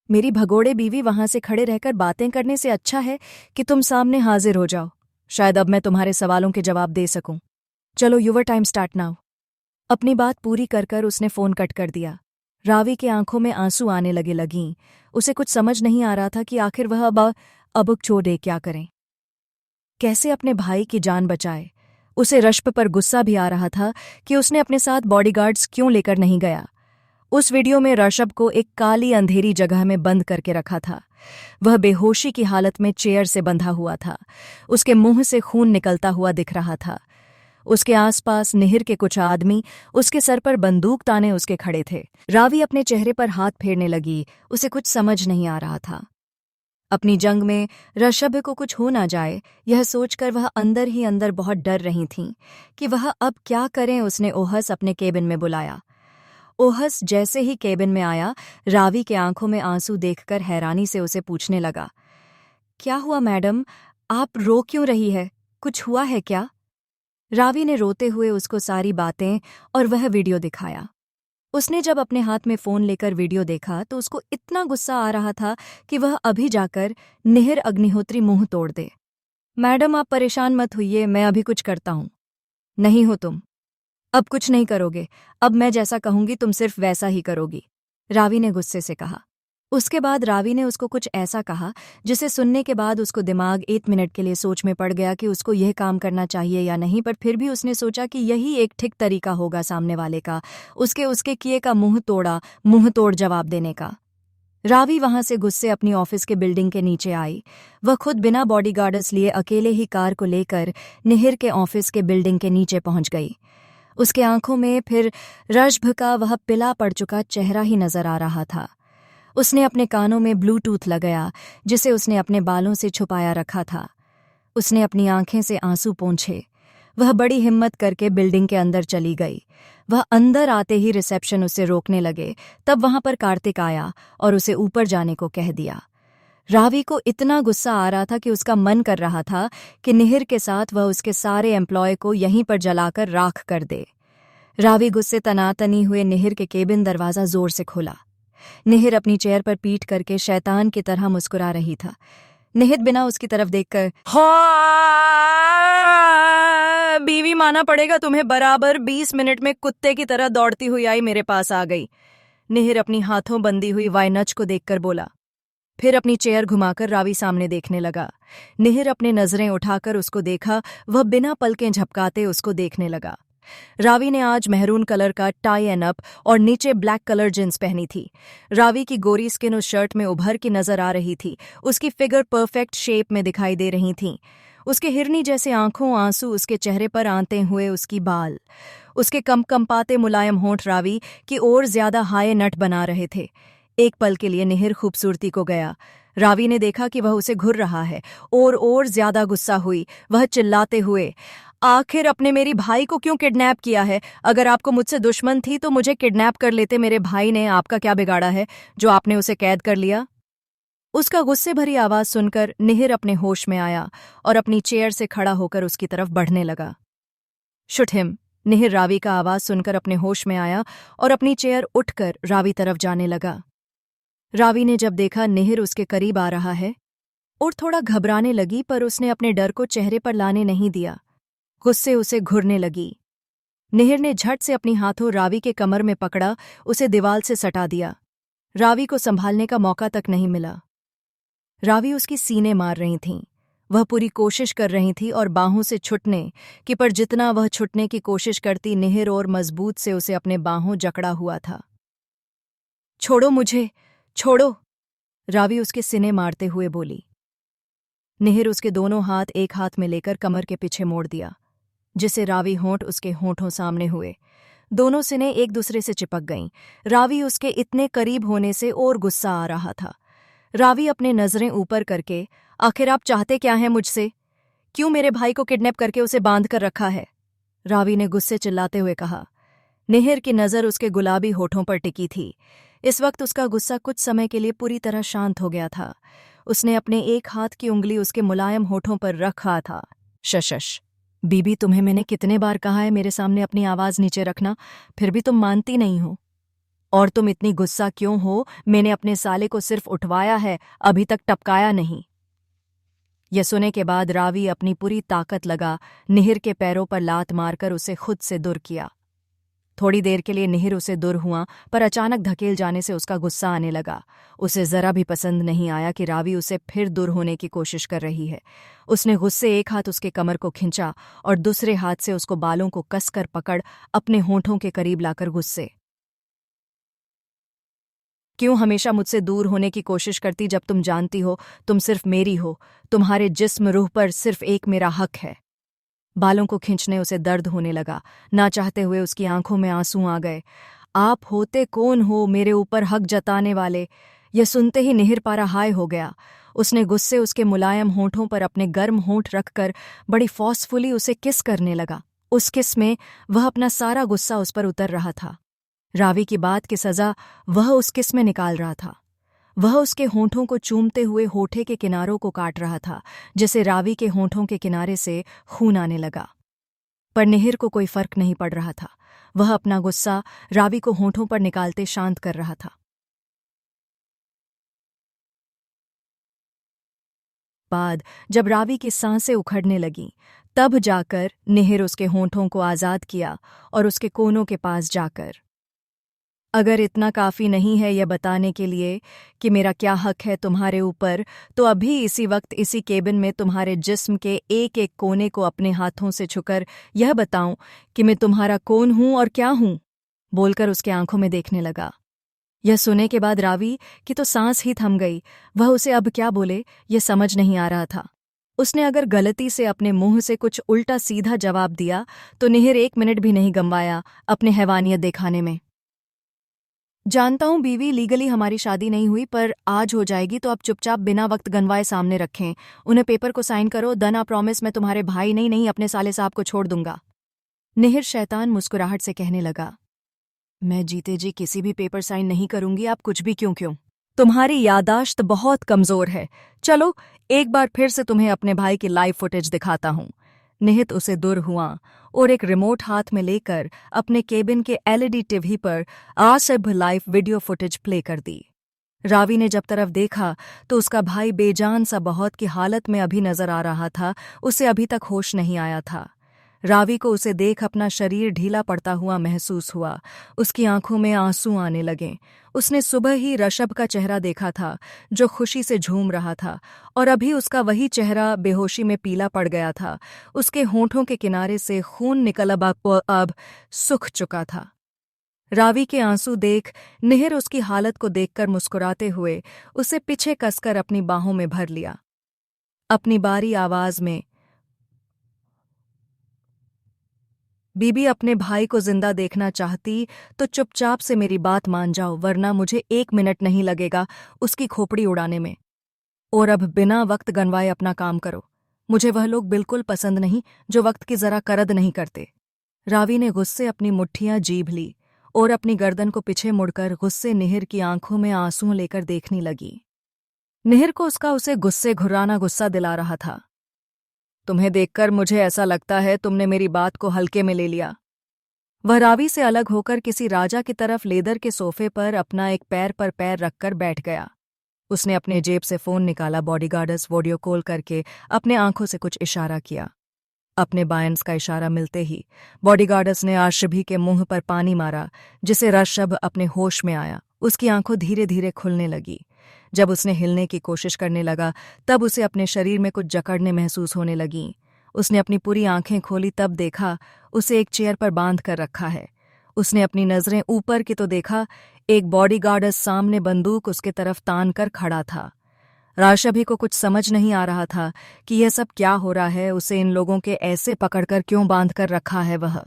मेरी भगोड़े बीवी, वहां से खड़े रहकर बातें करने से अच्छा है कि तुम सामने हाजिर हो जाओ। शायद अब मैं तुम्हारे सवालों के जवाब दे सकूं। चलो, यूवर टाइम स्टार्ट नाउ। अपनी बात पूरी कर उसने फोन कट कर दिया। रावी के आंखों में आंसू आने लगीं। उसे कुछ समझ नहीं आ रहा था कि आखिर वह अब छोड़े क्या करें, कैसे अपने भाई की जान बचाए। उसे रश्प पर गुस्सा भी आ रहा था कि उसने अपने साथ बॉडीगार्ड्स क्यों लेकर नहीं गया। उस वीडियो में ऋषभ को एक काली अंधेरी जगह में बंद करके रखा था। वह बेहोशी की हालत में चेयर से बंधा हुआ था। उसके मुंह से खून निकलता हुआ दिख रहा था। उसके आसपास निहिर के कुछ आदमी उसके सर पर बंदूक ताने उसके खड़े थे। रावी अपने चेहरे पर हाथ फेरने लगी। उसे कुछ समझ नहीं आ रहा था। अपनी जंग में ऋषभ को कुछ हो ना जाए, यह सोचकर वह अंदर ही अंदर बहुत डर रही थीं कि वह अब क्या करें। उसने ओहस अपने केबिन में बुलाया। ओहस जैसे ही केबिन में आया, रावी के आंखों में आंसू देखकर हैरानी से उसे पूछने लगा, क्या हुआ मैडम, आप रो क्यों रही है, कुछ हुआ है क्या? रावी ने रोते हुए उसको सारी बातें और वह वीडियो दिखाया। उसने जब अपने हाथ में फोन लेकर वीडियो देखा तो उसको इतना गुस्सा आ रहा था कि वह अभी जाकर निहिर अग्निहोत्री मुंह तोड़ दे। मैडम आप परेशान मत होइए, मैं अभी कुछ करता हूं। नहीं हो तुम, अब कुछ नहीं करोगे, अब मैं जैसा कहूंगी तुम सिर्फ वैसा ही करोगी, रावी ने गुस्से से कहा। उसके बाद रावी ने उसको कुछ ऐसा कहा जिसे सुनने के बाद उसको दिमाग 1 मिनट के लिए सोच में पड़ गया कि उसको यह काम करना चाहिए या नहीं, पर फिर भी उसने सोचा कि यही एक ठीक तरीका होगा सामने वाले का उसके किए का मुंह तोड़ जवाब देने का। रावी वहां से गुस्से अपनी ऑफिस के बिल्डिंग के नीचे आई। वह खुद बिना बॉडीगार्ड्स लिए अकेले ही कार को लेकर निहिर के ऑफिस के बिल्डिंग के नीचे पहुंच गई। उसके आंखों में फिर ऋषभ का वह पिला पड़ चुका चेहरा ही नजर आ रहा था। उसने अपने कानों में ब्लूटूथ लगाया जिसे उसने अपने बालों से छुपाया रखा था। उसने अपनी आंखें से आंसू पोंछे। वह बड़ी हिम्मत करके बिल्डिंग के अंदर चली गई। वह अंदर आते ही रिसेप्शन उसे रोकने लगे। तब वहां पर कार्तिक आया और उसे ऊपर जाने को कह दिया। रावी को इतना गुस्सा आ रहा था कि उसका मन कर रहा था कि निहिर के साथ वह उसके सारे एम्प्लॉय को यहीं पर जलाकर राख कर दे। रावी गुस्से तनातनी हुए निहिर के केबिन दरवाजा जोर से खोला। निहिर अपनी चेयर पर पीठ करके शैतान की तरह मुस्कुरा रही था। निहिर बिना उसकी तरफ देखकर, हाँ बीवी माना पड़ेगा तुम्हें, बराबर 20 मिनट में कुत्ते की तरह दौड़ती हुई आई मेरे पास आ गई। निहिर अपनी हाथों बंधी हुई वाइनच को देखकर बोला। फिर अपनी चेयर घुमाकर रावी सामने देखने लगा। निहिर अपने नजरें उठाकर उसको देखा। वह बिना पलकें झपकाते उसको देखने लगा। रावी ने आज मेहरून कलर का टाई एंड अप और नीचे ब्लैक कलर जींस पहनी थी। रावी की गोरी स्किन उस शर्ट में उभर की नजर आ रही थी। उसकी फिगर परफेक्ट शेप में दिखाई दे रही थी। उसके हिरनी जैसे आंखों आंसू उसके चेहरे पर आते हुए उसकी बाल, उसके कंपाते मुलायम होंठ रावी की और ज्यादा हाय नट बना रहे थे। एक पल के लिए निहिर खूबसूरती को गया। रावी ने देखा कि वह उसे घूर रहा है और ज्यादा गुस्सा हुई। वह चिल्लाते हुए, आखिर अपने मेरी भाई को क्यों किडनैप किया है? अगर आपको मुझसे दुश्मन थी तो मुझे किडनैप कर लेते। मेरे भाई ने आपका क्या बिगाड़ा है जो आपने उसे कैद कर लिया? उसका गुस्से भरी आवाज सुनकर निहिर अपने होश में आया और अपनी चेयर से खड़ा होकर उसकी तरफ बढ़ने लगा। Shoot him. निहिर रावी का आवाज सुनकर अपने होश में आया और अपनी चेयर उठकर रावी तरफ जाने लगा। रावी ने जब देखा निहिर उसके करीब आ रहा है और थोड़ा घबराने लगी, पर उसने अपने डर को चेहरे पर लाने नहीं दिया। गुस्से उसे घुरने लगी। निहिर ने झट से अपनी हाथों रावी के कमर में पकड़ा, उसे दीवार से सटा दिया। रावी को संभालने का मौका तक नहीं मिला। रावी उसकी सीने मार रही थीं। वह पूरी कोशिश कर रही थी और बाहों से छुटने की, पर जितना वह छुटने की कोशिश करती निहिर और मजबूत से उसे अपने बाहों जकड़ा हुआ था। छोड़ो मुझे, छोड़ो, रावी उसके सीने मारते हुए बोली। निहिर उसके दोनों हाथ एक हाथ में लेकर कमर के पीछे मोड़ दिया, जिसे रावी होंठ उसके होंठों सामने हुए। दोनों सिने एक दूसरे से चिपक गईं। रावी उसके इतने करीब होने से और गुस्सा आ रहा था। रावी अपने नजरें ऊपर करके, आखिर आप चाहते क्या हैं मुझसे? क्यों मेरे भाई को किडनैप करके उसे बांध कर रखा है? रावी ने गुस्से चिल्लाते हुए कहा। निहिर की नजर उसके गुलाबी होठों पर टिकी थी। इस वक्त उसका गुस्सा कुछ समय के लिए पूरी तरह शांत हो गया था। उसने अपने एक हाथ की उंगली उसके मुलायम होठों पर रखा था। शशश बीबी, तुम्हें मैंने कितने बार कहा है मेरे सामने अपनी आवाज नीचे रखना, फिर भी तुम मानती नहीं हो। और तुम इतनी गुस्सा क्यों हो? मैंने अपने साले को सिर्फ उठवाया है, अभी तक टपकाया नहीं। यह सुने के बाद रावी अपनी पूरी ताकत लगा निहिर के पैरों पर लात मारकर उसे खुद से दूर किया। थोड़ी देर के लिए निहिर उसे दूर हुआ, पर अचानक धकेल जाने से उसका गुस्सा आने लगा। उसे जरा भी पसंद नहीं आया कि रावी उसे फिर दूर होने की कोशिश कर रही है। उसने गुस्से एक हाथ उसके कमर को खींचा और दूसरे हाथ से उसको बालों को कसकर पकड़ अपने होंठों के करीब लाकर गुस्से, क्यों हमेशा मुझसे दूर होने की कोशिश करती जब तुम जानती हो तुम सिर्फ मेरी हो, तुम्हारे जिस्म रूह पर सिर्फ एक मेरा हक है। बालों को खींचने उसे दर्द होने लगा। ना चाहते हुए उसकी आंखों में आंसू आ गए। आप होते कौन हो मेरे ऊपर हक जताने वाले? यह सुनते ही निहिर पारा हाय हो गया। उसने गुस्से उसके मुलायम होंठों पर अपने गर्म होंठ रखकर बड़ी फोर्सफुली उसे किस करने लगा। उस किस में वह अपना सारा गुस्सा उस पर उतर रहा था। रावी की बात की सजा वह उस किस में निकाल रहा था। वह उसके होंठों को चूमते हुए होठे के किनारों को काट रहा था, जिससे रावी के होंठों के किनारे से खून आने लगा। पर निहिर को कोई फर्क नहीं पड़ रहा था। वह अपना गुस्सा रावी को होंठों पर निकालते शांत कर रहा था। बाद जब रावी की सांसें उखड़ने लगीं, तब जाकर निहिर उसके होंठों को आज़ाद किया और उसके कोनों के पास जाकर, अगर इतना काफ़ी नहीं है यह बताने के लिए कि मेरा क्या हक है तुम्हारे ऊपर, तो अभी इसी वक्त इसी केबिन में तुम्हारे जिस्म के एक एक कोने को अपने हाथों से छुकर यह बताऊं कि मैं तुम्हारा कौन हूं और क्या हूं, बोलकर उसके आंखों में देखने लगा। यह सुने के बाद रावी की तो सांस ही थम गई। वह उसे अब क्या बोले यह समझ नहीं आ रहा था। उसने अगर गलती से अपने मुंह से कुछ उल्टा सीधा जवाब दिया तो निहिर 1 मिनट भी नहीं गंवाया अपने हैवानियत दिखाने में। जानता हूँ बीवी, लीगली हमारी शादी नहीं हुई, पर आज हो जाएगी तो आप चुपचाप बिना वक्त गंवाए सामने रखें। उन्हें पेपर को साइन करो। देन आई प्रॉमिस मैं तुम्हारे भाई नहीं अपने साले साहब को छोड़ दूंगा। निहिर शैतान मुस्कुराहट से कहने लगा, मैं जीते जी किसी भी पेपर साइन नहीं करूंगी। आप कुछ भी क्यों तुम्हारी यादाश्त बहुत कमजोर है। चलो एक बार फिर से तुम्हें अपने भाई की लाइव फुटेज दिखाता हूँ। निहित उसे दूर हुआ और एक रिमोट हाथ में लेकर अपने केबिन के एलईडी टीवी पर Asif live video footage play कर दी। रावी ने जब तरफ देखा तो उसका भाई बेजान सा बहुत की हालत में अभी नजर आ रहा था। उसे अभी तक होश नहीं आया था। रावी को उसे देख अपना शरीर ढीला पड़ता हुआ महसूस हुआ। उसकी आंखों में आंसू आने लगे। उसने सुबह ही ऋषभ का चेहरा देखा था जो खुशी से झूम रहा था, और अभी उसका वही चेहरा बेहोशी में पीला पड़ गया था। उसके होंठों के किनारे से खून निकल अब सूख चुका था। रावी के आंसू देख निहिर उसकी हालत को देखकर मुस्कुराते हुए उसे पीछे कसकर अपनी बाहों में भर लिया। अपनी बारी आवाज में, बीबी अपने भाई को जिंदा देखना चाहती तो चुपचाप से मेरी बात मान जाओ, वरना मुझे 1 मिनट नहीं लगेगा उसकी खोपड़ी उड़ाने में। और अब बिना वक्त गंवाए अपना काम करो। मुझे वह लोग बिल्कुल पसंद नहीं जो वक्त की जरा करद नहीं करते। रावी ने गुस्से अपनी मुट्ठियां जीभ ली और अपनी गर्दन को पीछे मुड़कर गुस्से निहिर की आंखों में आंसू लेकर देखने लगी। निहिर को उसका उसे गुस्से घुराना गुस्सा दिला रहा था। तुम्हें देखकर मुझे ऐसा लगता है तुमने मेरी बात को हल्के में ले लिया। वह रावी से अलग होकर किसी राजा की तरफ लेदर के सोफे पर अपना एक पैर पर पैर रखकर बैठ गया। उसने अपने जेब से फोन निकाला, बॉडीगार्ड्स वीडियो कॉल करके अपने आंखों से कुछ इशारा किया। अपने बायंस का इशारा मिलते ही बॉडीगार्ड्स ने ऋषभ के मुंह पर पानी मारा, जिसे ऋषभ अपने होश में आया। उसकी आंखों धीरे धीरे खुलने लगी। जब उसने हिलने की कोशिश करने लगा तब उसे अपने शरीर में कुछ जकड़ने महसूस होने लगीं। उसने अपनी पूरी आंखें खोली तब देखा उसे एक चेयर पर बांध कर रखा है। उसने अपनी नजरें ऊपर की तो देखा एक बॉडीगार्ड सामने बंदूक उसके तरफ तान कर खड़ा था। ऋषभ को कुछ समझ नहीं आ रहा था कि यह सब क्या हो रहा है। उसे इन लोगों के ऐसे पकड़कर क्यों बांध कर रखा है। वह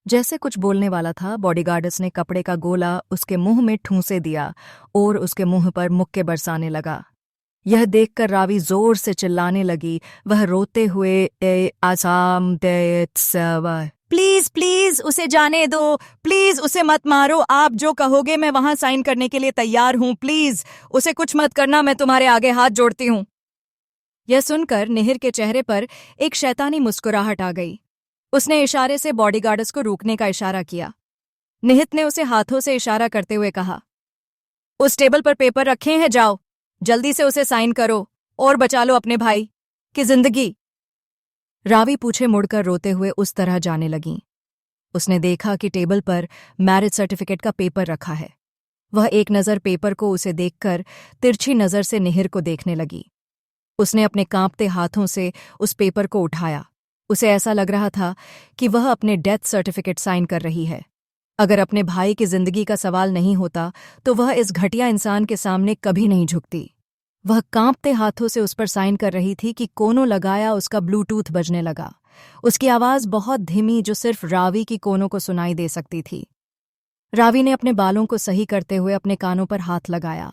जैसे कुछ बोलने वाला था, बॉडीगार्ड्स ने कपड़े का गोला उसके मुंह में ठूंसे दिया और उसके मुंह पर मुक्के बरसाने लगा। यह देखकर रावी जोर से चिल्लाने लगी। वह रोते हुए आसाम प्लीज प्लीज उसे जाने दो, प्लीज उसे मत मारो। आप जो कहोगे मैं वहां साइन करने के लिए तैयार हूं। प्लीज उसे कुछ मत करना, मैं तुम्हारे आगे हाथ जोड़ती हूं। यह सुनकर निहिर के चेहरे पर एक शैतानी मुस्कुराहट आ गई। उसने इशारे से बॉडीगार्ड्स को रोकने का इशारा किया। निहित ने उसे हाथों से इशारा करते हुए कहा, उस टेबल पर पेपर रखे हैं, जाओ जल्दी से उसे साइन करो और बचा लो अपने भाई की जिंदगी। रावी पूछे मुड़कर रोते हुए उस तरह जाने लगी। उसने देखा कि टेबल पर मैरिज सर्टिफिकेट का पेपर रखा है। वह एक नज़र पेपर को उसे देखकर तिरछी नज़र से निहिर को देखने लगी। उसने अपने कांपते हाथों से उस पेपर को उठाया। उसे ऐसा लग रहा था कि वह अपने डेथ सर्टिफिकेट साइन कर रही है। अगर अपने भाई की जिंदगी का सवाल नहीं होता तो वह इस घटिया इंसान के सामने कभी नहीं झुकती। वह कांपते हाथों से उस पर साइन कर रही थी कि कोनों लगाया उसका ब्लूटूथ बजने लगा। उसकी आवाज़ बहुत धीमी, जो सिर्फ रावी की कोनों को सुनाई दे सकती थी। रावी ने अपने बालों को सही करते हुए अपने कानों पर हाथ लगाया।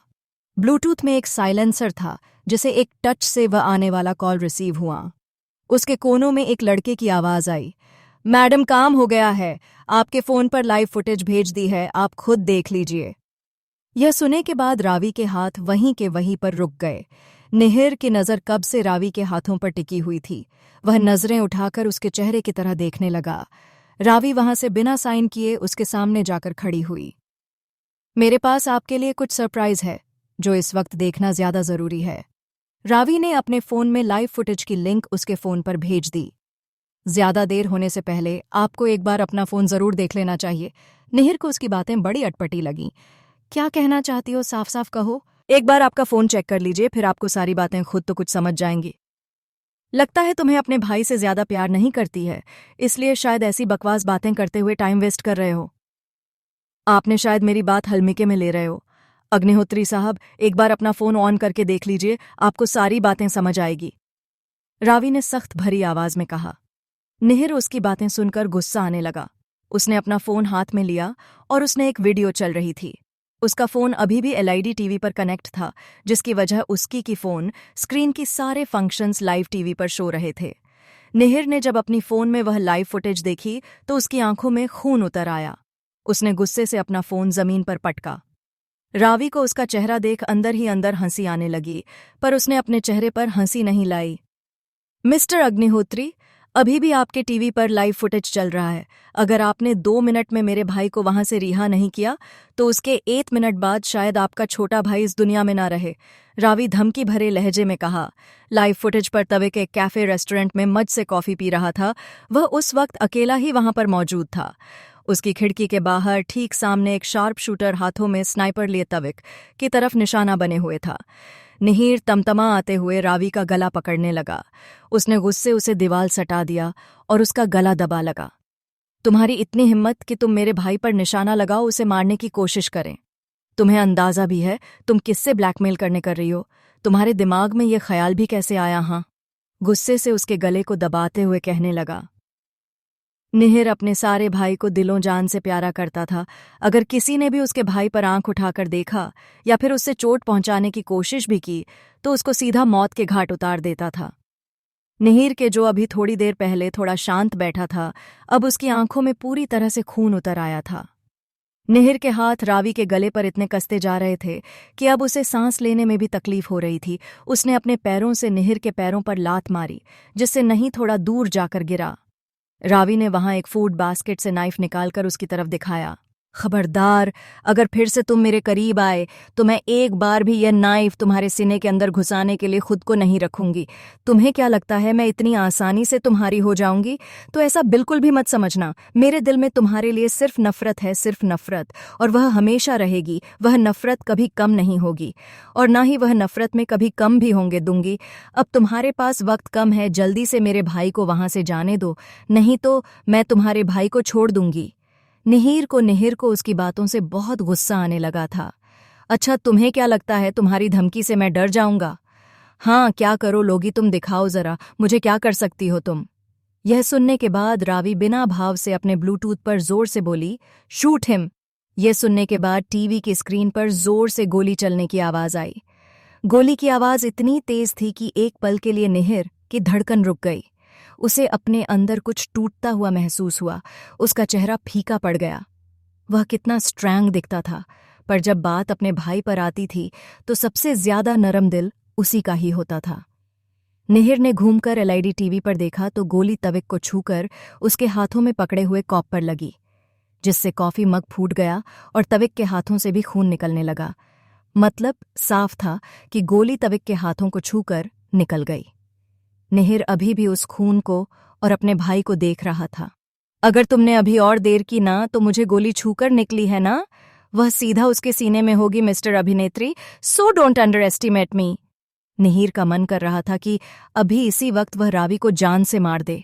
ब्लूटूथ में एक साइलेंसर था, जिसे एक टच से वह आने वाला कॉल रिसीव हुआ। उसके कोनों में एक लड़के की आवाज़ आई, मैडम काम हो गया है, आपके फ़ोन पर लाइव फुटेज भेज दी है, आप खुद देख लीजिए। यह सुने के बाद रावी के हाथ वहीं के वहीं पर रुक गए। निहिर की नज़र कब से रावी के हाथों पर टिकी हुई थी। वह नज़रें उठाकर उसके चेहरे की तरह देखने लगा। रावी वहां से बिना साइन किए उसके सामने जाकर खड़ी हुई। मेरे पास आपके लिए कुछ सरप्राइज है, जो इस वक्त देखना ज्यादा जरूरी है। रावी ने अपने फोन में लाइव फुटेज की लिंक उसके फोन पर भेज दी। ज्यादा देर होने से पहले आपको एक बार अपना फोन जरूर देख लेना चाहिए। निहिर को उसकी बातें बड़ी अटपटी लगीं। क्या कहना चाहती हो, साफ साफ कहो। एक बार आपका फोन चेक कर लीजिए, फिर आपको सारी बातें खुद तो कुछ समझ जाएंगी। लगता है तुम्हें अपने भाई से ज्यादा प्यार नहीं करती है, इसलिए शायद ऐसी बकवास बातें करते हुए टाइम वेस्ट कर रहे हो। आपने शायद मेरी बात हल्के में ले रहे हो। अग्निहोत्री साहब, एक बार अपना फोन ऑन करके देख लीजिए, आपको सारी बातें समझ आएगी, रावी ने सख्त भरी आवाज में कहा। निहिर उसकी बातें सुनकर गुस्सा आने लगा। उसने अपना फोन हाथ में लिया और उसने एक वीडियो चल रही थी। उसका फोन अभी भी एलईडी टीवी पर कनेक्ट था, जिसकी वजह उसकी की फोन स्क्रीन की सारे फंक्शंस लाइव टीवी पर शो रहे थे। निहिर ने जब अपनी फोन में वह लाइव फुटेज देखी तो उसकी आंखों में खून उतर आया। उसने गुस्से से अपना फोन जमीन पर पटका। रावी को उसका चेहरा देख अंदर ही अंदर हंसी आने लगी, पर उसने अपने चेहरे पर हंसी नहीं लाई। मिस्टर अग्निहोत्री, अभी भी आपके टीवी पर लाइव फुटेज चल रहा है। अगर आपने 2 मिनट में मेरे भाई को वहां से रिहा नहीं किया तो उसके 1 मिनट बाद शायद आपका छोटा भाई इस दुनिया में ना रहे, रावी धमकी भरे लहजे में कहा। लाइव फुटेज पर तवे के कैफे रेस्टोरेंट में मज से कॉफी पी रहा था। वह उस वक्त अकेला ही वहां पर मौजूद था। उसकी खिड़की के बाहर ठीक सामने एक शार्प शूटर हाथों में स्नाइपर लिए तविक की तरफ निशाना बने हुए था। निहिर तमतमा आते हुए रावी का गला पकड़ने लगा। उसने गुस्से उसे दीवार सटा दिया और उसका गला दबा लगा। तुम्हारी इतनी हिम्मत कि तुम मेरे भाई पर निशाना लगाओ, उसे मारने की कोशिश करें। तुम्हें अंदाजा भी है तुम किससे ब्लैकमेल करने कर रही हो? तुम्हारे दिमाग में ये ख्याल भी कैसे आया? हाँ, गुस्से से उसके गले को दबाते हुए कहने लगा। निहिर अपने सारे भाई को दिलों जान से प्यारा करता था। अगर किसी ने भी उसके भाई पर आंख उठाकर देखा या फिर उससे चोट पहुंचाने की कोशिश भी की तो उसको सीधा मौत के घाट उतार देता था। निहिर के जो अभी थोड़ी देर पहले थोड़ा शांत बैठा था, अब उसकी आंखों में पूरी तरह से खून उतर आया था। निहिर के हाथ रावी के गले पर इतने कसते जा रहे थे कि अब उसे सांस लेने में भी तकलीफ हो रही थी। उसने अपने पैरों से निहिर के पैरों पर लात मारी, जिससे नहीं थोड़ा दूर जाकर गिरा। रावी ने वहां एक फूड बास्केट से नाइफ निकालकर उसकी तरफ दिखाया। खबरदार, अगर फिर से तुम मेरे करीब आए तो मैं एक बार भी यह नाइफ तुम्हारे सीने के अंदर घुसाने के लिए खुद को नहीं रखूंगी। तुम्हें क्या लगता है मैं इतनी आसानी से तुम्हारी हो जाऊंगी? तो ऐसा बिल्कुल भी मत समझना। मेरे दिल में तुम्हारे लिए सिर्फ नफरत है, सिर्फ नफरत, और वह हमेशा रहेगी। वह नफरत कभी कम नहीं होगी और ना ही वह नफरत में कभी कम भी होंगे दूंगी। अब तुम्हारे पास वक्त कम है, जल्दी से मेरे भाई को वहां से जाने दो, नहीं तो मैं तुम्हारे भाई को छोड़ दूंगी। निहिर को उसकी बातों से बहुत गुस्सा आने लगा था। अच्छा, तुम्हें क्या लगता है तुम्हारी धमकी से मैं डर जाऊंगा? हाँ, क्या करो लोगी तुम, दिखाओ जरा मुझे क्या कर सकती हो तुम। यह सुनने के बाद रावी बिना भाव से अपने ब्लूटूथ पर जोर से बोली, शूट हिम। यह सुनने के बाद टीवी की स्क्रीन पर जोर से गोली चलने की आवाज आई। गोली की आवाज इतनी तेज थी कि एक पल के लिए निहिर की धड़कन रुक गई। उसे अपने अंदर कुछ टूटता हुआ महसूस हुआ। उसका चेहरा फीका पड़ गया। वह कितना स्ट्रांग दिखता था, पर जब बात अपने भाई पर आती थी तो सबसे ज्यादा नरम दिल उसी का ही होता था। निहिर ने घूमकर एलईडी टीवी पर देखा तो गोली तविक को छूकर उसके हाथों में पकड़े हुए कॉप पर लगी, जिससे कॉफी मग फूट गया और तविक के हाथों से भी खून निकलने लगा। मतलब साफ था कि गोली तविक के हाथों को छूकर निकल गई। निहिर अभी भी उस खून को और अपने भाई को देख रहा था। अगर तुमने अभी और देर की ना तो मुझे गोली छूकर निकली है ना, वह सीधा उसके सीने में होगी मिस्टर अभिनेत्री, सो डोंट अंडर एस्टिमेट मी। मिहिर का मन कर रहा था कि अभी इसी वक्त वह रावी को जान से मार दे,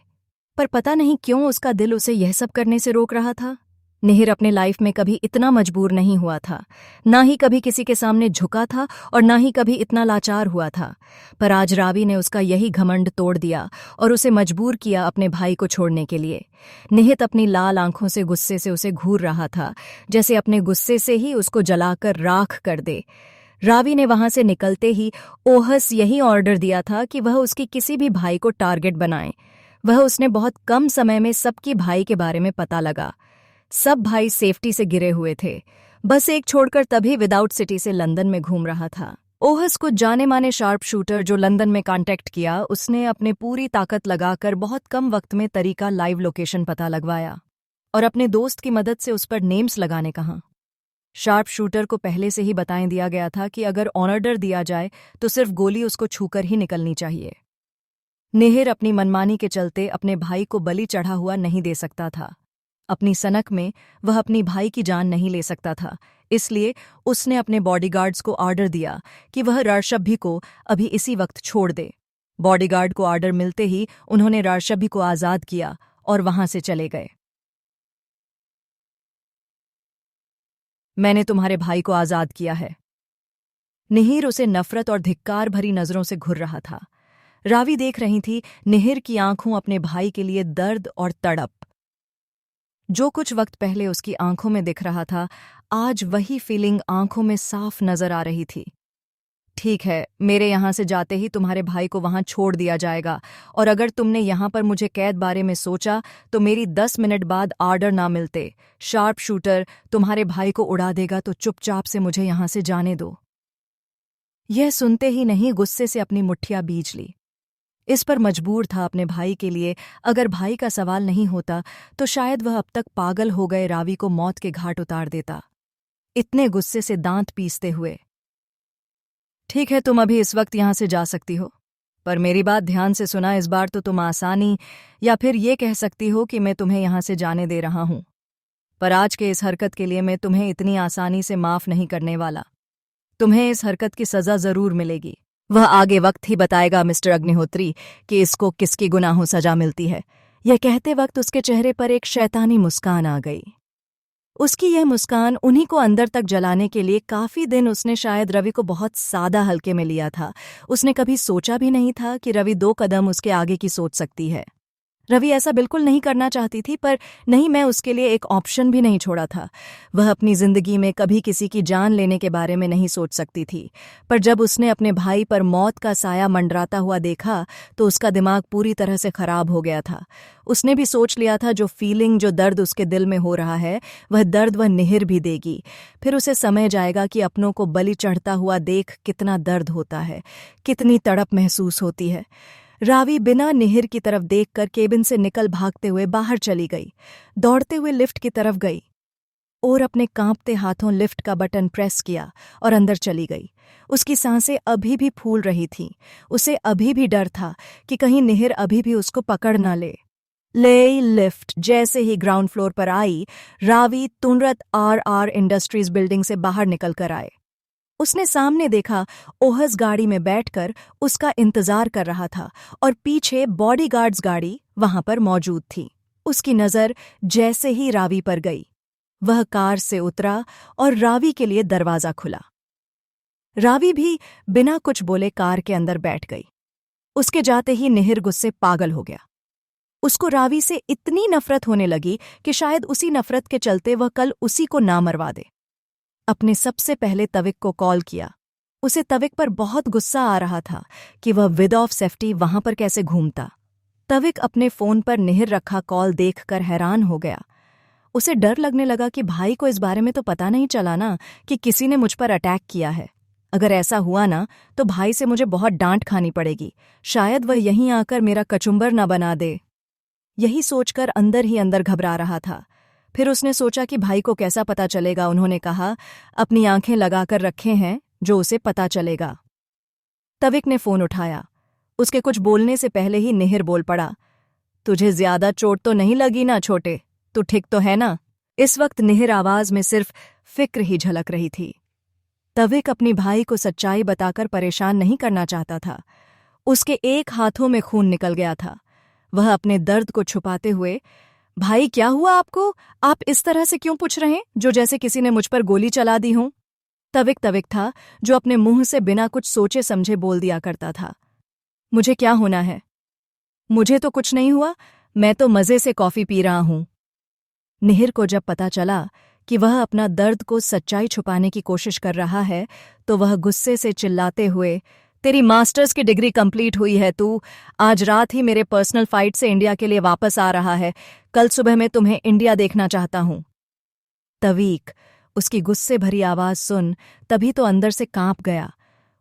पर पता नहीं क्यों उसका दिल उसे यह सब करने से रोक रहा था। मिहिर अपने लाइफ में कभी इतना मजबूर नहीं हुआ था, ना ही कभी किसी के सामने झुका था और ना ही कभी इतना लाचार हुआ था। पर आज रावी ने उसका यही घमंड तोड़ दिया और उसे मजबूर किया अपने भाई को छोड़ने के लिए। निहित अपनी लाल आंखों से गुस्से से उसे घूर रहा था, जैसे अपने गुस्से से ही उसको जलाकर राख कर दे। रावी ने वहां से निकलते ही ओहस यही ऑर्डर दिया था कि वह उसकी किसी भी भाई को टारगेट बनाए। वह उसने बहुत कम समय में सबकी भाई के बारे में पता लगा। सब भाई सेफ्टी से गिरे हुए थे, बस एक छोड़कर, तभी विदाउट सिटी से लंदन में घूम रहा था। ओहस को जाने माने शार्प शूटर जो लंदन में कांटेक्ट किया, उसने अपने पूरी ताकत लगाकर बहुत कम वक्त में तरीका लाइव लोकेशन पता लगवाया और अपने दोस्त की मदद से उस पर नेम्स लगाने कहा। शार्प शूटर को पहले से ही बताएं दिया गया था कि अगर ऑर्डर दिया जाए तो सिर्फ गोली उसको छूकर ही निकलनी चाहिए। निहिर अपनी मनमानी के चलते अपने भाई को बलि चढ़ा हुआ नहीं दे सकता था। अपनी सनक में वह अपनी भाई की जान नहीं ले सकता था, इसलिए उसने अपने बॉडीगार्ड्स को ऑर्डर दिया कि वह रार्शभी को अभी इसी वक्त छोड़ दे। बॉडीगार्ड को ऑर्डर मिलते ही उन्होंने रार्शभी को आज़ाद किया और वहां से चले गए। मैंने तुम्हारे भाई को आज़ाद किया है। निहिर उसे नफरत और धिक्कार भरी नजरों से घूर रहा था। रावी देख रही थी निहिर की आंखों अपने भाई के लिए दर्द और तड़प। जो कुछ वक्त पहले उसकी आंखों में दिख रहा था, आज वही फीलिंग आंखों में साफ नजर आ रही थी। ठीक है, मेरे यहां से जाते ही तुम्हारे भाई को वहां छोड़ दिया जाएगा, और अगर तुमने यहां पर मुझे कैद बारे में सोचा तो मेरी 10 मिनट बाद ऑर्डर ना मिलते शार्प शूटर तुम्हारे भाई को उड़ा देगा, तो चुपचाप से मुझे यहां से जाने दो। यह सुनते ही नहीं गुस्से से अपनी मुट्ठियां बीज ली। इस पर मजबूर था अपने भाई के लिए। अगर भाई का सवाल नहीं होता तो शायद वह अब तक पागल हो गए रावी को मौत के घाट उतार देता। इतने गुस्से से दांत पीसते हुए, ठीक है, तुम अभी इस वक्त यहां से जा सकती हो, पर मेरी बात ध्यान से सुना। इस बार तो तुम आसानी या फिर ये कह सकती हो कि मैं तुम्हें यहां से जाने दे रहा हूं, पर आज के इस हरकत के लिए मैं तुम्हें इतनी आसानी से माफ नहीं करने वाला। तुम्हें इस हरकत की सजा जरूर मिलेगी। वह आगे वक्त ही बताएगा मिस्टर अग्निहोत्री कि इसको किसकी गुनाहों सजा मिलती है। यह कहते वक्त उसके चेहरे पर एक शैतानी मुस्कान आ गई। उसकी यह मुस्कान उन्हीं को अंदर तक जलाने के लिए काफी दिन उसने शायद रवि को बहुत सादा हल्के में लिया था। उसने कभी सोचा भी नहीं था कि रवि 2 कदम उसके आगे की सोच सकती है। रवि ऐसा बिल्कुल नहीं करना चाहती थी, पर नहीं, मैं उसके लिए एक ऑप्शन भी नहीं छोड़ा था। वह अपनी जिंदगी में कभी किसी की जान लेने के बारे में नहीं सोच सकती थी, पर जब उसने अपने भाई पर मौत का साया मंडराता हुआ देखा तो उसका दिमाग पूरी तरह से खराब हो गया था। उसने भी सोच लिया था जो फीलिंग, जो दर्द उसके दिल में हो रहा है, वह दर्द वह निहिर भी देगी। फिर उसे समझ जाएगा कि अपनों को बलि चढ़ता हुआ देख कितना दर्द होता है, कितनी तड़प महसूस होती है। रावी बिना निहिर की तरफ देखकर केबिन से निकल भागते हुए बाहर चली गई, दौड़ते हुए लिफ्ट की तरफ गई और अपने कांपते हाथों लिफ्ट का बटन प्रेस किया और अंदर चली गई। उसकी सांसें अभी भी फूल रही थीं। उसे अभी भी डर था कि कहीं निहिर अभी भी उसको पकड़ ना ले। लिफ्ट जैसे ही ग्राउंड फ्लोर पर आई, रावी तुरंत RR इंडस्ट्रीज बिल्डिंग से बाहर निकल कर आए। उसने सामने देखा ओहस गाड़ी में बैठकर उसका इंतजार कर रहा था और पीछे बॉडीगार्ड्स गाड़ी वहां पर मौजूद थी। उसकी नजर जैसे ही रावी पर गई, वह कार से उतरा और रावी के लिए दरवाजा खुला। रावी भी बिना कुछ बोले कार के अंदर बैठ गई। उसके जाते ही निहिर गुस्से पागल हो गया। उसको रावी से इतनी नफरत होने लगी कि शायद उसी नफरत के चलते वह कल उसी को ना मरवा दे। अपने सबसे पहले तविक को कॉल किया। उसे तविक पर बहुत गुस्सा आ रहा था कि वह विद ऑफ सेफ्टी वहां पर कैसे घूमता। तविक अपने फोन पर निहिर रखा कॉल देखकर हैरान हो गया। उसे डर लगने लगा कि भाई को इस बारे में तो पता नहीं चला ना कि किसी ने मुझ पर अटैक किया है। अगर ऐसा हुआ ना तो भाई से मुझे बहुत डांट खानी पड़ेगी। शायद वह यहीं आकर मेरा कचुम्बर न बना दे। यही सोचकर अंदर ही अंदर घबरा रहा था। फिर उसने सोचा कि भाई को कैसा पता चलेगा। उन्होंने कहा, अपनी आंखें लगाकर रखे हैं, जो उसे पता चलेगा। तविक ने फोन उठाया। उसके कुछ बोलने से पहले ही निहिर बोल पड़ा, तुझे ज्यादा चोट तो नहीं लगी ना छोटे? तू ठीक तो है ना? इस वक्त निहिर आवाज में सिर्फ फिक्र ही झलक रही थी। तविक अपनी भाई को सच्चाई बताकर परेशान नहीं करना चाहता था। उसके एक हाथों में खून निकल गया था। वह अपने दर्द को छुपाते हुए, भाई क्या हुआ आपको? आप इस तरह से क्यों पूछ रहे हैं, जो जैसे किसी ने मुझ पर गोली चला दी हो? तविक तविक था, जो अपने मुंह से बिना कुछ सोचे समझे बोल दिया करता था। मुझे क्या होना है? मुझे तो कुछ नहीं हुआ, मैं तो मजे से कॉफी पी रहा हूं। निहिर को जब पता चला कि वह अपना दर्द को सच्चाई छुपाने की कोशिश कर रहा है, तो वह गुस्से से चिल्लाते हुए, तेरी मास्टर्स की डिग्री कंप्लीट हुई है, तू आज रात ही मेरे पर्सनल फ्लाइट से इंडिया के लिए वापस आ रहा है, कल सुबह मैं तुम्हें इंडिया देखना चाहता हूं। तवीक उसकी गुस्से भरी आवाज सुन तभी तो अंदर से कांप गया।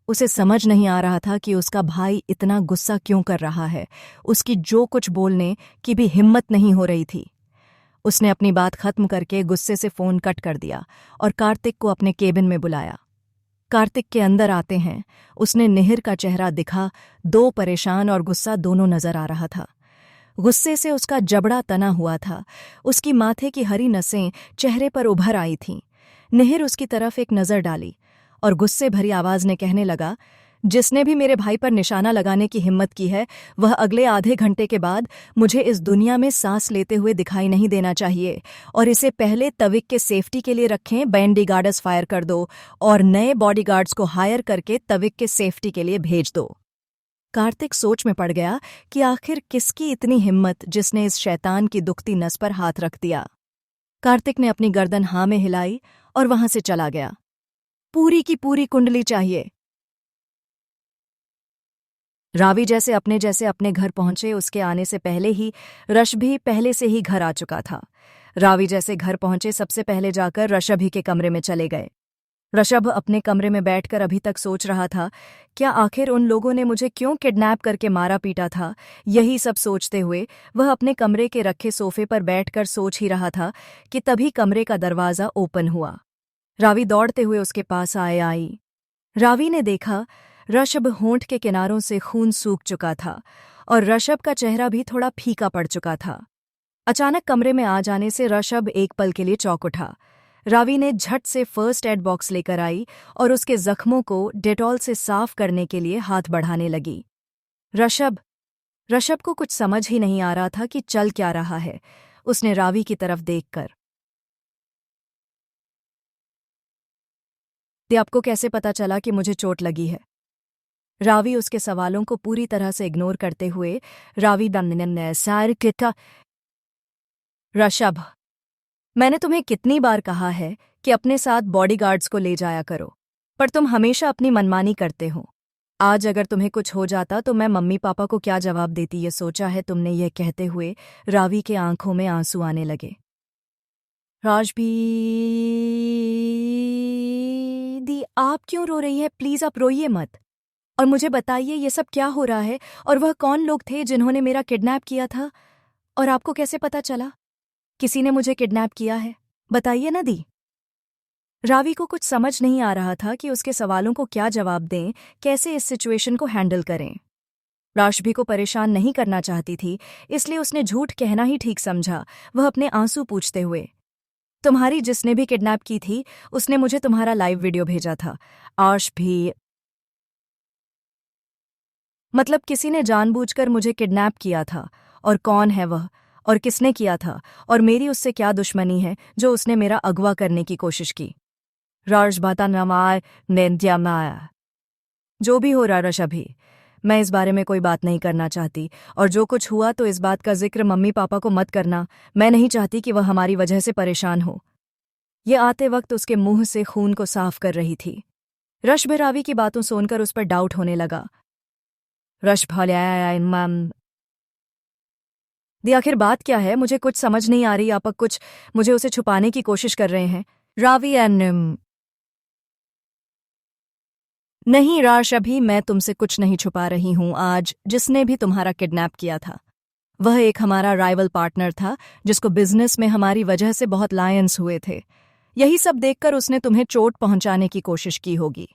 उसे समझ नहीं आ रहा था कि उसका भाई इतना गुस्सा क्यों कर रहा है। उसकी जो कुछ बोलने की भी हिम्मत नहीं हो रही थी। उसने अपनी बात खत्म करके गुस्से से फोन कट कर दिया और कार्तिक को अपने केबिन में बुलाया। कार्तिक के अंदर आते हैं उसने निहिर का चेहरा दिखा, दो परेशान और गुस्सा दोनों नजर आ रहा था। गुस्से से उसका जबड़ा तना हुआ था, उसकी माथे की हरी नसें चेहरे पर उभर आई थीं। निहिर उसकी तरफ एक नजर डाली और गुस्से भरी आवाज में कहने लगा, जिसने भी मेरे भाई पर निशाना लगाने की हिम्मत की है, वह अगले आधे घंटे के बाद मुझे इस दुनिया में सांस लेते हुए दिखाई नहीं देना चाहिए, और इसे पहले तविक के सेफ्टी के लिए रखें, बॉडीगार्ड्स फायर कर दो और नए बॉडीगार्ड्स को हायर करके तविक के सेफ्टी के लिए भेज दो। कार्तिक सोच में पड़ गया कि आखिर किसकी इतनी हिम्मत जिसने इस शैतान की दुखती नस पर हाथ रख दिया। कार्तिक ने अपनी गर्दन हाँ में हिलाई और वहां से चला गया। पूरी की पूरी कुंडली चाहिए। रावी जैसे अपने घर पहुंचे, उसके आने से पहले ही रश भी पहले से ही घर आ चुका था। रावी जैसे घर पहुंचे सबसे पहले जाकर ऋषभ ही के कमरे में चले गए। ऋषभ अपने कमरे में बैठकर अभी तक सोच रहा था, क्या आखिर उन लोगों ने मुझे क्यों किडनैप करके मारा पीटा था। यही सब सोचते हुए वह अपने कमरे के रखे सोफे पर बैठकर सोच ही रहा था कि तभी कमरे का दरवाज़ा ओपन हुआ। रावी दौड़ते हुए उसके पास आई। रावी ने देखा ऋषभ होंठ के किनारों से खून सूख चुका था और ऋषभ का चेहरा भी थोड़ा फीका पड़ चुका था। अचानक कमरे में आ जाने से ऋषभ एक पल के लिए चौंक उठा। रावी ने झट से फर्स्ट एड बॉक्स लेकर आई और उसके जख्मों को डेटॉल से साफ करने के लिए हाथ बढ़ाने लगी। ऋषभ को कुछ समझ ही नहीं आ रहा था कि चल क्या रहा है। उसने रावी की तरफ देखकर, आपको कैसे पता चला कि मुझे चोट लगी है? रावी उसके सवालों को पूरी तरह से इग्नोर करते हुए, रावी ऋषभ, मैंने तुम्हें कितनी बार कहा है कि अपने साथ बॉडीगार्ड्स को ले जाया करो, पर तुम हमेशा अपनी मनमानी करते हो। आज अगर तुम्हें कुछ हो जाता तो मैं मम्मी पापा को क्या जवाब देती, ये सोचा है तुमने? ये कहते हुए रावी के आंखों में आंसू आने लगे। राजबी दी, आप क्यों रो रही है? प्लीज आप रोइए मत और मुझे बताइए ये सब क्या हो रहा है, और वह कौन लोग थे जिन्होंने मेरा किडनैप किया था, और आपको कैसे पता चला किसी ने मुझे किडनैप किया है? बताइए ना दी। रावी को कुछ समझ नहीं आ रहा था कि उसके सवालों को क्या जवाब दें, कैसे इस सिचुएशन को हैंडल करें। राशबी को परेशान नहीं करना चाहती थी, इसलिए उसने झूठ कहना ही ठीक समझा। वह अपने आंसू पूछते हुए, तुम्हारी जिसने भी किडनैप की थी उसने मुझे तुम्हारा लाइव वीडियो भेजा था। आश भी, मतलब किसी ने जानबूझकर मुझे किडनैप किया था, और कौन है वह और किसने किया था, और मेरी उससे क्या दुश्मनी है जो उसने मेरा अगवा करने की कोशिश की? जो भी हो रहा ऋषभ, मैं इस बारे में कोई बात नहीं करना चाहती, और जो कुछ हुआ तो इस बात का जिक्र मम्मी पापा को मत करना। मैं नहीं चाहती कि वह हमारी वजह से परेशान हो। ये आते वक्त उसके मुंह से खून को साफ कर रही थी। ऋषभ रावी की बातों सुनकर उस पर डाउट होने लगा। दी, आखिर बात क्या है? मुझे कुछ समझ नहीं आ रही। आप कुछ मुझे उसे छुपाने की कोशिश कर रहे हैं? रावी नहीं राश, अभी मैं तुमसे कुछ नहीं छुपा रही हूं। आज जिसने भी तुम्हारा किडनैप किया था वह एक हमारा राइवल पार्टनर था, जिसको बिजनेस में हमारी वजह से बहुत लायंस हुए थे। यही सब देखकर उसने तुम्हें चोट पहुंचाने की कोशिश की होगी।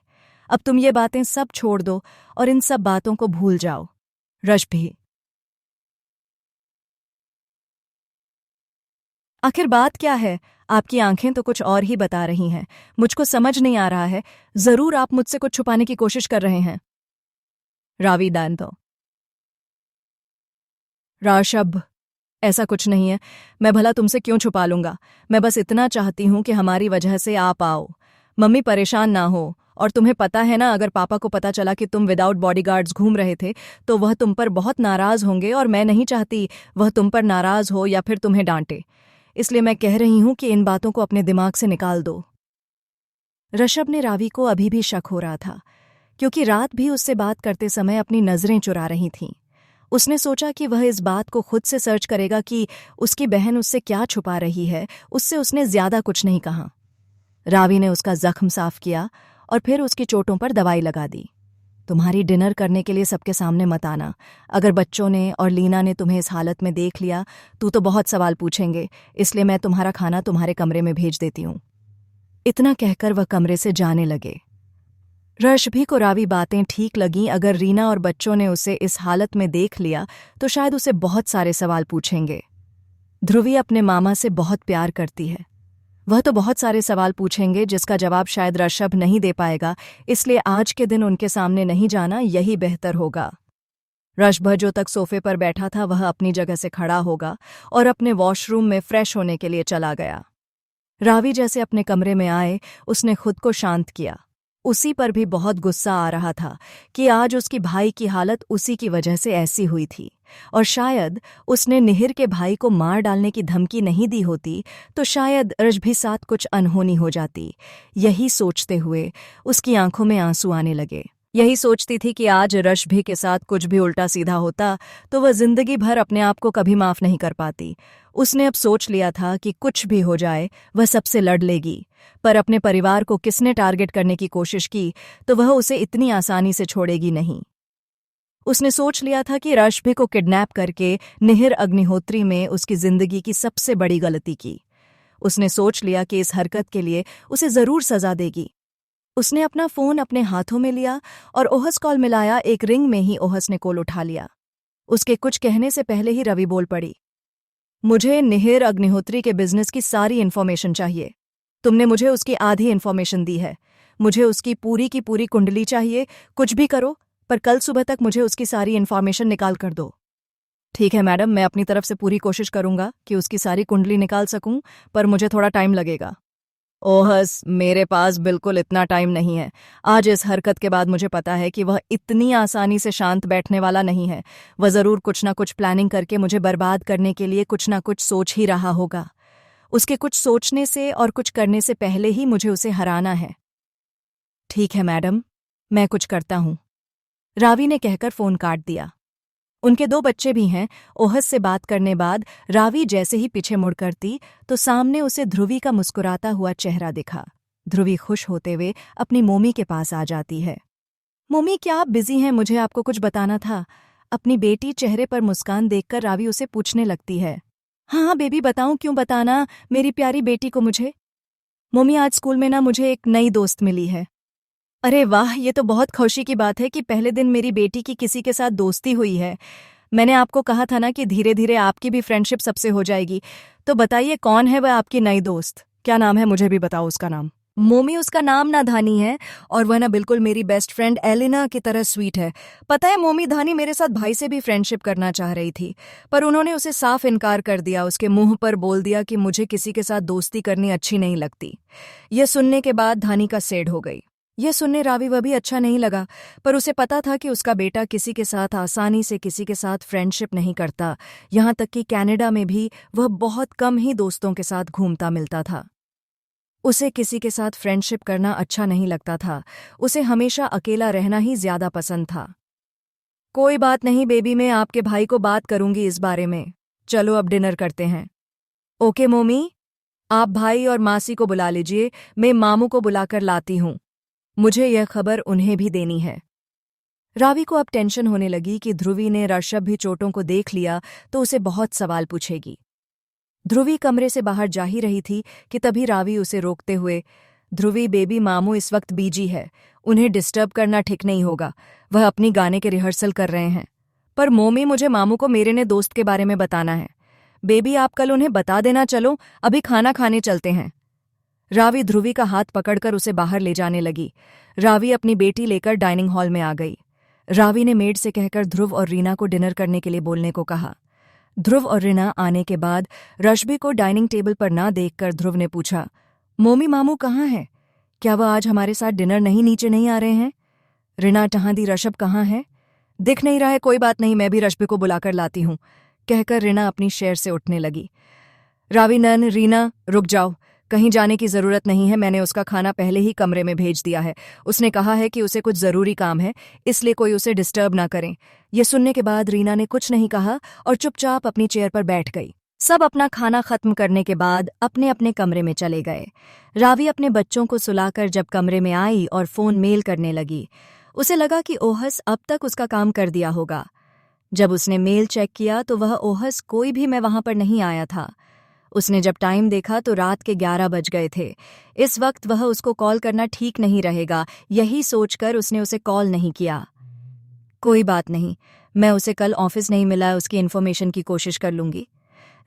अब तुम ये बातें सब छोड़ दो और इन सब बातों को भूल जाओ। ऋषभ, आखिर बात क्या है? आपकी आंखें तो कुछ और ही बता रही हैं। मुझको समझ नहीं आ रहा है। जरूर आप मुझसे कुछ छुपाने की कोशिश कर रहे हैं। रावी दांतो। राशब, ऐसा कुछ नहीं है। मैं भला तुमसे क्यों छुपा लूंगा? मैं बस इतना चाहती हूं कि हमारी वजह से आप आओ, मम्मी परेशान ना हो। और तुम्हें पता है ना, अगर पापा को पता चला कि तुम विदाउट बॉडीगार्ड्स घूम रहे थे तो वह तुम पर बहुत नाराज होंगे, और मैं नहीं चाहती वह तुम पर नाराज हो या फिर तुम्हें डांटे। इसलिए मैं कह रही हूं कि इन बातों को अपने दिमाग से निकाल दो। ऋषभ ने रावी को अभी भी शक हो रहा था, क्योंकि रात भी उससे बात करते समय अपनी नजरें चुरा रही थीं। उसने सोचा कि वह इस बात को खुद से सर्च करेगा कि उसकी बहन उससे क्या छुपा रही है। उससे उसने ज्यादा कुछ नहीं कहा। रावी ने उसका जख्म साफ किया और फिर उसकी चोटों पर दवाई लगा दी। तुम्हारी डिनर करने के लिए सबके सामने मत आना। अगर बच्चों ने और लीना ने तुम्हें इस हालत में देख लिया तो बहुत सवाल पूछेंगे, इसलिए मैं तुम्हारा खाना तुम्हारे कमरे में भेज देती हूँ। इतना कहकर वह कमरे से जाने लगे। रशभी को रावी बातें ठीक लगीं। अगर रीना और बच्चों ने उसे इस हालत में देख लिया तो शायद उसे बहुत सारे सवाल पूछेंगे। ध्रुवी अपने मामा से बहुत प्यार करती है। वह तो बहुत सारे सवाल पूछेंगे जिसका जवाब शायद ऋषभ नहीं दे पाएगा, इसलिए आज के दिन उनके सामने नहीं जाना यही बेहतर होगा। ऋषभ जो तक सोफे पर बैठा था वह अपनी जगह से खड़ा होगा और अपने वॉशरूम में फ्रेश होने के लिए चला गया। रावी जैसे अपने कमरे में आए, उसने खुद को शांत किया। उसी पर भी बहुत गुस्सा आ रहा था कि आज उसकी भाई की हालत उसी की वजह से ऐसी हुई थी, और शायद उसने निहिर के भाई को मार डालने की धमकी नहीं दी होती तो शायद ऋषभ साथ कुछ अनहोनी हो जाती। यही सोचते हुए उसकी आंखों में आंसू आने लगे। यही सोचती थी कि आज ऋषभ के साथ कुछ भी उल्टा सीधा होता तो वह जिंदगी भर अपने आप को कभी माफ नहीं कर पाती। उसने अब सोच लिया था कि कुछ भी हो जाए वह सबसे लड़ लेगी, पर अपने परिवार को किसने टारगेट करने की कोशिश की तो वह उसे इतनी आसानी से छोड़ेगी नहीं। उसने सोच लिया था कि ऋषभ को किडनैप करके निहिर अग्निहोत्री में उसकी जिंदगी की सबसे बड़ी गलती की। उसने सोच लिया कि इस हरकत के लिए उसे जरूर सजा देगी। उसने अपना फोन अपने हाथों में लिया और ओहस कॉल मिलाया। एक रिंग में ही ओहस ने कॉल उठा लिया। उसके कुछ कहने से पहले ही रवि बोल पड़ी, मुझे निहिर अग्निहोत्री के बिजनेस की सारी इन्फॉर्मेशन चाहिए। तुमने मुझे उसकी आधी इन्फॉर्मेशन दी है। मुझे उसकी पूरी की पूरी कुंडली चाहिए। कुछ भी करो, पर कल सुबह तक मुझे उसकी सारी इन्फॉर्मेशन निकाल कर दो। ठीक है मैडम, मैं अपनी तरफ से पूरी कोशिश करूंगा कि उसकी सारी कुंडली निकाल सकूं, पर मुझे थोड़ा टाइम लगेगा। ओहस, मेरे पास बिल्कुल इतना टाइम नहीं है। आज इस हरकत के बाद मुझे पता है कि वह इतनी आसानी से शांत बैठने वाला नहीं है। वह जरूर कुछ ना कुछ प्लानिंग करके मुझे बर्बाद करने के लिए कुछ ना कुछ सोच ही रहा होगा। उसके कुछ सोचने से और कुछ करने से पहले ही मुझे उसे हराना है। ठीक है मैडम, मैं कुछ करता हूं, रावी ने कहकर फोन काट दिया। उनके 2 बच्चे भी हैं। ओहस से बात करने बाद रावी जैसे ही पीछे मुड़ करती तो सामने उसे ध्रुवी का मुस्कुराता हुआ चेहरा दिखा। ध्रुवी खुश होते हुए अपनी मोमी के पास आ जाती है। मोमी, क्या आप बिजी हैं? मुझे आपको कुछ बताना था। अपनी बेटी चेहरे पर मुस्कान देखकर रावी उसे पूछने लगती है। हाँ बेबी, बताऊं, क्यों बताना मेरी प्यारी बेटी को मुझे। मोमी, आज स्कूल में ना मुझे एक नई दोस्त मिली है। अरे वाह, ये तो बहुत खुशी की बात है कि पहले दिन मेरी बेटी की किसी के साथ दोस्ती हुई है। मैंने आपको कहा था ना कि धीरे धीरे आपकी भी फ्रेंडशिप सबसे हो जाएगी। तो बताइए, कौन है वह आपकी नई दोस्त? क्या नाम है, मुझे भी बताओ उसका नाम। मोमी, उसका नाम ना धानी है, और वह ना बिल्कुल मेरी बेस्ट फ्रेंड एलिना की तरह स्वीट है। पता है मोमी, धानी मेरे साथ भाई से भी फ्रेंडशिप करना चाह रही थी, पर उन्होंने उसे साफ इनकार कर दिया। उसके मुंह पर बोल दिया कि मुझे किसी के साथ दोस्ती करनी अच्छी नहीं लगती। यह सुनने के बाद धानी का सेड हो गई। यह सुनने रावी वह भी अच्छा नहीं लगा, पर उसे पता था कि उसका बेटा किसी के साथ आसानी से किसी के साथ फ्रेंडशिप नहीं करता। यहाँ तक कि कनाडा में भी वह बहुत कम ही दोस्तों के साथ घूमता मिलता था। उसे किसी के साथ फ्रेंडशिप करना अच्छा नहीं लगता था। उसे हमेशा अकेला रहना ही ज्यादा पसंद था। कोई बात नहीं बेबी, मैं आपके भाई को बात करूंगी इस बारे में। चलो अब डिनर करते हैं। ओके मोमी, आप भाई और मासी को बुला लीजिए, मैं मामू को बुलाकर लाती हूँ। मुझे यह खबर उन्हें भी देनी है। रावी को अब टेंशन होने लगी कि ध्रुवी ने ऋषभ भी चोटों को देख लिया तो उसे बहुत सवाल पूछेगी। ध्रुवी कमरे से बाहर जा ही रही थी कि तभी रावी उसे रोकते हुए, ध्रुवी बेबी, मामू इस वक्त बिजी है, उन्हें डिस्टर्ब करना ठीक नहीं होगा। वह अपनी गाने के रिहर्सल कर रहे हैं। पर मोमी, मुझे मामू को मेरे ने दोस्त के बारे में बताना है। बेबी आप कल उन्हें बता देना, चलो अभी खाना खाने चलते हैं। रावी ध्रुवी का हाथ पकड़कर उसे बाहर ले जाने लगी। रावी अपनी बेटी लेकर डाइनिंग हॉल में आ गई। रावी ने मेड से कहकर ध्रुव और रीना को डिनर करने के लिए बोलने को कहा। ध्रुव और रीना आने के बाद रश्मि को डाइनिंग टेबल पर ना देखकर ध्रुव ने पूछा, मोमी मामू कहाँ हैं? क्या वह आज हमारे साथ डिनर नीचे नहीं आ रहे हैं? रीना टहांदी, ऋषभ कहाँ है? दिख नहीं रहा है, कोई बात नहीं, मैं भी रश्मि को बुलाकर लाती हूँ, कहकर रीना अपनी शेयर से उठने लगी। रावी नन, रीना रुक जाओ, कहीं जाने की जरूरत नहीं है, मैंने उसका खाना पहले ही कमरे में भेज दिया है। उसने कहा है कि उसे कुछ जरूरी काम है, इसलिए कोई उसे डिस्टर्ब ना करें। यह सुनने के बाद रीना ने कुछ नहीं कहा और चुपचाप अपनी चेयर पर बैठ गई। सब अपना खाना खत्म करने के बाद अपने अपने कमरे में चले गए। रावी अपने बच्चों को सुलाकर जब कमरे में आई और फोन मेल करने लगी, उसे लगा कि ओहस अब तक उसका काम कर दिया होगा। जब उसने मेल चेक किया तो वह ओहस कोई भी मैं वहां पर नहीं आया था। उसने जब टाइम देखा तो रात के 11 बज गए थे। इस वक्त वह उसको कॉल करना ठीक नहीं रहेगा, यही सोचकर उसने उसे कॉल नहीं किया। कोई बात नहीं, मैं उसे कल ऑफिस नहीं मिला, उसकी इन्फॉर्मेशन की कोशिश कर लूंगी,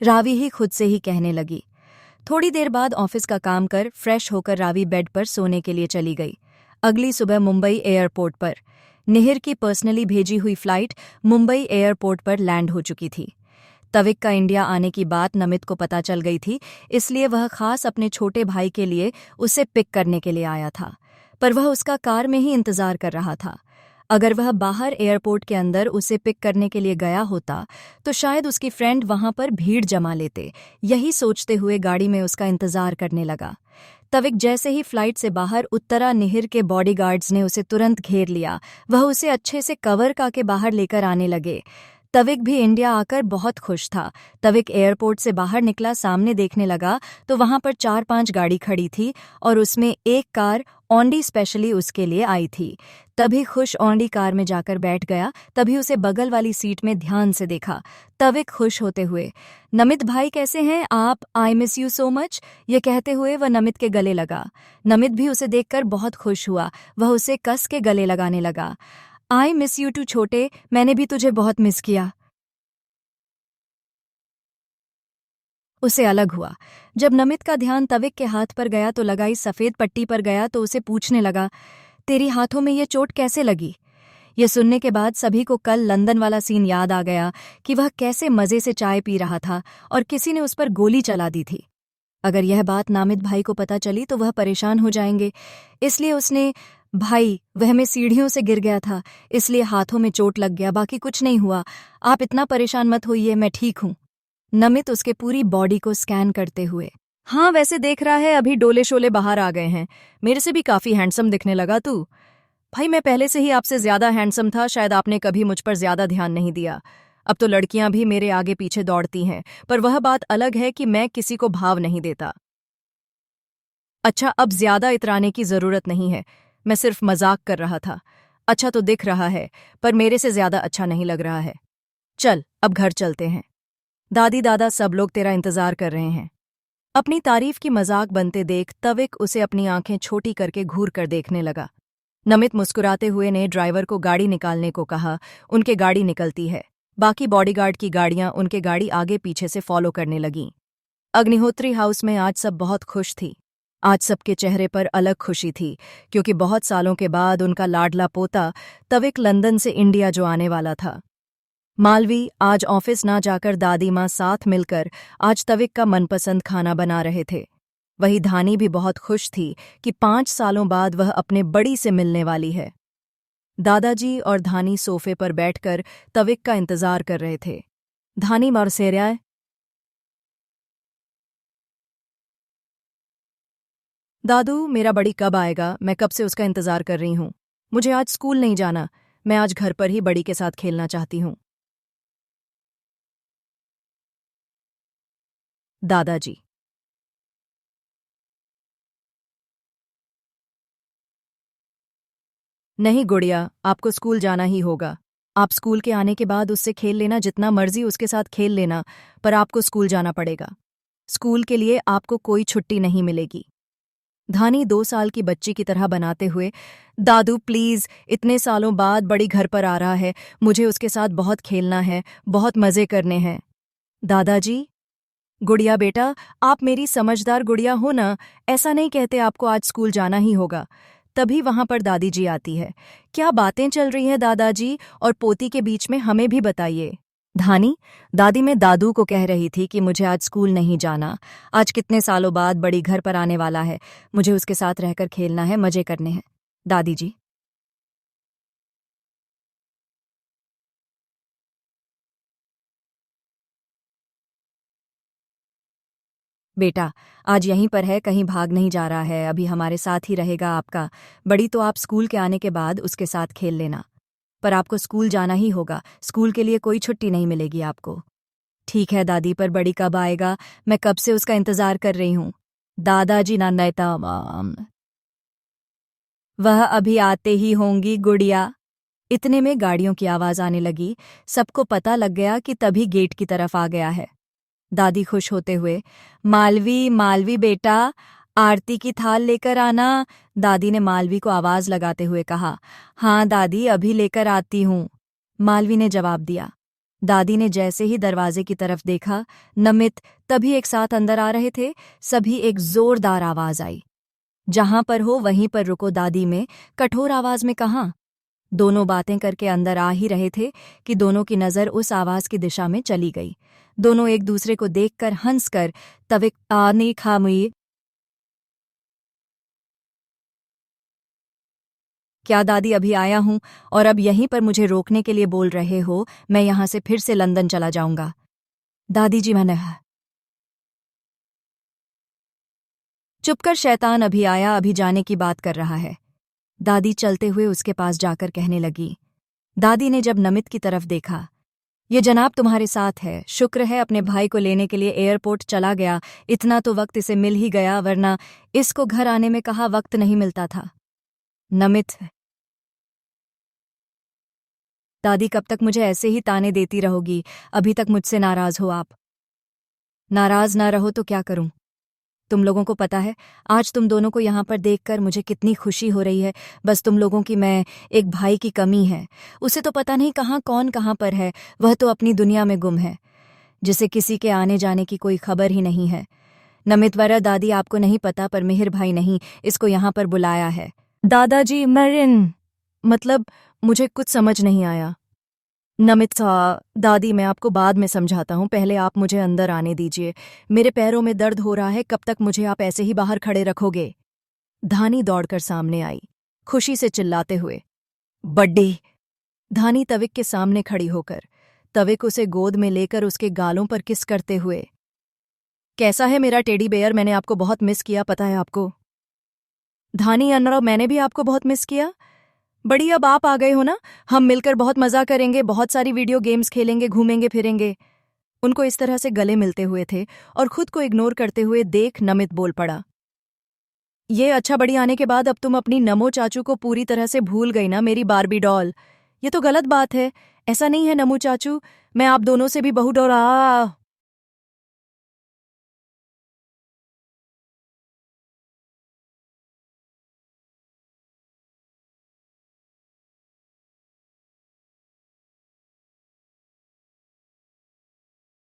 रावी ही खुद से ही कहने लगी। थोड़ी देर बाद ऑफिस का काम कर फ्रेश होकर रावी बेड पर सोने के लिए चली गई। अगली सुबह मुंबई एयरपोर्ट पर निहिर की पर्सनली भेजी हुई फ्लाइट मुंबई एयरपोर्ट पर लैंड हो चुकी थी। तविक का इंडिया आने की बात नमित को पता चल गई थी, इसलिए वह खास अपने छोटे भाई के लिए उसे पिक करने के लिए आया था, पर वह उसका कार में ही इंतजार कर रहा था। अगर वह बाहर एयरपोर्ट के अंदर उसे पिक करने के लिए गया होता तो शायद उसकी फ्रेंड वहां पर भीड़ जमा लेते। यही सोचते हुए गाड़ी में उसका इंतजार करने लगा। तविक जैसे ही फ्लाइट से बाहर उतरा, निहिर के बॉडीगार्ड्स ने उसे तुरंत घेर लिया। वह उसे अच्छे से कवर करके बाहर लेकर आने लगे। तविक भी इंडिया आकर बहुत खुश था। तविक एयरपोर्ट से बाहर निकला, सामने देखने लगा तो वहां पर 4-5 गाड़ी खड़ी थी और उसमें एक कार ऑन्डी स्पेशली उसके लिए आई थी। तभी खुश ऑन्डी कार में जाकर बैठ गया। तभी उसे बगल वाली सीट में ध्यान से देखा। तविक खुश होते हुए, नमित भाई कैसे हैं आप? I miss you so much, ये कहते हुए वह नमित के गले लगा। नमित भी उसे देखकर बहुत खुश हुआ, वह उसे कस के गले लगाने लगा। आई मिस यू टू छोटे, मैंने भी तुझे बहुत मिस किया। उसे अलग हुआ। जब नमित का ध्यान तविक के हाथ पर गया तो लगाई सफेद पट्टी पर गया तो उसे पूछने लगा, तेरी हाथों में ये चोट कैसे लगी? ये सुनने के बाद सभी को कल लंदन वाला सीन याद आ गया कि वह कैसे मजे से चाय पी रहा था और किसी ने उस पर गोली चला दी थी। अगर यह बात नामित भाई को पता चली तो वह परेशान हो जाएंगे, इसलिए उसने, भाई वह मैं सीढ़ियों से गिर गया था, इसलिए हाथों में चोट लग गया, बाकी कुछ नहीं हुआ, आप इतना परेशान मत होइए, मैं ठीक हूँ। नमित उसके पूरी बॉडी को स्कैन करते हुए, हाँ वैसे देख रहा है अभी डोले शोले बाहर आ गए हैं, मेरे से भी काफी हैंडसम दिखने लगा तू। भाई मैं पहले से ही आपसे ज्यादा हैंडसम था, शायद आपने कभी मुझ पर ज्यादा ध्यान नहीं दिया। अब तो लड़कियां भी मेरे आगे पीछे दौड़ती हैं, पर वह बात अलग है कि मैं किसी को भाव नहीं देता। अच्छा अब ज्यादा इतराने की जरूरत नहीं है, मैं सिर्फ मजाक कर रहा था। अच्छा तो दिख रहा है, पर मेरे से ज्यादा अच्छा नहीं लग रहा है। चल अब घर चलते हैं, दादी दादा सब लोग तेरा इंतजार कर रहे हैं। अपनी तारीफ की मजाक बनते देख तविक उसे अपनी आंखें छोटी करके घूर कर देखने लगा। नमित मुस्कुराते हुए ने ड्राइवर को गाड़ी निकालने को कहा। उनके गाड़ी निकलती है, बाकी बॉडीगार्ड की गाड़ियां उनके गाड़ी आगे पीछे से फॉलो करने लगीं। अग्निहोत्री हाउस में आज सब बहुत खुश थी। आज सबके चेहरे पर अलग खुशी थी, क्योंकि बहुत सालों के बाद उनका लाडला पोता तविक लंदन से इंडिया जो आने वाला था। मालवी आज ऑफिस ना जाकर दादी माँ साथ मिलकर आज तविक का मनपसंद खाना बना रहे थे। वही धानी भी बहुत खुश थी कि 5 सालों बाद वह अपने बड़ी से मिलने वाली है। दादाजी और धानी सोफे पर बैठकर तविक का इंतजार कर रहे थे। धानी मरसेरिया, दादू मेरा बड़ी कब आएगा? मैं कब से उसका इंतजार कर रही हूँ। मुझे आज स्कूल नहीं जाना, मैं आज घर पर ही बड़ी के साथ खेलना चाहती हूँ। दादाजी, नहीं गुड़िया, आपको स्कूल जाना ही होगा। आप स्कूल के आने के बाद उससे खेल लेना, जितना मर्जी उसके साथ खेल लेना, पर आपको स्कूल जाना पड़ेगा। स्कूल के लिए आपको कोई छुट्टी नहीं मिलेगी। धानी 2 साल की बच्ची की तरह बनाते हुए, दादू प्लीज, इतने सालों बाद बड़ी घर पर आ रहा है, मुझे उसके साथ बहुत खेलना है, बहुत मजे करने हैं। दादाजी, गुड़िया बेटा, आप मेरी समझदार गुड़िया हो ना, ऐसा नहीं कहते, आपको आज स्कूल जाना ही होगा। तभी वहां पर दादी जी आती है। क्या बातें चल रही हैं दादाजी और पोती के बीच में, हमें भी बताइए। धानी, दादी मैं दादू को कह रही थी कि मुझे आज स्कूल नहीं जाना। आज कितने सालों बाद बड़ी घर पर आने वाला है, मुझे उसके साथ रहकर खेलना है, मजे करने हैं। दादी जी, बेटा आज यहीं पर है, कहीं भाग नहीं जा रहा है, अभी हमारे साथ ही रहेगा आपका। बड़ी तो आप स्कूल के आने के बाद उसके साथ खेल लेना, पर आपको स्कूल जाना ही होगा, स्कूल के लिए कोई छुट्टी नहीं मिलेगी आपको। ठीक है दादी, पर बड़ी कब आएगा, मैं कब से उसका इंतजार कर रही हूँ। दादाजी ना नैता वह अभी आते ही होंगी गुड़िया। इतने में गाड़ियों की आवाज आने लगी। सबको पता लग गया कि तभी गेट की तरफ आ गया है। दादी खुश होते हुए, मालवी मालवी बेटा, आरती की थाल लेकर आना। दादी ने मालवी को आवाज लगाते हुए कहा। हाँ दादी, अभी लेकर आती हूँ, मालवी ने जवाब दिया। दादी ने जैसे ही दरवाजे की तरफ देखा, नमित तभी एक साथ अंदर आ रहे थे। सभी एक जोरदार आवाज आई। जहां पर हो वहीं पर रुको, दादी में कठोर आवाज में कहा। दोनों बातें करके अंदर आ ही रहे थे कि दोनों की नजर उस आवाज की दिशा में चली गई। दोनों एक दूसरे को देखकर हंसकर तविक आने खामुई। क्या दादी, अभी आया हूं और अब यहीं पर मुझे रोकने के लिए बोल रहे हो? मैं यहां से फिर से लंदन चला जाऊंगा। दादी जी, मैंने चुप कर, शैतान अभी आया, अभी जाने की बात कर रहा है। दादी चलते हुए उसके पास जाकर कहने लगी। दादी ने जब नमित की तरफ देखा, ये जनाब तुम्हारे साथ है, शुक्र है अपने भाई को लेने के लिए एयरपोर्ट चला गया, इतना तो वक्त इसे मिल ही गया, वरना इसको घर आने में कहाँ वक्त नहीं मिलता था। नमित, दादी कब तक मुझे ऐसे ही ताने देती रहोगी? अभी तक मुझसे नाराज हो आप। नाराज ना रहो तो क्या करूं? तुम लोगों को पता है आज तुम दोनों को यहाँ पर देखकर मुझे कितनी खुशी हो रही है। बस तुम लोगों की मैं एक भाई की कमी है। उसे तो पता नहीं कहाँ कौन कहाँ पर है, वह तो अपनी दुनिया में गुम है, जिसे किसी के आने जाने की कोई खबर ही नहीं है। नमितवरा दादी, आपको नहीं पता, पर मिहिर भाई नहीं, इसको यहाँ पर बुलाया है। दादाजी, मरिन मतलब, मुझे कुछ समझ नहीं आया। नमित सा, दादी मैं आपको बाद में समझाता हूँ, पहले आप मुझे अंदर आने दीजिए, मेरे पैरों में दर्द हो रहा है, कब तक मुझे आप ऐसे ही बाहर खड़े रखोगे? धानी दौड़कर सामने आई, खुशी से चिल्लाते हुए, बड्डी। धानी तविक के सामने खड़ी होकर, तविक उसे गोद में लेकर उसके गालों पर किस करते हुए, कैसा है मेरा टेडी बेयर, मैंने आपको बहुत मिस किया, पता है आपको? धानी, अन्नरा, मैंने भी आपको बहुत मिस किया। बड़ी, अब आप आ गए हो ना, हम मिलकर बहुत मजा करेंगे, बहुत सारी वीडियो गेम्स खेलेंगे, घूमेंगे फिरेंगे। उनको इस तरह से गले मिलते हुए थे और खुद को इग्नोर करते हुए देख नमित बोल पड़ा। ये अच्छा, बड़ी आने के बाद अब तुम अपनी नमो चाचू को पूरी तरह से भूल गई ना, मेरी बारबी डॉल। ये तो गलत बात है, ऐसा नहीं है नमो चाचू, मैं आप दोनों से भी बहु डॉल